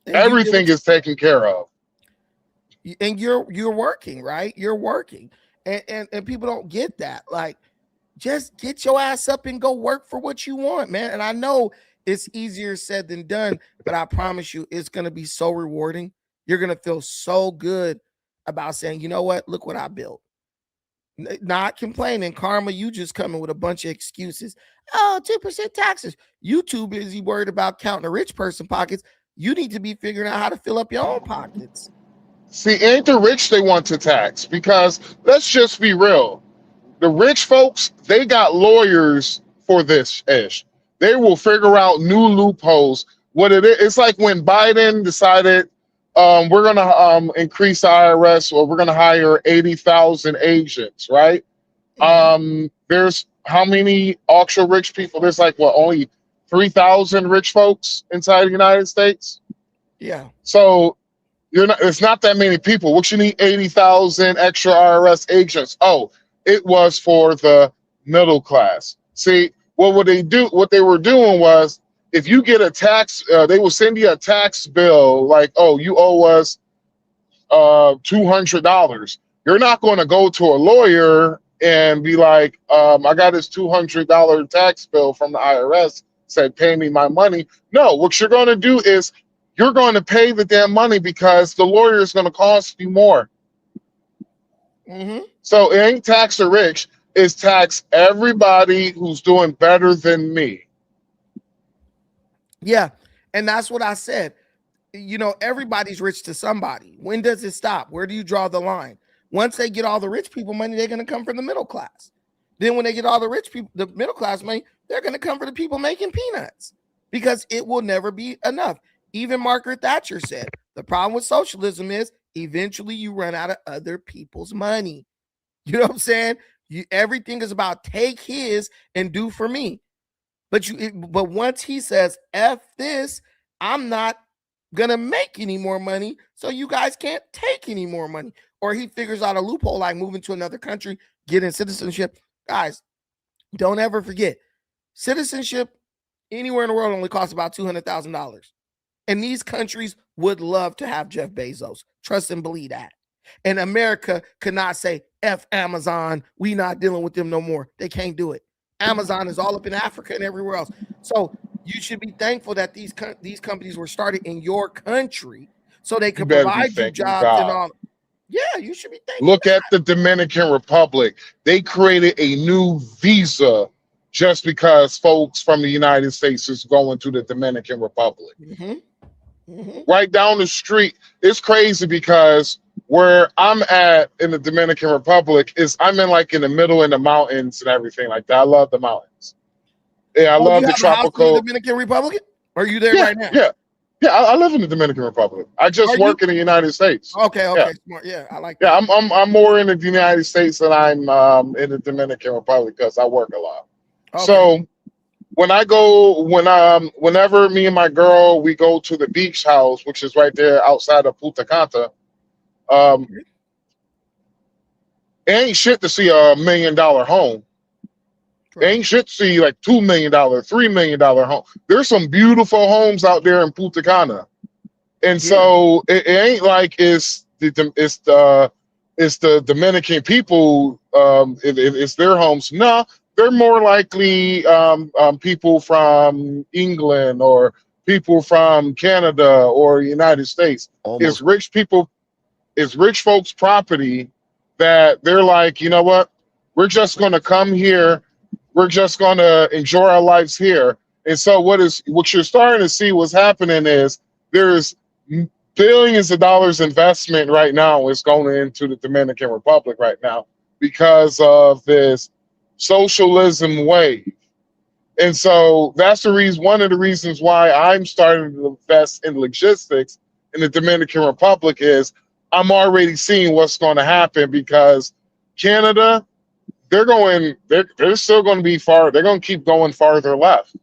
Everything is taken care of. And you're working, right? You're working. And people don't get that. Like, just get your ass up and go work for what you want, man. And I know it's easier said than done, but I promise you it's going to be so rewarding. You're going to feel so good about saying, you know what? Look what I built. Not complaining. Karma, you just coming with a bunch of excuses. Oh, 2% taxes. You too busy worried about counting a rich person pockets. You need to be figuring out how to fill up your own pockets. See, ain't the rich they want to tax? Because let's just be real. The rich folks, they got lawyers for this ish. They will figure out new loopholes. What it is, it's like when Biden decided we're going to increase the IRS, or we're going to hire 80,000 agents, right? There's how many ultra rich people? There's like only 3,000 rich folks inside the United States. Yeah. So it's not that many people. What you need 80,000 extra IRS agents? Oh, it was for the middle class. See, what they were doing was, if you get a tax, they will send you a tax bill like, oh, you owe us $200. You're not going to go to a lawyer and be like, I got this $200 tax bill from the IRS, said pay me my money. No, what you're going to do is you're going to pay the damn money because the lawyer is going to cost you more. So it ain't tax the rich, it's tax everybody who's doing better than me. Yeah. And that's what I said. You know, everybody's rich to somebody. When does it stop? Where do you draw the line? Once they get all the rich people money, they're going to come from the middle class. Then when they get all the rich people, the middle class money, they're going to come for the people making peanuts, because it will never be enough. Even Margaret Thatcher said, the problem with socialism is eventually you run out of other people's money. You know what I'm saying? Everything is about take his and do for me. But once he says, F this, I'm not going to make any more money, so you guys can't take any more money. Or he figures out a loophole like moving to another country, getting citizenship. Guys, don't ever forget, citizenship anywhere in the world only costs about $200,000. And these countries would love to have Jeff Bezos. Trust and believe that. And America could not say, F Amazon, we not dealing with them no more. They can't do it. Amazon is all up in Africa and everywhere else. So you should be thankful that these companies were started in your country so they could provide you jobs and all. Yeah, you should be thankful. Look at the Dominican Republic. They created a new visa just because folks from the United States is going to the Dominican Republic. Right down the street. It's crazy because where I'm at in the Dominican Republic is I'm in the middle in the mountains and everything like that. I love the mountains. Yeah, I love the tropical. In the Dominican Republic? Or are you there right now? Yeah. I live in the Dominican Republic. I just work in the United States. Okay, smart. Yeah, I like that. Yeah, I'm more in the United States than I'm in the Dominican Republic because I work a lot. Okay. So when I go, whenever me and my girl, we go to the beach house, which is right there outside of Punta Cana, it ain't shit to see $1 million home. It ain't shit to see like $2 million, $3 million home. There's some beautiful homes out there in Punta Cana, and so it ain't like it's the Dominican people. It's their homes. No, they're more likely people from England or people from Canada or United States. It's rich people, it's rich folks' property that they're like, you know what? We're just going to come here. We're just going to enjoy our lives here. And so what you're starting to see what's happening is there's billions of dollars investment right now is going into the Dominican Republic right now because of this socialism wave. And so that's the reason, one of the reasons why I'm starting to invest in logistics in the Dominican Republic is I'm already seeing what's going to happen because Canada, they're still going to be far, they're going to keep going farther left.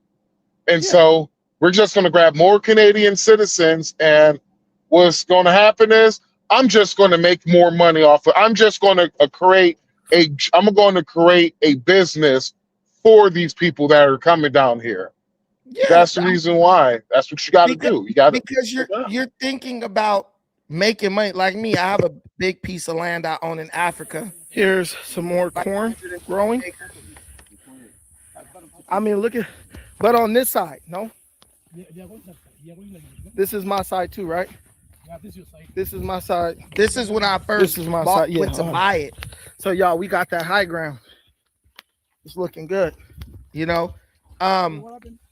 And so we're just going to grab more Canadian citizens, and what's going to happen is I'm just going to make more money off of, I'm just going to create a business for these people that are coming down here. Yeah, that's the reason why. That's what you got to do. You got to, because you're thinking about making money. Like me, I have a big piece of land I own in Africa. Here's some more corn growing. I mean, look at, but on this side, no. This is my side too, right? This is my side. This is when I first went to buy it. So y'all, we got that high ground. It's looking good, you know.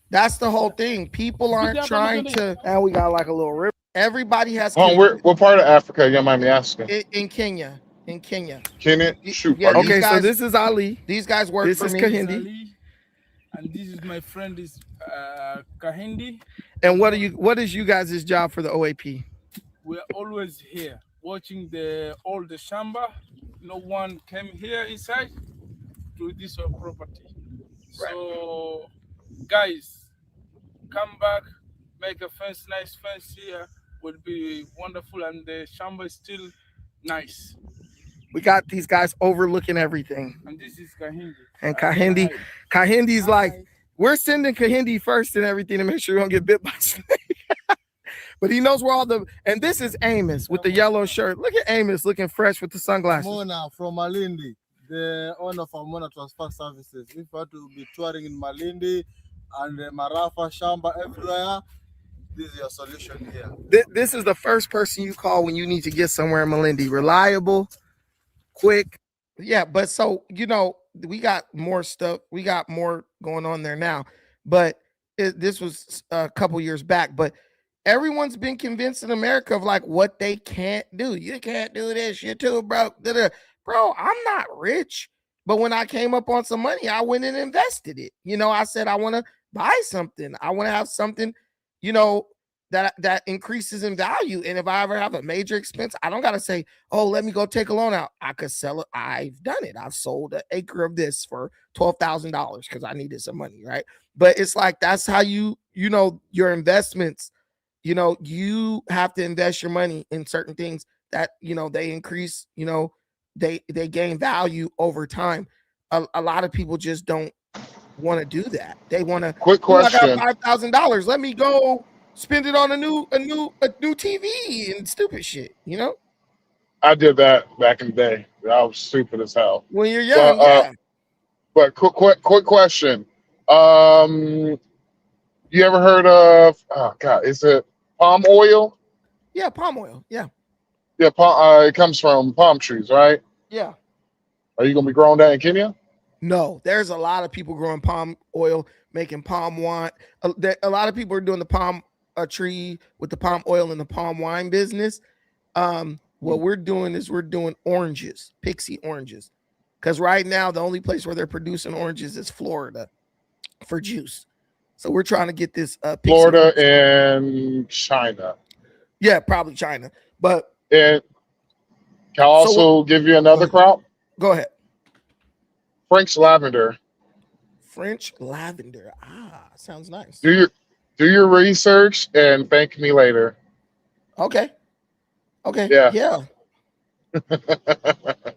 That's the whole thing. People aren't trying to, and we got like a little river. Everybody has. What part of Africa? You don't mind me asking? In Kenya. In Kenya. Kenya. Shoot. Yeah, okay, guys, so this is Ali. These guys work this for is me. Kahindi. And this is my friend is Kahindi. And what is you guys' job for the OAP? We're always here watching all the shamba. No one came here inside to this property. Right. So guys, come back, make a fence, nice fence here would be wonderful, and the shamba is still nice. We got these guys overlooking everything. And this is Kahindi. And Kahindi's like, we're sending Kahindi first and everything to make sure we don't get bit by snake. But he knows where all the, and this is Amos with the yellow shirt. Look at Amos looking fresh with the sunglasses. Mona from Malindi, the owner of Mona Transport Services. If you want to be touring in Malindi and Marafa, Shamba, everywhere, this is your solution here. This is the first person you call when you need to get somewhere in Malindi. Reliable, quick. Yeah, but so, you know, we got more stuff. We got more going on there now. But this was a couple years back. But everyone's been convinced in America of like what they can't do. You can't do this. You're too broke. Bro, I'm not rich. But when I came up on some money, I went and invested it. You know, I said, I want to buy something. I want to have something, you know, that increases in value. And if I ever have a major expense, I don't got to say, oh, let me go take a loan out. I could sell it. I've done it. I've sold an acre of this for $12,000 because I needed some money, right? But it's like, that's how you know, your investments, you know, you have to invest your money in certain things that, you know, they increase, you know, they gain value over time. A lot of people just don't want to do that. They want to, quick question. I got $5,000. Let me go spend it on a new TV and stupid shit, you know? I did that back in the day. I was stupid as hell. When you're young, yeah. But quick question. You ever heard of, oh God, is it palm oil? Yeah, palm oil. Yeah. Yeah, it comes from palm trees, right? Yeah. Are you gonna be growing that in Kenya? No, there's a lot of people growing palm oil, making palm wine. A lot of people are doing the palm tree with the palm oil and the palm wine business. What we're doing is we're doing oranges, pixie oranges, because right now the only place where they're producing oranges is Florida for juice. So we're trying to get this Florida and China. Yeah, probably China. But and can I also give you another crop? Go ahead. French lavender. French lavender. Sounds nice. Do your research and thank me later. Okay. Yeah.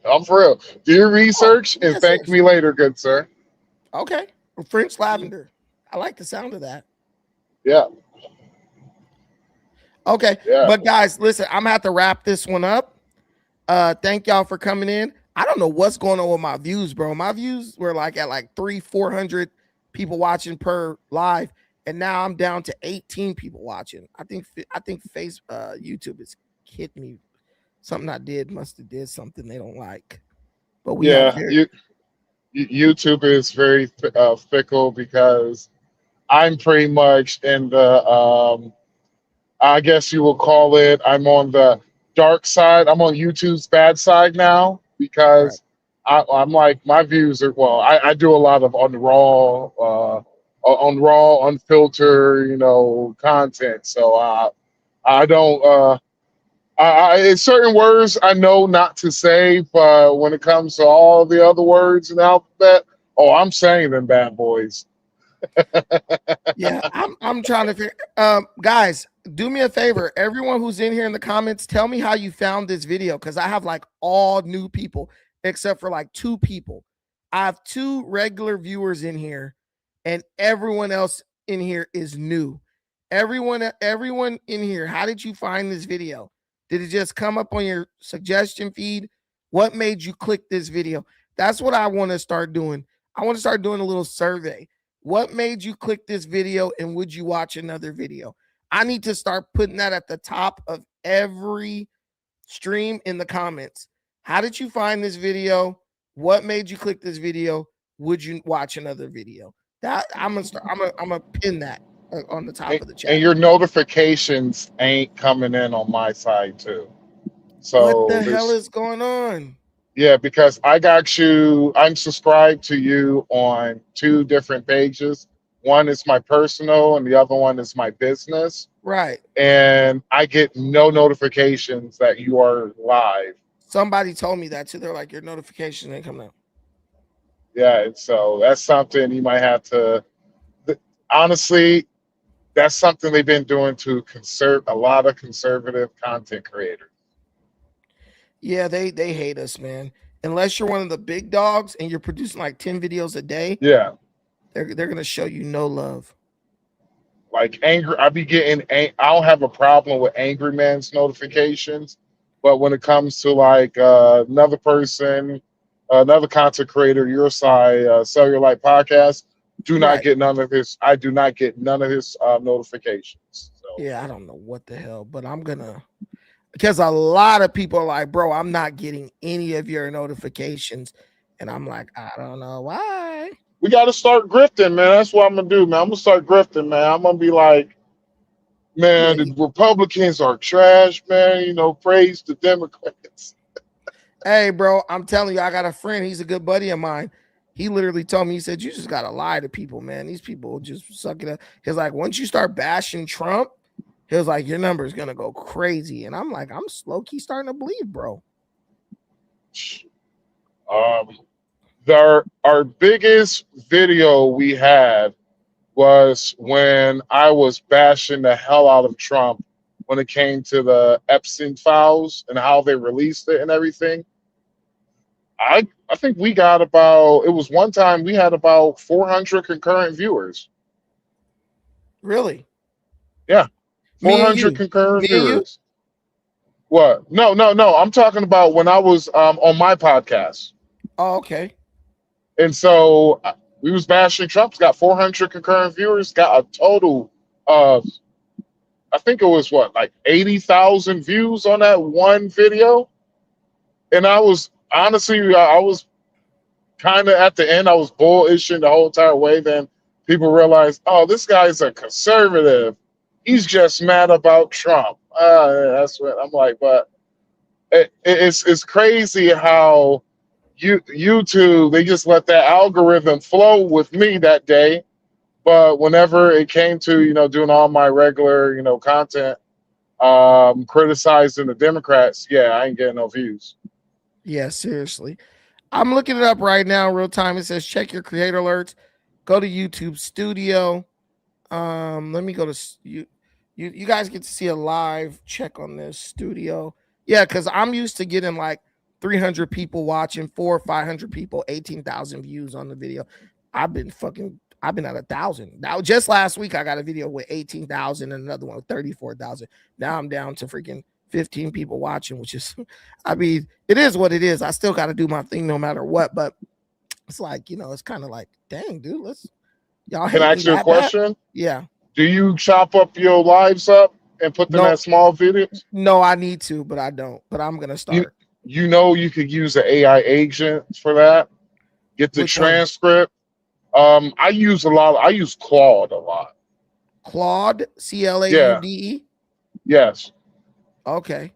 I'm for real. Do your research and thank me later, good sir. Okay. French lavender. I like the sound of that. Yeah. Okay. Yeah. But guys, listen, I'm gonna have to wrap this one up. Thank y'all for coming in. I don't know what's going on with my views, bro. My views were like at like 400 people watching per live, and now I'm down to 18 people watching. I think YouTube is kidding me. Something I did must have did something they don't like. But we have YouTube is very fickle because I'm pretty much in the I guess you will call it, I'm on the dark side. I'm on YouTube's bad side now because I'm like, my views are, well, I do a lot of on raw, unfiltered, content. So I don't, in certain words I know not to say, but when it comes to all the other words in the alphabet, oh, I'm saying them bad boys. Yeah, I'm trying to figure. Guys, do me a favor. Everyone who's in here in the comments, tell me how you found this video because I have like all new people except for like 2 people. I have 2 regular viewers in here, and everyone else in here is new. Everyone in here, how did you find this video? Did it just come up on your suggestion feed? What made you click this video? That's what I want to start doing. I want to start doing a little survey. What made you click this video, and would you watch another video? I need to start putting that at the top of every stream in the comments. How did you find this video? What made you click this video? Would you watch another video? That I'm gonna pin that on the top of the chat. And your notifications ain't coming in on my side too. So what the hell is going on? Yeah, because I'm subscribed to you on 2 different pages. One is my personal and the other one is my business. Right. And I get no notifications that you are live. Somebody told me that too. They're like, your notification ain't coming out. Yeah, and so that's something you might have to, honestly, that's something they've been doing to conserve a lot of conservative content creators. Yeah, they hate us, man. Unless you're one of the big dogs and you're producing like 10 videos a day. Yeah. They're gonna show you no love. Like anger, I don't have a problem with angry man's notifications, but when it comes to like another person, another content creator, your side, Sell Your Light podcast, I do not get none of his notifications. So. Yeah, I don't know what the hell, but I'm gonna, because a lot of people are like, bro, I'm not getting any of your notifications. And I'm like, I don't know why. We got to start grifting, man. That's what I'm going to do, man. I'm going to start grifting, man. I'm going to be like, man, the Republicans are trash, man. Praise the Democrats. Hey, bro, I'm telling you, I got a friend. He's a good buddy of mine. He literally told me, he said, you just got to lie to people, man. These people just suck it up. He's like, once you start bashing Trump, he was like, your number is going to go crazy. And I'm like, I'm low-key starting to believe, bro. Our biggest video we had was when I was bashing the hell out of Trump when it came to the Epstein files and how they released it and everything. I think we got it was one time we had about 400 concurrent viewers. Really? Yeah. 400 concurrent viewers. What? No. I'm talking about when I was on my podcast. Oh, okay. And so we was bashing Trump's got 400 concurrent viewers, got a total of, I think it was like 80,000 views on that one video. And I was honestly, I was kind of at the end, I was bullishing the whole entire way. Then people realized, oh, this guy's a conservative. He's just mad about Trump. That's what I'm like. But it's crazy how YouTube, they just let that algorithm flow with me that day. But whenever it came to, doing all my regular, content, criticizing the Democrats, I ain't getting no views. Yeah, seriously. I'm looking it up right now, real time. It says check your creator alerts. Go to YouTube Studio. Let me go to you guys get to see a live check on this studio. Yeah, because I'm used to getting like 300 people watching, 400 or 500 people, 18,000 views on the video. I've been at 1,000. Now, just last week, I got a video with 18,000 and another one with 34,000. Now I'm down to freaking 15 people watching, which is, I mean, it is what it is. I still got to do my thing no matter what. But it's like, you know, it's kind of like, dang, dude, y'all hate Can I me ask you a that bad? question? Yeah. Do you chop up your lives up and put them No. as small videos? No, I need to, but I don't. But I'm gonna start. You know, you could use an AI agent for that. Get the Which one? transcript. I use Claude a lot. Claude, Claude. Yeah. Yes. Okay.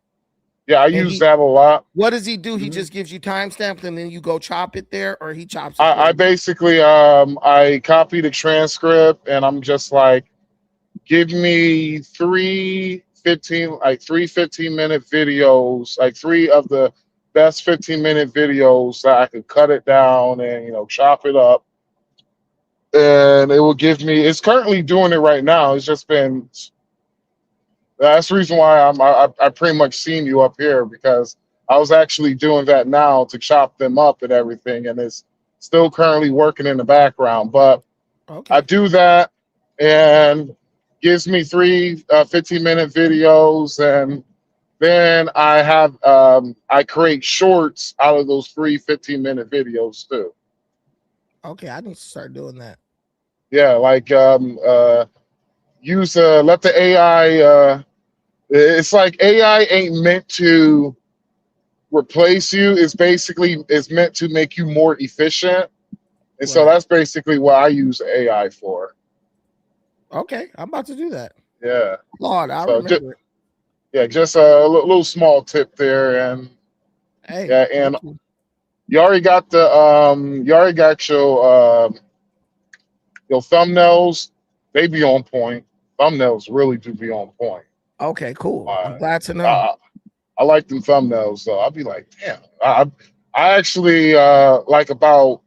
Yeah, I And use that a lot. What does he do? He just gives you timestamps and then you go chop it there, or he chops it. I basically I copy the transcript and I'm just like, give me 3 15-minute videos, like 3 of the best 15-minute videos that I could cut it down and, you know, chop it up. And it will give me, it's currently doing it right now. It's just been, that's the reason why I pretty much seen you up here, because I was actually doing that now to chop them up and everything. And it's still currently working in the background, but I do that and gives me 3 15-minute videos, and then I have I create shorts out of those 3 15-minute videos too. Okay, I need to start doing that. Yeah, like use let the AI it's like AI ain't meant to replace you. It's meant to make you more efficient. And so that's basically what I use AI for. Okay, I'm about to do that. Yeah. Claude, I So remember it. Yeah, just a little small tip there, and hey, yeah, and you already got the your thumbnails. They be on point. Thumbnails really do be on point. Okay, cool. I'm glad to know. I like them thumbnails though. I'll be like, damn. I actually like about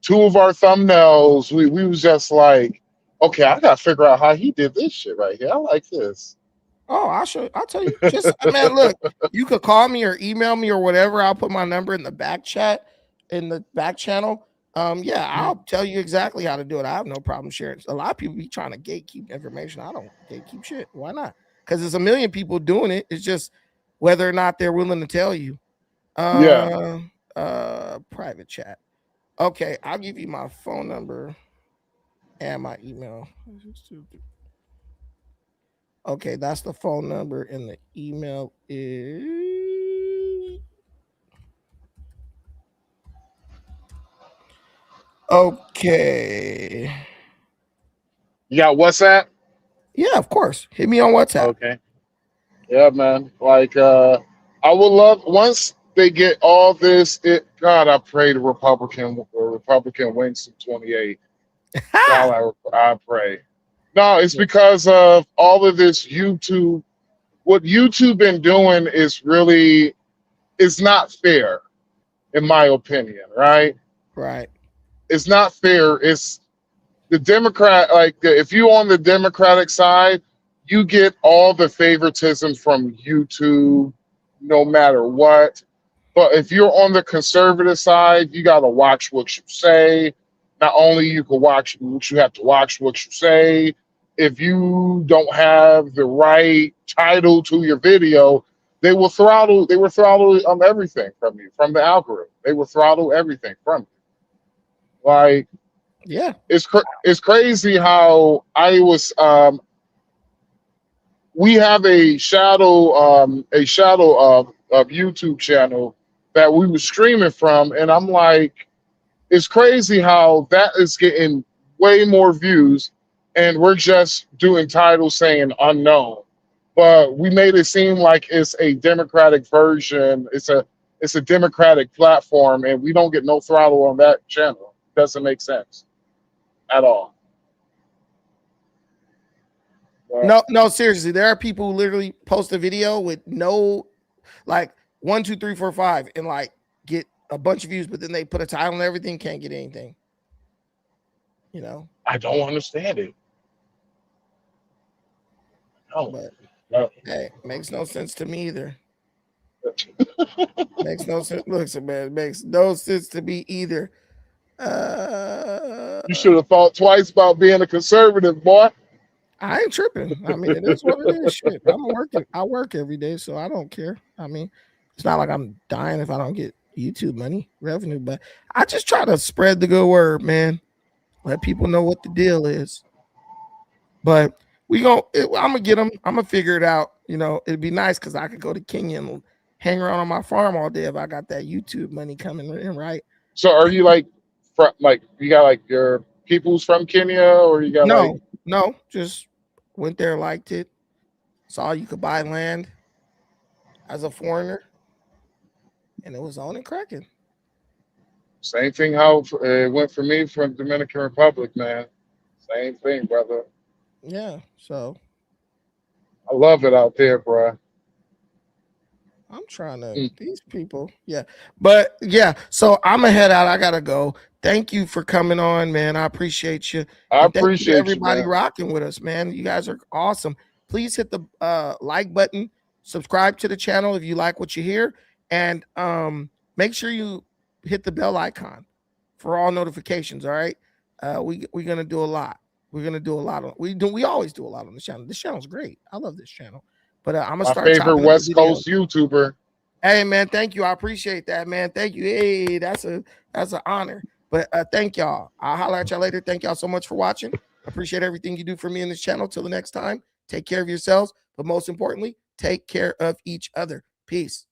2 of our thumbnails. We was just like, okay, I gotta figure out how he did this shit right here. I like this. Oh, I'll tell you. Just man, look, you could call me or email me or whatever. I'll put my number in the back chat, in the back channel. Yeah, I'll tell you exactly how to do it. I have no problem sharing. A lot of people be trying to gatekeep information. I don't gatekeep shit. Why not? Because there's a million people doing it. It's just whether or not they're willing to tell you. Private chat. Okay, I'll give you my phone number and my email. Okay, that's the phone number, and the email is okay. You got WhatsApp? Yeah, of course. Hit me on WhatsApp. Okay. Yeah, man. Like I would love, once they get all this, God, I pray the Republican wins in 28. God, I pray. No, it's because of all of this YouTube. What YouTube been doing is really, it's not fair, in my opinion, right? Right. It's not fair. It's the Democrat, like if you on the Democratic side, you get all the favoritism from YouTube, no matter what. But if you're on the conservative side, you got to watch what you say. Not only you can watch what you have to watch what you say. If you don't have the right title to your video, they will throttle. They will throttle everything from you, from the algorithm. They will throttle everything from you. Like, yeah, it's crazy how I was. We have a shadow of YouTube channel that we were streaming from, and I'm like, it's crazy how that is getting way more views, and we're just doing titles saying unknown, but we made it seem like it's a Democratic version. It's a Democratic platform, and we don't get no throttle on that channel. Doesn't make sense at all. No, seriously. There are people who literally post a video with no, like 1, 2, 3, 4, 5, and like get a bunch of views, but then they put a title and everything, can't get anything. You know, I don't understand it. No. Hey, makes no sense to me either. Makes no sense. Look, man, it makes no sense to me either. You should have thought twice about being a conservative, boy. I ain't tripping. I mean, it is what it is. Shit, I'm working. I work every day, so I don't care. I mean, it's not like I'm dying if I don't get YouTube money revenue, but I just try to spread the good word, man. Let people know what the deal is. But I'm gonna get them. I'm gonna figure it out. You know, it'd be nice because I could go to Kenya and hang around on my farm all day if I got that YouTube money coming in, right? So are you like, you got like your people's from Kenya, or you got like? No, just went there, liked it, saw you could buy land as a foreigner, and it was on and cracking. Same thing how it went for me from Dominican Republic, man. Same thing, brother. Yeah, so I love it out there, bro. I'm trying to these people, yeah, but yeah. So I'm gonna head out. I gotta go. Thank you for coming on, man. I appreciate you. I And thank you to appreciate you, everybody man. rocking with us, man. You guys are awesome. Please hit the like button, subscribe to the channel if you like what you hear, and make sure you hit the bell icon for all notifications. All right, we're gonna do a lot. We're gonna do a lot on. We always do a lot on this channel. This channel's great. I love this channel. But I'm gonna My start favorite chopping up West the Coast videos. YouTuber. Hey man, thank you. I appreciate that, man. Thank you. Hey, that's an honor. But thank y'all. I'll holler at y'all later. Thank y'all so much for watching. Appreciate everything you do for me in this channel. Till the next time, take care of yourselves, but most importantly, take care of each other. Peace.